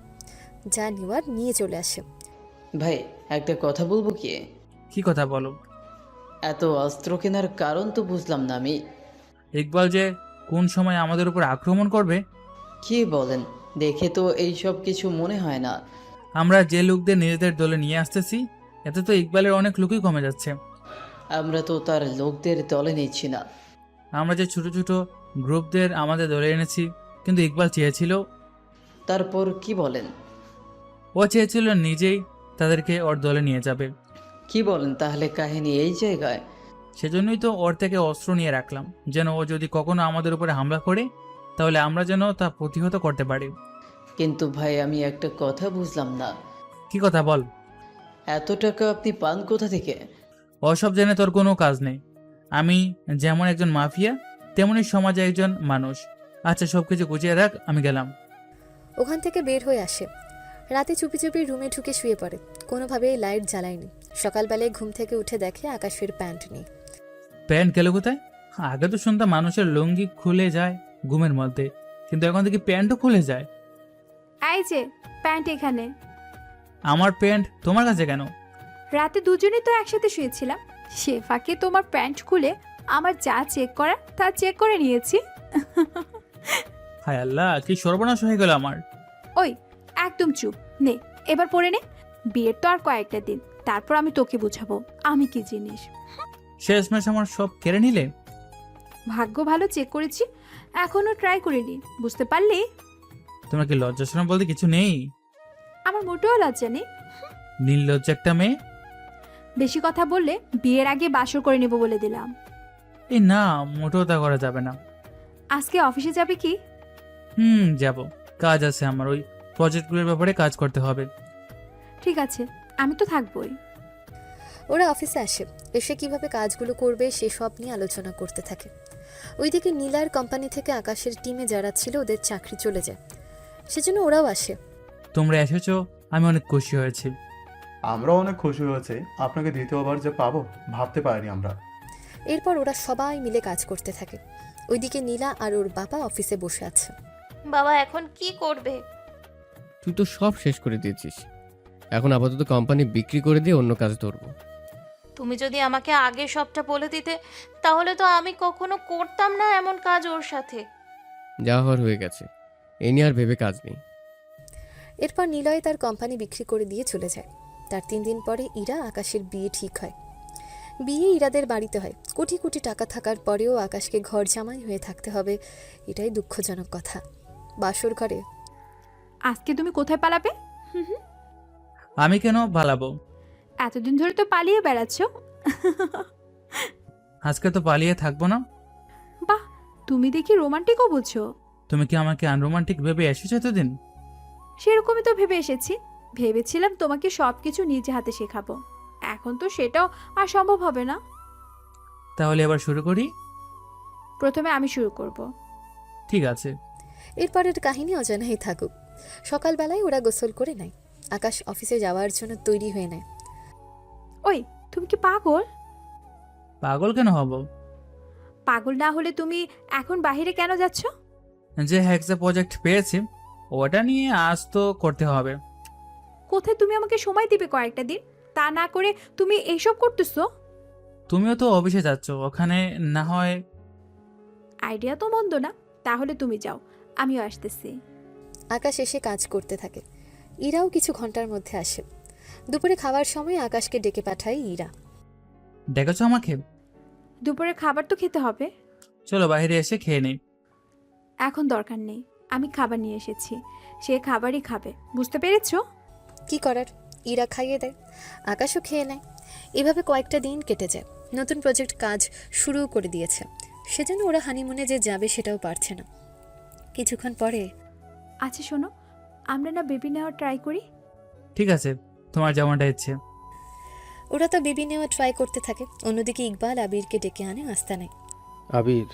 যা নেওয়ার নিয়ে চলে আসে। ভাই, একটা কথা বলবো কি? কি কথা বলো? এত অস্ত্র কেনার কারণ তো বুঝলাম না আমি। ইকবাল যে কোন সময় আমাদের উপর আক্রমণ করবে। কি বলেন? দেখে তো এই সব কিছু মনে হয় না। আমরা যে লোকদের নিজেদের দলে নিয়ে আসতেছি, এতে তো ইকবালের অনেক লোকই কমে যাচ্ছে। আমরা তো তার লোকদের দলে নিচ্ছি না। আমরা যে ছোট ছোট গ্রুপদের আমাদের দলে এনেছি, কিন্তু ইকবাল চেয়েছিল। তারপর কি বলেন? ও চেয়েছিল নিজেই তাদেরকে ওর দলে নিয়ে যাবে। কি বলেন? তাহলে কাহিনী এই জায়গায়? সেজন্যই তো ওর থেকে অস্ত্র নিয়ে রাখলাম, যেন ও যদি কখনো আমাদের উপরে হামলা করে তাহলে আমরা যেন তা প্রতিহত করতে পারি। কিন্তু ভাই, আমি একটা কথা বুঝলাম না। কি কথা বল? এত টাকা আপনি পান কোথা থেকে? ওসব জেনে তোর কোনো কাজ নেই। আমি যেমন একজন মাফিয়া, তেমনি সমাজে একজন মানুষ। আচ্ছা, সবকিছু গুছিয়ে রাখ, আমি গেলাম। ওখান থেকে বের হয়ে আসে। রাতে চুপি চুপি রুমে ঢুকে শুয়ে পড়ে। কোনোভাবেই লাইট জ্বালায়নি। সকালবেলায় ঘুম থেকে উঠে দেখে আকাশের প্যান্ট নেই। প্যান্ট গেল কোথায়? আগে তো শুনতাম মানুষের লুঙ্গি খুলে যায় ঘুমের মধ্যে, কিন্তু এখন থেকে প্যান্টও খুলে যায়। এই যে প্যান্ট এখানে। আমার প্যান্ট তোমার কাছে কেন? রাতে দুজনেই তো একসাথে শুয়েছিলাম, সে ফাঁকে তোমার প্যান্ট খুলে আমার যা চেক করা তা চেক করে নিয়েছি। হায় আল্লাহ, কি সর্বনাশ হয়ে গেল আমার। ওই একদম চুপ, নে এবার পরে নে। বিয়ের তো আর কয়েকটা দিন, তারপর আমি তোকে বুঝাবো আমি কি জিনিস। শেষমেশ আমার সব কেড়ে নিলে। ভাগ্য ভালো চেক করেছি, এখনো ট্রাই করিনি, বুঝতে পারলি? তোমার কি লজ্জা শরম বলতে কিছু নেই? আমার মোটেও লজ্জা নেই। নির্লজ্জ একটা মেয়ে। বেশি কথা বললে বিয়ের আগে বাসর করে নেব বলে দিলাম। এই না, মোটেও তা করা যাবে না। আজকে অফিসে যাবে কি? যাব, কাজ আছে আমার, ওই প্রজেক্টগুলোর ব্যাপারে কাজ করতে হবে। ঠিক আছে, আমি তো থাকবই। ওরা অফিসে আসে, এসে কিভাবে কাজগুলো করবে সেসব নিয়ে আলোচনা করতে থাকে। ওইদিকে নীলার কোম্পানি থেকে আকাশের টিমে যারা ছিল ওদের চাকরি চলে যায়, সেজন্য ওরাও আসে। তোমরা এসেছো, আমি অনেক খুশি হয়েছি। আমরাও অনেক খুশি হয়েছি, আপনাকে দ্বিতীয়বার যে পাবো ভাবতে পারিনি আমরা। এরপর ওরা সবাই মিলে কাজ করতে থাকে। ওইদিকে নীলা আর ওর বাবা অফিসে বসে আছে। বাবা এখন কি করবে? তুই তো সব শেষ করে দিয়েছিস, এখন আপাতত কোম্পানি বিক্রি করে দিয়ে অন্য কাজ ধরবো। তুমি যদি আমাকে আগে সবটা বলে দিতে, তাহলে তো আমি কখনো করতাম না এমন কাজ ওর সাথে। যা হওয়ার হয়ে গেছে, এ নিয়ে আর ভেবে কাজ নেই। এরপর নিলয় তার কোম্পানি বিক্রি করে দিয়ে চলে যায়। তার 3 দিন পরে ইরা আকাশের বিয়ে ঠিক হয়। বিয়ে ইরাদের বাড়িতে হয়। কোটি কোটি টাকা থাকার পরেও আকাশকে ঘর জামাই হয়ে থাকতে হবে, এটাই দুঃখজনক কথা। বাসর ঘরে আজকে তুমি কোথায় পালাবে? আমি কেন পালাবো? এতদিন ধরে তো পালিয়ে বেড়াচ্ছ। আজকে তো পালিয়ে থাকবো না। বাহ, তুমি দেখি রোমান্টিকও বুঝছো। তুমি কি আমাকে আনরোমান্টিক ভেবে এসেছো এতদিন? সেরকমই তো ভেবে এসেছি। ভেবেছিলাম তোমাকে সবকিছু নিজে হাতে শেখাবো, এখন তো সেটাও আর সম্ভব হবে না। তাহলে এবার শুরু করি। প্রথমে আমি শুরু করব। ঠিক আছে। এরপরের কাহিনী অজানাই থাকুক। সকালবেলায় ওরা গোসল করে নেয়। আকাশ অফিসে যাওয়ার জন্য তৈরি হয়ে নেয়। ওই, তুমি কি পাগল? পাগল কেন হব? পাগল না হলে তুমি এখন বাইরে কেন যাচ্ছ? যে হ্যাক্সা প্রজেক্ট পেয়েছি ওটা নিয়ে আজ তো করতে হবে। কোথায় তুমি আমাকে সময় দিবে কয়েকটা দিন, তা না করে তুমি এইসব করতেছো। তুমিও তো অফিসে যাচ্ছ, ওখানে না হয়। আইডিয়া তো মন্দ না, তাহলে তুমি যাও, আমিও আসতেছি। আকাশ এসে কাজ করতে থাকে। ইরাও কিছু ঘন্টার মধ্যে আসে। দুপুরে খাওয়ার সময় আকাশকে ডেকে পাঠায় ইরা। ডেকেছো আমাকে? দুপুরে খাবার তো খেতে হবে। চলো বাইরে এসে খেয়ে নেই। এখন দরকার নেই, আমি খাবার নিয়ে এসেছি, সে খাবারই খাবে, বুঝতে পেরেছো? কি করার, ইরা খাইয়ে দেয়, আকাশও খেয়ে নেয়। এভাবে কয়েকটা দিন কেটে যায়। নতুন প্রজেক্ট কাজ শুরু করে দিয়েছে, সেজন্য ওরা হানিমুনে যে যাবে সেটাও পারছে না। কিছুক্ষণ পরে, আচ্ছা শোনো, আমরা না বেবি নেওয়ার ট্রাই করি? ঠিক আছে, তোমার যেমনটা ইচ্ছে। ওরা তো বেবি নেওয়া ট্রাই করতে থাকে। অন্যদিকে ইকবাল আবিরকে ডেকে আনে আস্তানায়। আবির,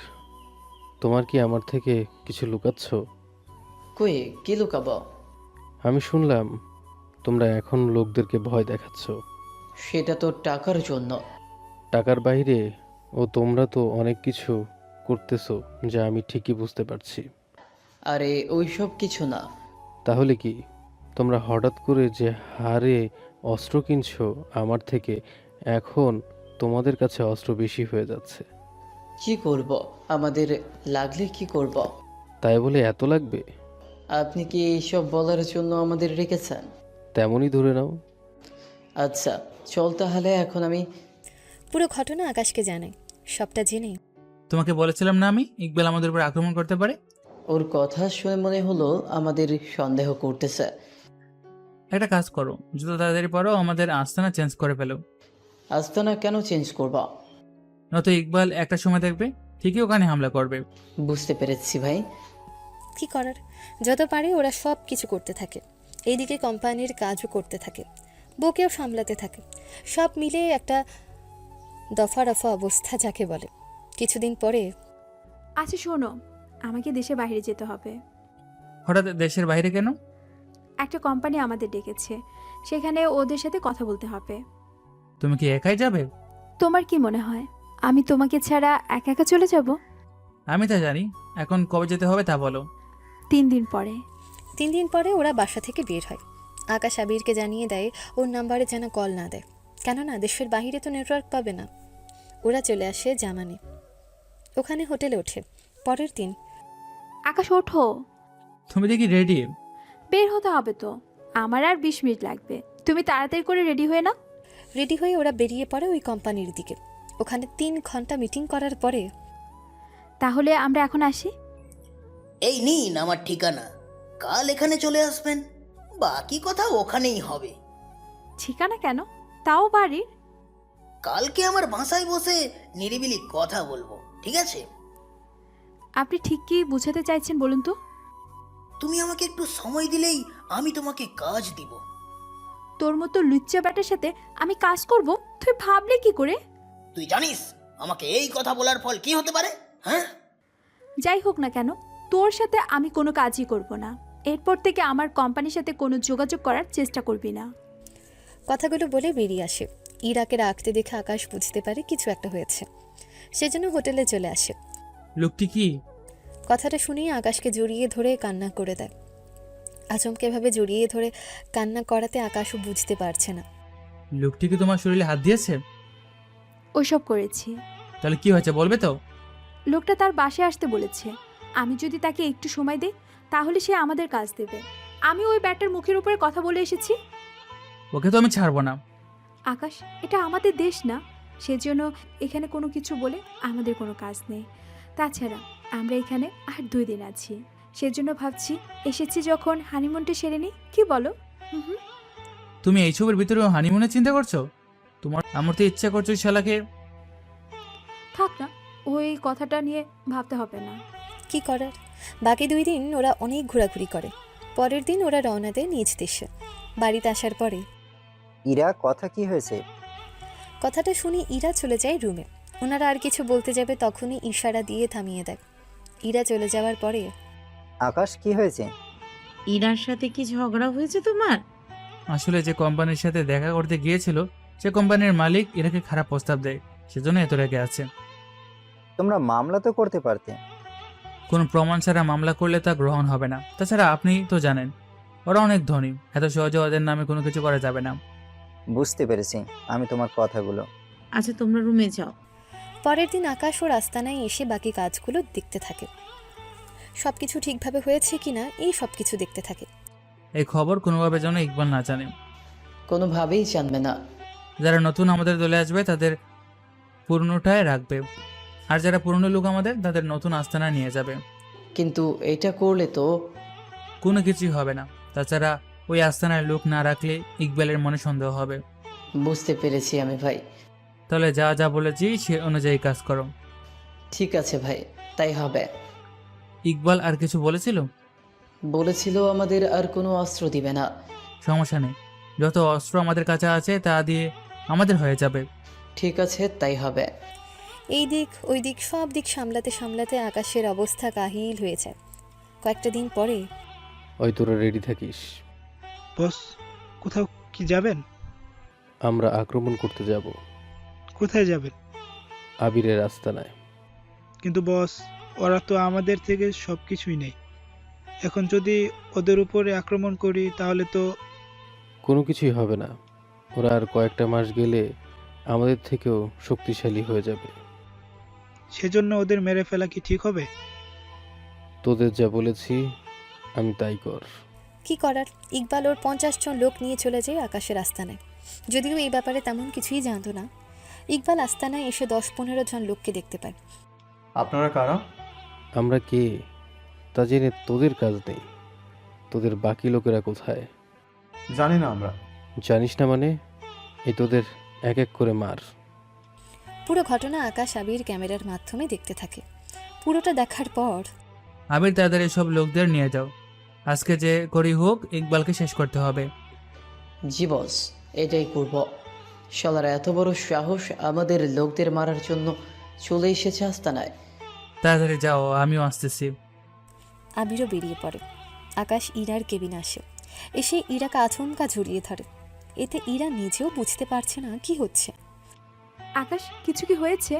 তোমার কি আমার থেকে কিছু লুকাচ্ছ? কই, কি লুকাবো? আমি শুনলাম তোমরা এখন লোকদেরকে ভয় দেখাচ্ছ। সেটা তো টাকার জন্য। টাকার বাইরে ও তোমরা তো অনেক কিছু করতেছো যা আমি ঠিকই বুঝতে পারছি। আরে ওইসব কিছু না। তাহলে কি তোমরা হঠাৎ করে যে হারে অস্ত্র কিনছো আমার থেকে, এখন তোমাদের কাছে অস্ত্র বেশি হয়ে যাচ্ছে। কি করব, আমাদের লাগলে কি করব? তাই বলে এত লাগবে? আপনি কি এইসব বলার জন্য আমাদের রেখেছেন? তেমনই ধরে নাও। আচ্ছা চল তাহলে, এখন আমি পুরো ঘটনা আকাশকে জানায়। সবটা জেনে, তোমাকে বলেছিলাম না আমি ইকবাল আমাদের উপর আক্রমণ করতে পারে। ওর কথা শুনে মনে হলো আমাদের সন্দেহ করতেছে। একটা কাজ করো, যত তাড়াতাড়ি পারো আমাদের আস্তানা চেঞ্জ করে ফেলো। আস্তানা কেন চেঞ্জ করবা? নয়তো ইকবাল একটা সময় দেখবে ঠিকই ওখানে হামলা করবে। বুঝতে পেরেছি ভাই। কি করার, যত পারে ওরা সব কিছু করতে থাকে। এইদিকে কোম্পানির কাজও করতে থাকে, বউকেও সামলাতে থাকে। সব মিলে একটা দফা রফা অবস্থা যাকে বলে। কিছুদিন পরে, আচ্ছা শোনো, আমাকে দেশে বাইরে যেতে হবে। হঠাৎ দেশের বাইরে কেন? একটা কোম্পানি আমাদের ডেকেছে, সেখানে ওদের সাথে কথা বলতে হবে। তুমি কি একাই যাবে? তোমার কি মনে হয় আমি তোমাকে ছাড়া একা একা চলে যাব? আমি তা জানি, এখন কবে যেতে হবে তা বলো। 3 দিন পরে। 3 দিন পরে ওরা বাসা থেকে বের হয়। আকাশ আবিরকে জানিয়ে দেয় ওর নাম্বারে যেন কল না দেয়, কেননা দেশের বাইরে তো নেটওয়ার্ক পাবে না। ওরা চলে আসে জামানে, ওখানে হোটেলে ওঠে। পরের দিন, আকাশ ওঠো। তুমি দেখি রেডি? বের হতে হবে তো, আমার আর 20 মিনিট লাগবে, তুমি তাড়াতাড়ি করে রেডি হয়ে নাও। রেডি হয়ে ওরা বেরিয়ে পড়ে ওই কোম্পানির দিকে। ওখানে 3 ঘন্টা মিটিং করার পরে, তাহলে আমরা এখন আসি। এই নিন আমার ঠিকানা, কাল এখানে চলে আসবেন, বাকি কথা ওখানেই হবে। ঠিকানা কেন? তাও বাড়ির? কালকে আমার বাসায় বসে নিরিবিলি কথা বলবো, ঠিক আছে? আপনি ঠিক কি বোঝাতে চাইছেন বলুন তো? তুমি আমাকে একটু সময় দিলেই আমি তোমাকে কাজ দিব। তোর মতো লুচ্চা ব্যাটার সাথে আমি কাজ করব? তুই ভাবলে কি করে? তুই জানিস আমাকে এই কথা বলার ফল কি হতে পারে? হ্যাঁ, যাই হোক না কেন, তোর সাথে আমি কোনো কাজই করব না। এরপর থেকে আমার কোম্পানির সাথে কোনো যোগাযোগ করার চেষ্টা করবি না। কথাগুলো বলে বেরিয়ে আসে। ইরাকে রাখতে দেখে আকাশ বুঝতে পারে কিছু একটা হয়েছে, সেজন্য হোটেলে চলে আসে। লোকটি কি? কথাটা শুনেই আকাশকে জড়িয়ে ধরে কান্না করে দেয়। আচমকেভাবে জড়িয়ে ধরে কান্না করাতে আকাশও বুঝতে পারছে না। লোকটি কি তোমার শরীরে হাত দিয়েছে? ওইসব করেছি। তাহলে কি হয়েছে বলবে তো? লোকটা তার বাসায় আসতে বলেছে। আমি যদি তাকে একটু সময় দিই তাহলে সে আমাদের কাজ দেবে। আমি ওই ব্যাটার মুখের উপরে কথা বলে এসেছি। ওকে তো আমি ছাড়বো না। আকাশ, এটা আমাদের দেশ না, সেজন্য এখানে কোনো কিছু বলে আমাদের কোনো কাজ নেই। তাছাড়া আমরা এখানে আর 2 দিন আছি, সেজন্য ভাবছি এসেছি যখন হানিমুনটা সেরে নিই, কি বলো? হুম। তুমি এইসবের ভিতরে হানিমুনের চিন্তা করছো? আমার তো ইচ্ছা করছো শালাকে। থাক না, ওই কথাটা নিয়ে ভাবতে হবে না। কি করার, বাকি 2 দিন ওরা অনেক ঘোরাঘুরি করে। পরের দিন ওরা রওনা দেয় নিজ দেশে। বাড়িতে আসার পরে ইরা, কথা কি হয়েছে? কথাটা শুনে ইরা চলে যায় রুমে। ওনারা আর কিছু বলতে যাবে তখনই ইশারা দিয়ে থামিয়ে দেয়। ইরা চলে যাওয়ার পরে আকাশ, কি হয়েছে? ইরার সাথে কি ঝগড়া হয়েছে তোমার? আসলে যে কোম্পানির সাথে দেখা করতে গিয়েছিল সে কোম্পানির মালিক ইরাকে খারাপ প্রস্তাব দেয়, সেজন্য এত রেগে আছে। তোমরা মামলা তো করতে পারতে। কোনো প্রমাণ ছাড়া মামলা করলে তা গ্রহণ হবে না। তাছাড়া আপনি তো জানেন ওরা অনেক ধনী, এত সহজে ওদের নামে কোনো কিছু করা যাবে না। বুঝতে পেরেছি আমি তোমার কথাগুলো। আচ্ছা, তোমরা রুমে যাও। পরের দিন আকাশ ওর আস্তানায় এসে বাকি কাজগুলো দেখতে থাকে। সবকিছু ঠিকভাবে হয়েছে কিনা এই সব কিছু দেখতে থাকে। এই খবর কোনোভাবে যেন ইকবাল না জানে। কোনোভাবেই জানবে না। যারা নতুন আমাদের দলে আসবে তাদের পুরনোটায় রাখবে, আর যারা পুরনো লোক আমাদের তাদের নতুন আস্তানা নিয়ে যাবে। কিন্তু এটা করলে তো কোনো কিছুই হবে না। তাছাড়া ওই আস্তানার লোক না রাখলে ইকবালের মনে সন্দেহ হবে। বুঝতে পেরেছি আমি ভাই। তাহলে যা যা বলেছি সে অনুযায়ী কাজ করো। ঠিক আছে ভাই, তাই হবে। ইকবাল আর কিছু বলেছিল? বলেছিল আমাদের আর কোনো অস্ত্র দিবে না। সমস্যা নেই, যত অস্ত্র আমাদের কাছে আছে তা দিয়ে আমাদের হয়ে যাবে। ঠিক আছে, তাই হবে। এই দিক ওই দিক সব দিক সামলাতে সামলাতে আকাশের অবস্থা কাহিল হয়ে যায়। কয়েকটা দিন পরে ওই তোরা রেডি থাকিস, বস কোথাও কি যাবেন? আমরা আক্রমণ করতে যাব। কোথায় যাবেন? আবিরের আস্তানায়। কিন্তু বস, ওরা তো আমাদের থেকে সব কিছুই নেই। এখন যদি ওদের উপরে আক্রমণ করি তাহলে তো কোনো কিছুই হবে না। ওরা আর কয়েকটা মাস গেলে আমাদের থেকেও শক্তিশালী হয়ে যাবে। সেজন্য ওদের মেরে ফেলা কি ঠিক হবে? তোদের যা বলেছি আমি তাই কর। কি করার, ইকবাল ওর 50 জন লোক নিয়ে চলে যায় আকাশের আস্তানায়। যদিও এই ব্যাপারে তেমন কিছুই জানতো না। ইকবাল আস্তানায় এসে 10-15 জন লোককে দেখতে পায়। আপনারা কারা? আমরা কে তা জেনে তোদের কাজ নেই। তোদের বাকি লোকেরা কোথায়? জানি না আমরা। জানিস না মানে? এই তোদের এক এক করে মার। পুরো ঘটনা আকাশ আবির ক্যামেরার মাধ্যমে দেখতে থাকে। পুরোটা দেখার পর আবির তাদের এসব লোকদের নিয়ে যাও। আজকে যে করি হোক ইকবালকে শেষ করতে হবে। জি বস, এটাই করব। শালার এত বড় সাহস আমাদের লোকদের মারার জন্য চলে এসেছে আস্তানায়। তাড়াতাড়ি যাও, আমিও আসতেছি। আবিরও বেরিয়ে পড়ে। আকাশ ইরার কেবিনে আসে। এসে ইরাকে আচমকা জড়িয়ে ধরে। এতে ইরা নিজেও বুঝতে পারছে না কি হচ্ছে। আকাশ, কিছু কি হয়েছে?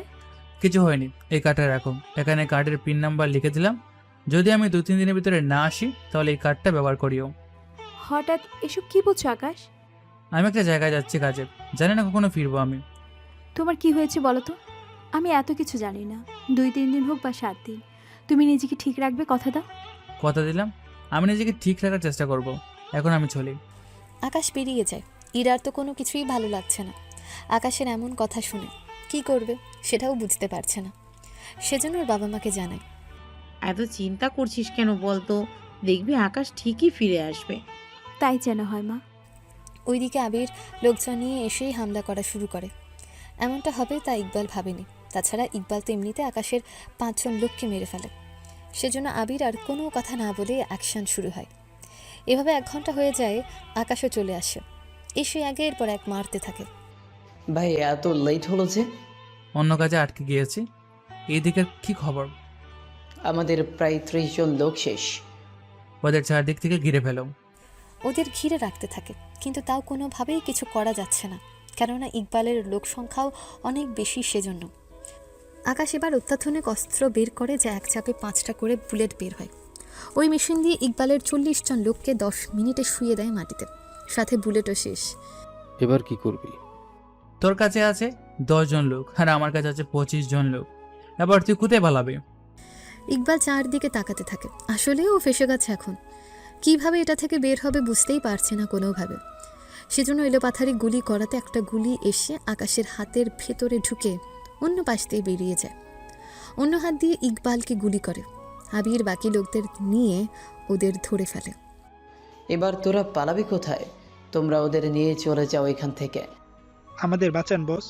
কিছু হয়নি, এই কার্ডটা রাখো। এখানে কার্ডের পিন নাম্বার লিখে দিলাম। যদি আমি 2-3 দিনের ভিতরে না আসি তাহলে এই কার্ডটা ব্যবহার করিও। হঠাৎ এসব কি বলছো আকাশ? আমি একটা জায়গায় যাচ্ছি কাজে, জানি না কখনো ফিরবো আমি। তোমার কি হয়েছে বলো তো? আমি এত কিছু জানি না। 2-3 দিন হোক বা 7 দিন, তুমি নিজেকে ঠিক রাখবে, কথা দাও। কথা দিলাম, আমি নিজেকে ঠিক রাখার চেষ্টা করব। এখন আমি চলি। আকাশ বেরিয়ে যায়। ইরার তো কোনো কিছুই ভালো লাগছে না আকাশের এমন কথা শুনে। কি করবে সেটাও বুঝতে পারছে না। সেজন্য ওর বাবা মাকে জানায়। এত চিন্তা করছিস কেন বলতো? দেখবি আকাশ ঠিকই ফিরে আসবে। তাই যেন হয় মা। ওইদিকে আবির লোকজন নিয়ে এসেই হামলা করা শুরু করে। এমনটা হবে তা ইকবাল ভাবেনি। তাছাড়া ইকবাল তো এমনিতে আকাশের 5 জন লোককে মেরে ফেলে। সেজন্য আবির আর কোনো কথা না বলে অ্যাকশন শুরু হয়। এভাবে 1 ঘন্টা হয়ে যায়। আকাশও চলে আসে, এসে একের পর এক মারতে থাকে। ভাই এত লেট হলো যে? অন্য কাজে আটকে গিয়েছি। এইদিকে কি খবর? আমাদের প্রায় 30 জন লোক শেষ। ওদের চারদিক থেকে ঘিরে ফেলো। ওদের ঘিরে রাখতে থাকে, কিন্তু তাও কোনোভাবেই কিছু করা যাচ্ছে না, কেননা ইকবালের লোক সংখ্যাও অনেক বেশি। সেজন্য আকাশ এবার অত্যাধুনিক অস্ত্র বের করে, যা এক চাপে 5টা করে বুলেট বের হয়। ওই মেশিন দিয়ে ইকবালের 40 জন লোককে 10 মিনিটে শুয়ে দেয় মাটিতে, সাথে বুলেটও শেষ। এবার কি করবি? তোর কাছে আছে 10 জন লোক আর আমার কাছে আছে 25 জন লোক। এবার তুই কোথায় পালাবে? ইকবাল চারদিকে তাকাতে থাকে। আসলেও ও ফেসে গেছে এখন। কিভাবে এটা থেকে বের হবে বুঝতেই পারছে না কোনোভাবে। সেজন্য এলোপাথারি গুলি করাতে একটা গুলি এসে আকাশের হাতের ভেতরে ঢুকে অন্য পাশ দিয়ে বেরিয়ে যায়। অন্য হাত দিয়ে ইকবালকে গুলি করে। আবির বাকি লোকদের নিয়ে ওদের ধরে ফেলে। এবার তোরা পালাবি কোথায়? তোমরা ওদের নিয়ে চলে যাও এখান থেকে। আমাদের বাঁচান বস।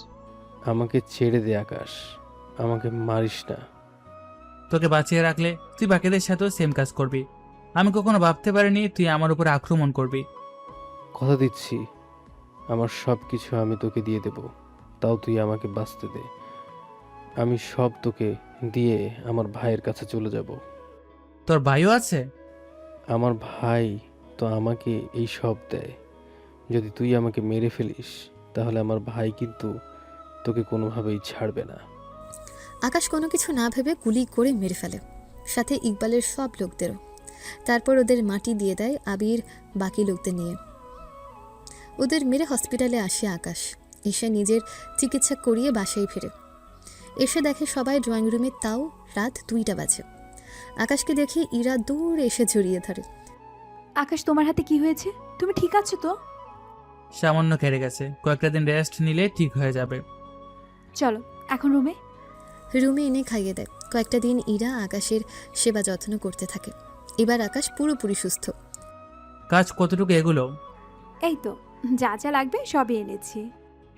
আমাকে ছেড়ে দে আকাশ, আমাকে মারিস না। তোকে বাঁচিয়ে রাখলে তুই বাকিদের সাথেও সেম কাজ করবি। আমি কখনো ভাবতে পারিনি তুই আমার উপর আক্রমণ করবি। কথা দিচ্ছি, আমার সব কিছু আমি তোকে দিয়ে দেব, তাও তুই আমাকে বাঁচতে দে। আমি সব তোকে দিয়ে আমার ভাইয়ের কাছে চলে যাব। তোর ভাইও আছে? আমার ভাই তো আমাকে এই সব দেয়। যদি তুই আমাকে মেরে ফেলিস তাহলে আমার ভাই কিন্তু তোকে কোনোভাবেই ছাড়বে না। আকাশ কোনো কিছু না ভেবে গুলি করে মেরে ফেলে, সাথে ইকবালের সব লোকদেরও। তারপর ওদের মাটি দিয়ে দেয় আবির বাকি লোকদের নিয়ে। ওদের মেরে হসপিটালে আসে আকাশ। এসে নিজের চিকিৎসা করিয়ে বাসায় ফিরে। এসে দেখে সবাই ড্রয়িং রুমে, তাও রাত 2টা বাজে। আকাশকে দেখে ইরা দৌড়ে এসে জড়িয়ে ধরে। আকাশ, তোমার হাতে কি হয়েছে? তুমি ঠিক আছো তো? সামান্য কেড়ে গেছে, কয়েকটা দিন রেস্ট নিলে ঠিক হয়ে যাবে। চলো এখন রুমে। রুমে এনে খাইয়ে দেয়। কয়েকটা দিন ইরা আকাশের সেবা যত্ন করতে থাকে। এবার আকাশ পুরোপুরি সুস্থ। কাজ কতটুকু এগুলো? এই তো যা যা লাগবে সবই এনেছি।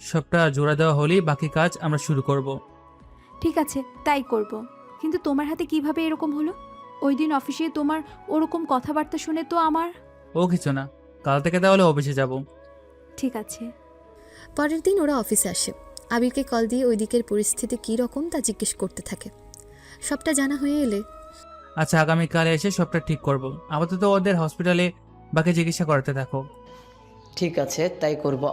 সবটা জোড়া দেওয়া হলেই বাকি কাজ আমরা শুরু করব। ঠিক আছে, তাই করব। কিন্তু তোমার হাতে কিভাবে এরকম হলো? ওই দিন অফিসে তোমার ওরকম কথাবার্তা শুনে তো আমার। ও কিছু না, কাল থেকে তাহলে অফিসে যাব। ঠিক আছে। পরের দিন ওরা অফিসে আসে। আবিরকে কল দিয়ে ওই দিকের পরিস্থিতি কী রকম তা জিজ্ঞেস করতে থাকে। সবটা জানা হয়ে এলে, আচ্ছা আগামীকালে এসে সবটা ঠিক করব। আপাতত ওদের হসপিটালে বাকি চিকিৎসা করাতে থাকো। ঠিক আছে, তাই করব।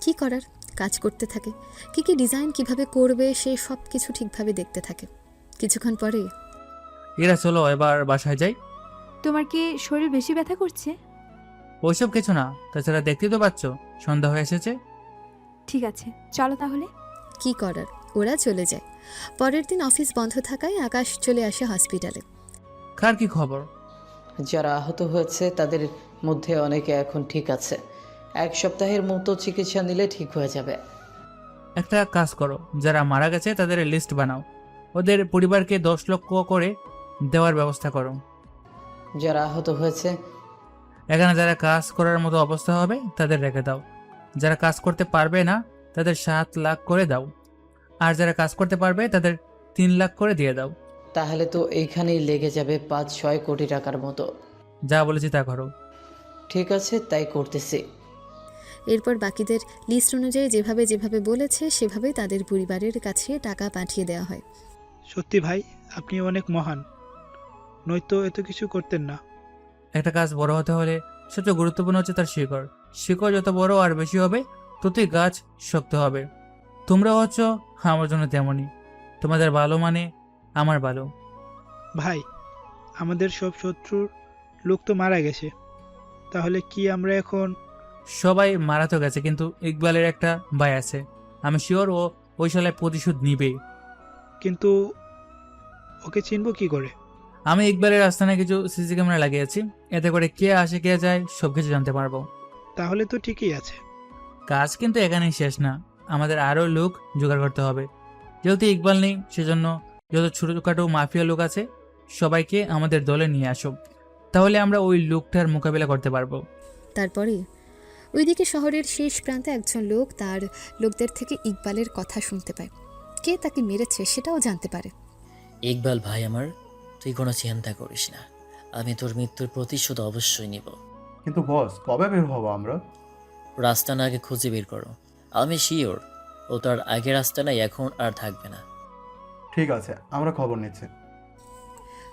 কি করার, কাজ করতে থাকে। কি কি ডিজাইন কিভাবে করবে সে সব কিছু ঠিকভাবে দেখতে থাকে। কিছুক্ষণ পরে, এরা চলো এবার বাসায় যাই। তোমার কি শরীর বেশি ব্যথা করছে? ওইসব কিছু না, তাছাড়া দেখতেই তো পাচ্ছ সন্ধ্যা হয়ে এসেছে। ঠিক আছে, চলো তাহলে। কি করার, ওরা চলে যায়। পরের দিন অফিস বন্ধ থাকায় আকাশ চলে আসে হসপিটালে। কার কি খবর? যারা আহত হয়েছে তাদের মধ্যে অনেকে এখন ঠিক আছে। 1 সপ্তাহের মতো চিকিৎসা নিলে ঠিক হয়ে যাবে। একটা কাজ করো, যারা মারা গেছে তাদের লিস্ট বানাও, ওদের পরিবারকে 10 লক্ষ করে দেওয়ার ব্যবস্থা করো। যারা আহত হয়েছে এখানে যারা কাজ করার মতো অবস্থা হবে তাদের রেখে দাও। যারা কাজ করতে পারবে না তাদের 7 লাখ করে দাও, আর যারা কাজ করতে পারবে তাদের 3 লাখ করে দিয়ে দাও। তাহলে তো এইখানেই লেগে যাবে 5-6 কোটি টাকার মতো। যা বলেছি তা করো। ঠিক আছে, তাই করতেছি। এরপর বাকিদের লিস্ট অনুযায়ী যেভাবে যেভাবে বলেছে সেভাবে তাদের পরিবারের কাছে টাকা পাঠিয়ে দেওয়া হয়। সত্যি ভাই, আপনি অনেক মহান, নয়তো এত কিছু করতেন না। একটা কাজ বড় হতে হলে সবচেয়ে গুরুত্বপূর্ণ হচ্ছে তার শিকড়। শিকড় যত বড় আর বেশি হবে ততই গাছ শক্ত হবে। তোমরা হচ্ছ আমার জন্য তেমনই। তোমাদের ভালো মানে আমার ভালো। ভাই, আমাদের সব শত্রুর লোক তো মারা গেছে, তাহলে কি আমরা এখন? সবাই মারা তো গেছে, কিন্তু ইকবালের একটা ভাই আছে, আমি শিওর ও ওই শালায় প্রতিশোধ নিবেই। কিন্তু ওকে চিনবো কি করে? আমি ইকবালের আস্তানায় কিছু সিসি ক্যামেরা লাগিয়েছি, এতে করে কে আসে কে যায় সবকিছু জানতে পারবো। তাহলে তো ঠিকই আছে। কাজ কিন্তু এখানেই শেষ না, আমাদের আরও লোক জোগাড় করতে হবে। যেহেতু ইকবাল নেই, সেজন্য যত ছোটোখাটো মাফিয়া লোক আছে সবাইকে আমাদের দলে নিয়ে আসো, তাহলে আমরা ওই লোকটার মোকাবিলা করতে পারবো। তারপরে ওইদিকে শহরের শেষ প্রান্তে একজন লোক তার লোকদের থেকে ইকবালের কথা শুনতে পায়। কে তাকে মেরেছে সেটাও জানতে পারে। ইকবাল ভাই আমার, তুই কোনো চিন্তা করিস না, আমি তোর মৃত্যুর প্রতিশোধ অবশ্যই নিব। কিন্তু বস, কবে বের হবো আমরা? রাস্তা না আগে খুঁজে বের করো। আমি শিওর ও তার আগের রাস্তা নাই এখন আর থাকবে না। ঠিক আছে, আমরা খবর নিচ্ছি।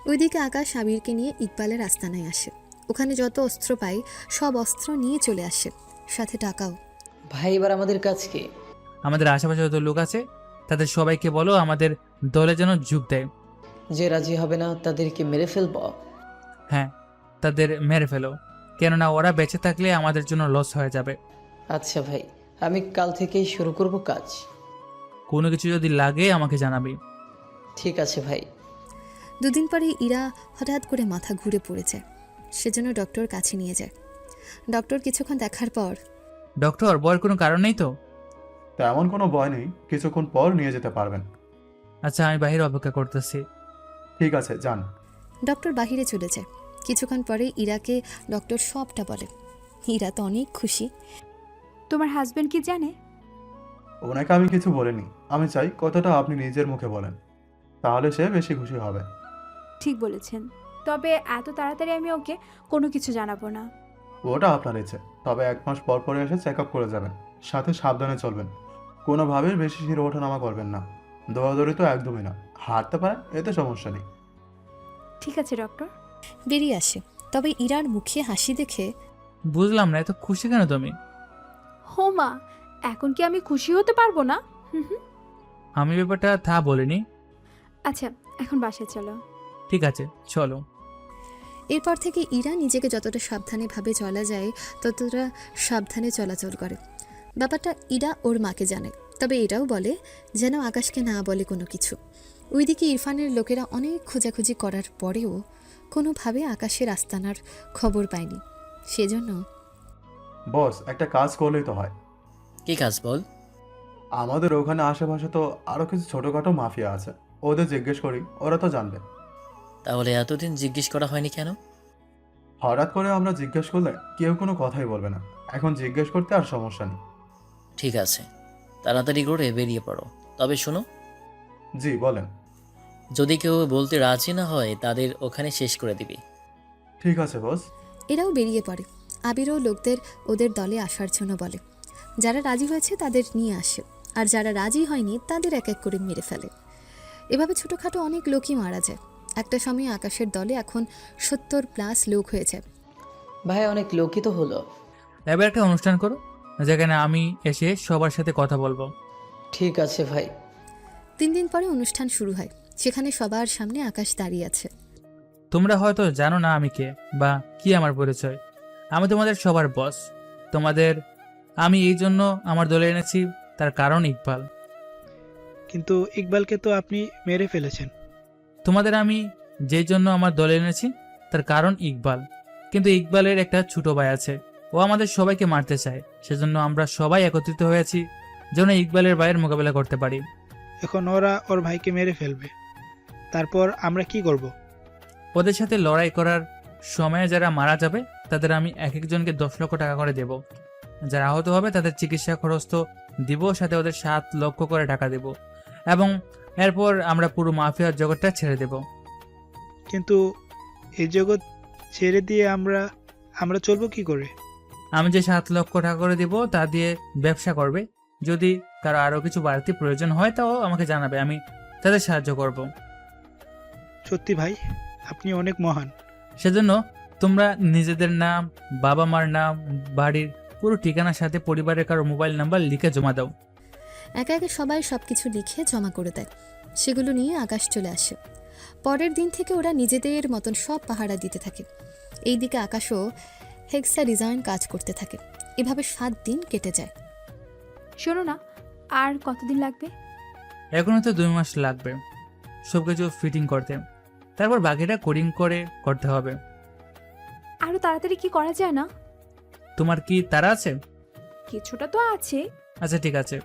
ওইদিকে আকাশ আবিরকে নিয়ে ইকবালের আস্তানায় আসে। ওখানে যত অস্ত্র পায় সব অস্ত্র নিয়ে চলে আসে, সাথে টাকাও। ভাই এবার আমাদের কাজ কি? আমাদের আশেপাশে যত লোক আছে তাদের সবাইকে বলো আমাদের দলে যেন যোগ দেয়। যে রাজি হবে না তাদেরকে মেরে ফেলবো? হ্যাঁ, তাদের মেরে ফেলো, কেননা ওরা বেঁচে থাকলে আমাদের জন্য লস হয়ে যাবে। আচ্ছা ভাই, আমি কাল থেকেই শুরু করব কাজ। কোনো কিছু যদি লাগে আমাকে জানাবি। ঠিক আছে ভাই। দুদিন পরে ইরা হঠাৎ করে মাথা ঘুরে পড়ে যায়। সেজন্য ডক্টর কাছে নিয়ে যায়। ডক্টর কিছুক্ষণ দেখার পর, ডক্টর, বয়ের কোনো কারণ নেই তো? তেমন কোনো ভয় নেই, কিছুক্ষণ পর নিয়ে যেতে পারবেন। আচ্ছা, আমি বাইরে অপেক্ষা করতেছি। ঠিক আছে, যান। ডক্টর বাহিরে চলে যায়। কিছুক্ষণ পরে ইরাকে ডক্টর সবটা বলে। ইরা তো অনেক খুশি। তোমার হাজবেন্ড কি জানে? ওনাকে আমি কিছু বলিনি। আমি চাই কথাটা আপনি নিজের মুখে বলেন, তাহলে সে বেশি খুশি হবে। ঠিক বলেছেন, তবে এত তাড়াতাড়ি আমি ওকে কোনো কিছু জানাবো না। ওটা আপনার ইচ্ছে, তবে 1 মাস পর পরে এসে চেক আপ করে যাবেন। সাথে সাবধানে চলবেন, কোনোভাবেই বেশি শির ওঠানামা করবেন না। দৌড়াদৌড়ি তো একদমই না, হাঁটতে পারেন, এতে সমস্যা নেই। ঠিক আছে ডক্টর। বেরিয়ে আসে, তবে ইরার মুখে হাসি দেখে বুঝলাম না, এত খুশি কেন তুমি? হো মা, এখন কি আমি খুশি হতে পারবো না? আমি ব্যাপারটা তা বলিনি। আচ্ছা, এখন বাসায় চলো। ঠিক আছে, চলো। এরপর থেকে ইরা নিজেকে যতটা সাবধানে ভাবে চলা যায় ততটা সাবধানে চলাচল করে। ব্যাপারটা ইরা ওর মাকে জানে, তবে এটাও বলে যেন আকাশকে না বলে কোনো কিছু। ওইদিকে ইরফানের লোকেরা অনেক খোঁজাখুঁজি করার পরেও কোনোভাবে আকাশের আস্তানার খবর পায়নি। সেজন্য বস, একটা কাজ করলেই তো হয়। কি কাজ বল? আমাদের ওখানে আশেপাশে তো আরো কিছু ছোটখাটো মাফিয়া আছে, ওদের জিজ্ঞেস করি, ওরা তো জানবে। তাহলে এতদিন জিজ্ঞেস করা হয়নি কেন? হঠাৎ করে আমরা জিজ্ঞেস করলে কেউ কোনো কথাই বলবে না, এখন জিজ্ঞেস করতে আর সমস্যা নেই। ঠিক আছে, তাড়াতাড়ি করে বেরিয়ে পড়ো। তবে শোনো। জি বলেন। যদি কেউ বলতে রাজি না হয় তাদের ওখানে শেষ করে দিবি। ঠিক আছে বস। এরাও বেরিয়ে পড়ে। আবিরও লোকদের ওদের দলে আসার জন্য বলে। যারা রাজি হয়েছে তাদের নিয়ে আসে, আর যারা রাজি হয়নি তাদের এক এক করে মেরে ফেলে। এভাবে ছোটোখাটো অনেক লোকই মারা যায়। একটা সময় আকাশের দলে এখন 70+ লোক হয়েছে। ভাই অনেক লোকই তো হলো। এবার একটা অনুষ্ঠান করো যেখানে আমি এসে সবার সাথে কথা বলবো। ঠিক আছে ভাই। 3 দিন পরে অনুষ্ঠান শুরু হয়। সেখানে সবার সামনে আকাশ দাঁড়িয়ে আছে। তোমরা হয়তো জানো না আমি কে বা কি আমার পরিচয়। আমি তোমাদের সবার বস। তোমাদের আমি এই জন্য আমার দলে এনেছি, তার কারণ ইকবাল। কিন্তু ইকবালকে তো আপনি মেরে ফেলেছেন। তোমাদের আমি যেই জন্য আমার দলে এনেছি তার কারণ ইকবাল। কিন্তু ইকবালের একটা ছোট ভাই আছে, ও আমাদের সবাইকে মারতে চায়। সেজন্য আমরা সবাই একত্রিত হয়েছি যেন ইকবালের ভাইয়ের মোকাবেলা করতে পারি। এখন ওরা ওর ভাইকে মেরে ফেলবে, তারপর আমরা কি করব? ওদের সাথে লড়াই করার সময়ে যারা মারা যাবে তাদের আমি এক একজনকে 10 লক্ষ টাকা করে দেব। যারা আহত হবে তাদের চিকিৎসা খরচ তো দিব, সাথে ওদের 7 লক্ষ করে টাকা দেব, এবং এরপর আমরা পুরো মাফিয়ার জগৎটা ছেড়ে দেব। কিন্তু এই জগৎ ছেড়ে দিয়ে আমরা চলবো কি করে? আমি যে 7 লক্ষ টাকা করে দেব তা দিয়ে ব্যবসা করবে। যদি কারো আরও কিছু বাড়তি প্রয়োজন হয় তাও আমাকে জানাবে, আমি তাদের সাহায্য করব। সত্যি ভাই, আপনি অনেক মহান। সেজন্য তোমরা নিজেদের নাম, বাবা মার নাম, বাড়ির পুরো ঠিকানার সাথে পরিবারের কারো মোবাইল নাম্বার লিখে জমা দাও। একে একে সবাই সবকিছু লিখে জমা করে দেয়। সেগুলো নিয়ে আকাশ চলে আসে। পরের দিন থেকে ওরা নিজেদের মতন সব পাহারা দিতে থাকে। এইদিকে আকাশও হেক্সা ডিজাইন কাজ করতে থাকে। এভাবে 7 দিন কেটে যায়। শোনো না, আর কতদিন লাগবে? এখনো তো 2 মাস লাগবে সবকিছু ফিটিং করতে, তারপর বাকিটা কোডিং করে করতে হবে। আরো তাড়াতাড়ি কি করা যায় না? তোমার কি তারা আছে? কিছুটা তো আছে। আচ্ছা ঠিক আছে।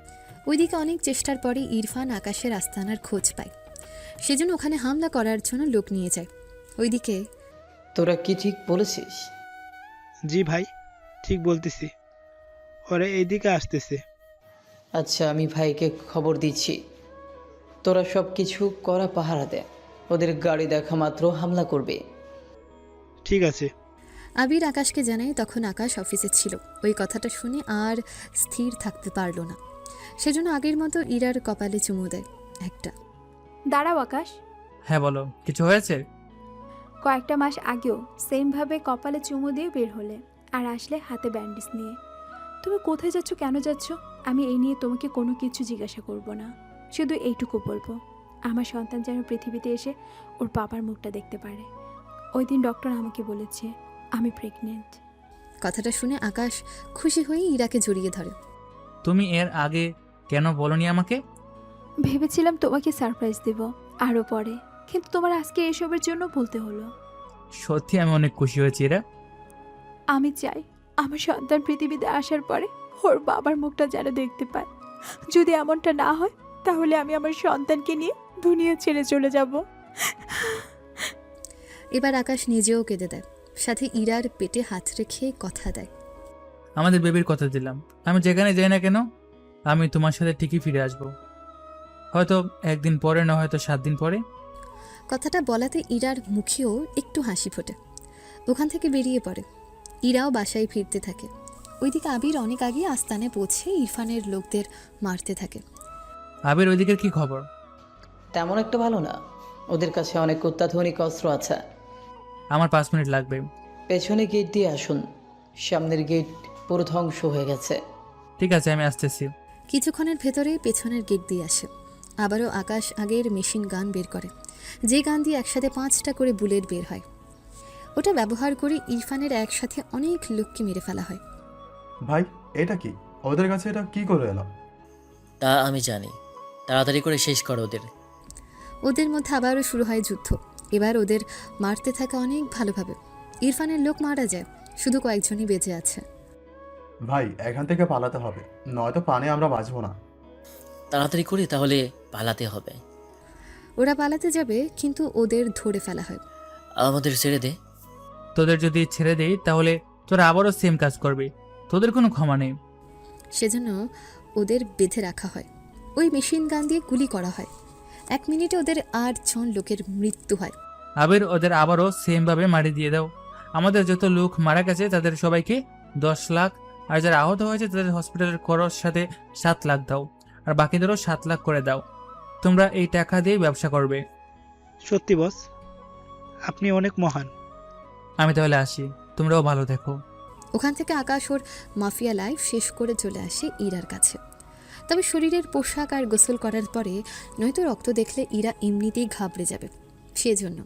ওইদিকে অনেক চেষ্টার পরে ইরফান আকাশের আস্তানার খোঁজ পায়। সেজন্য ওখানে হামলা করার জন্য লোক নিয়ে যায়। ওইদিকে তোরা কি ঠিক বলেছিস? জি ভাই, ঠিক বলতেছি। ওরা এইদিকে আসতেছে। আচ্ছা, আমি ভাইকে খবর দিচ্ছি। তোরা সব কিছু করা পাহারা দে, ওদের গাড়ি দেখা মাত্র হামলা করবে। ঠিক আছে। আবির আকাশকে জানায় তখন আকাশ অফিসে ছিল। ওই কথাটা শুনে আর স্থির থাকতে পারল না, সেজন্য আগের মতো ইরার কপালে চুমু দেয় একটা। দাঁড়াও আকাশ, হ্যাঁ বলো, কিছু হয়েছে? কয়েকটা মাস আগেও সেমভাবে কপালে চুমু দিয়ে বের হলে, আর আসলে হাতে ব্যান্ডেজ নিয়ে। তুমি কোথায় যাচ্ছ, কেন যাচ্ছ? আমি এই নিয়ে তোমাকে কোনো কিছু জিজ্ঞাসা করব না, শুধু এইটুকু বলবো, আমার সন্তান যেন পৃথিবীতে এসে ওর বাবার মুখটা দেখতে পারে। ওই দিন ডক্টর আমাকে বলেছে আমি প্রেগনেন্ট। কথাটা শুনে আকাশ খুশি হয়ে ইরাকে জড়িয়ে ধরে। তুমি এর আগে কেন বলনি আমাকে? ভেবেছিলাম তোমাকে সারপ্রাইজ দেব আরও পরে, কিন্তু তোমার আজকে এসবের জন্য বলতে হলো। সত্যি আমি অনেক খুশি হয়েছি এরা। আমি চাই আমার সন্তান পৃথিবীতে আসার পরে ওর বাবার মুখটা যেন দেখতে পায়। যদি এমনটা না হয় তাহলে আমি আমার সন্তানকে নিয়ে দুনিয়া ছেড়ে চলে যাব। এবার আকাশ নিজেও কেঁদে দেয়, সাথে ইরার পেটে হাত রেখে কথা দেয়। আমাদের বেবির কথা দিলাম, আমি যেখানে যাই না কেন আমি তোমার সাথে ঠিকই ফিরে আসবো, হয়তো একদিন পরে, না হয়তো 7 দিন পরে। কথাটা বলাতে ইরার মুখেও একটু হাসি ফোটে। ওখান থেকে বেরিয়ে পড়ে। ইরাও বাসায় ফিরতে থাকে। ওইদিকে আবির অনেক আগে আস্তানে পৌঁছে ইরফানের লোকদের মারতে থাকে। আবির ওইদিকের কি খবর? তেমন একটা ভালো না, ওদের কাছে অনেক অত্যাধুনিক অস্ত্র আছে। আমার 5 মিনিট লাগবে। পেছনে গেট দিয়ে আসুন, সামনের গেট পুরো ধ্বংস হয়ে গেছে। ঠিক আছে, আমি আসতেছি। কিছুক্ষণের ভেতরেই পেছনের গেট দিয়ে আসে। আবারও আকাশ আগের মেশিন গান বের করে, যে গান দিয়ে একসাথে 5টা করে বুলেট বের হয়। ওটা ব্যবহার করে ইরফানের একসাথে অনেক লোককে মেরে ফেলা হয়। ভাই, এটা কি? ওদের কাছে এটা কি করে এলো? তা আমি জানি, তাড়াতাড়ি করে শেষ করো ওদের। ওদের মধ্যে আবারও শুরু হয় যুদ্ধ। এবার ওদের মারতে থাকে অনেক ভালোভাবে। ইরফানের লোক মারা যায়, শুধু কয়েকজনই বেঁচে আছে। ভাই, এখান থেকে পালাতে হবে, নয়তো পানে আমরা বাঁচবো না। তাড়াতাড়ি করে তাহলে পালাতে হবে। ওরা পালাতে যাবে, কিন্তু ওদের ধরে ফেলা হয়। আমাদের ছেড়ে দে। তোদের যদি ছেড়ে দেই তাহলে তোরা আবারও সেম কাজ করবি, তোদের কোনো ক্ষমা নেই। সেজন্য ওদের বেঁধে রাখা হয়। ওই মেশিন গান দিয়ে গুলি করা হয়। 1 মিনিটে ওদের 8 জন লোকের মৃত্যু হয়। আবির, ওদের আবারও সেমভাবে মারি দিয়ে দাও। আমাদের যত লোক মারা গেছে তাদের সবাইকে 10 লাখ, আর যারা আহত হয়েছে তাদের হসপিটালের খরচ সাথে 7 লাখ দাও, আর বাকিদেরও 7 লাখ করে দাও। তোমরা এই টাকা দিয়ে ব্যবসা করবে। সত্যি বস, আপনি অনেক মহান। আমি তাহলে আসি, তোমরাও ভালো দেখো। ওখান থেকে আকাশ ওর মাফিয়া লাইফ শেষ করে চলে আসে ইরার কাছে। তবে শরীরের পোশাক আর গোসল করার পরে নয়তো রক্ত দেখলে ইরা এমনিতেই ঘাবড়ে যাবে। সেজন্য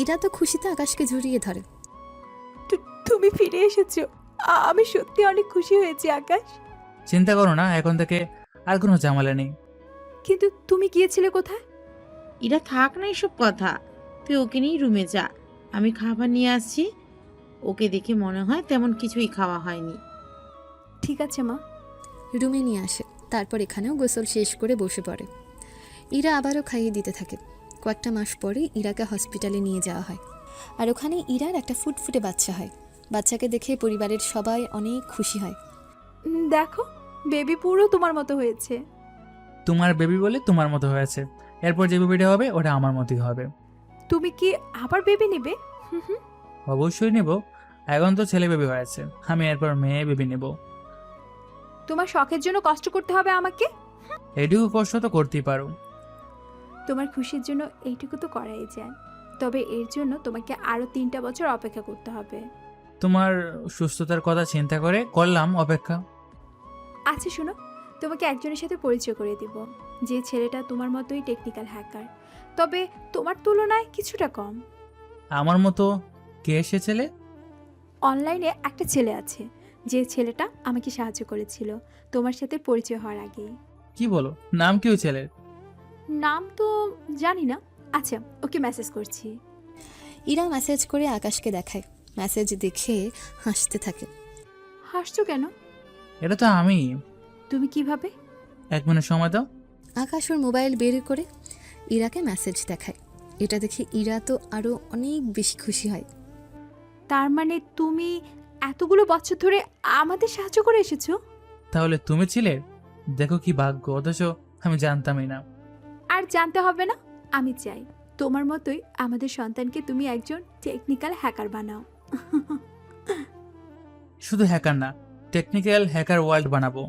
ইরা তো খুশিতে আকাশকে জড়িয়ে ধরে। তুমি ফিরে এসেছো, আমি সত্যি অনেক খুশি হয়েছি আকাশ। চিন্তা করো না, এখন থেকে আর কোনো ঝামেলা নেই। কিন্তু তুমি গিয়েছিলে কোথায়? এরা থাক না এসব কথা, তুই ওকে নিয়ে রুমে যা, আমি খাবার নিয়ে আসছি। ওকে দেখে মনে হয় তেমন কিছুই খাওয়া হয়নি। ঠিক আছে মা। রুমে নিয়ে আসে, তারপর এখানেও গোসল শেষ করে বসে পড়ে। ইরা আবারও খাইয়ে দিতে থাকে। কয়েকটা মাস পরে ইরাকে হসপিটালে নিয়ে যাওয়া হয়, আর ওখানে ইরার একটা ফুটফুটে বাচ্চা হয়। বাচ্চাকে দেখে পরিবারের সবাই অনেক খুশি হয়। দেখো, বেবি পুরো তোমার মতো হয়েছে। তোমার বেবি বলে তোমার মতো হয়েছে, এরপর যে বেবিটা হবে ওটা আমার মতোই হবে। তুমি কি আবার বেবি নেবে? অবশ্যই নেব, এখন তো ছেলে বেবি হয়েছে, আমি এরপর মেয়ে বেবি নেব। তোমার শখের জন্য কষ্ট করতে হবে আমাকে? এইটুকু কষ্ট তো করতেই পারো। তোমার খুশির জন্য এইটুকু তো করাই যায়, তবে এর জন্য তোমাকে আরো 3টা বছর অপেক্ষা করতে হবে। তোমার সুস্থতার কথা চিন্তা করে করলাম অপেক্ষা। আচ্ছা শোনো, তোমাকে একজনের সাথে পরিচয় করে দিব, যে ছেলেটা তোমার মতোই টেকনিক্যাল হ্যাকার, তবে তোমার তুলনায় কিছুটা কম। আমার মতো? কে সে ছেলে? অনলাইনে একটা ছেলে আছে, যে ছেলেটা আমাকে সাহায্য করেছিল তোমার সাথে পরিচয় হওয়ার আগেই। কি বলো, নাম কি ওই ছেলের? নাম তো জানি না। আচ্ছা, ওকে মেসেজ করছি। ইরা মেসেজ করে আকাশকে দেখায়। মেসেজ দেখে হাসতে থাকে। হাসছো কেন? এটা তো আমি। তুমি কিভাবে? 1 মিনিট সময় দাও। আকাশ ওর মোবাইল বের করে ইরাকে মেসেজ দেখায়। এটা দেখে ইরা তো আরো অনেক বেশি খুশি হয়। তার মানে তুমি এতগুলো বছর ধরে আমাদের সাহায্য করে এসেছো? তাহলে তুমি ছিলে? দেখো কি ভাগ্য, অথচ আমি জানতামই না। আর জানতে হবে না, আমি চাই তোমার মতোই আমাদের সন্তানকে তুমি একজন টেকনিক্যাল হ্যাকার বানাও। শুধু হ্যাকার না, টেকনিক্যাল হ্যাকার ওয়ার্ল্ড বানাবো।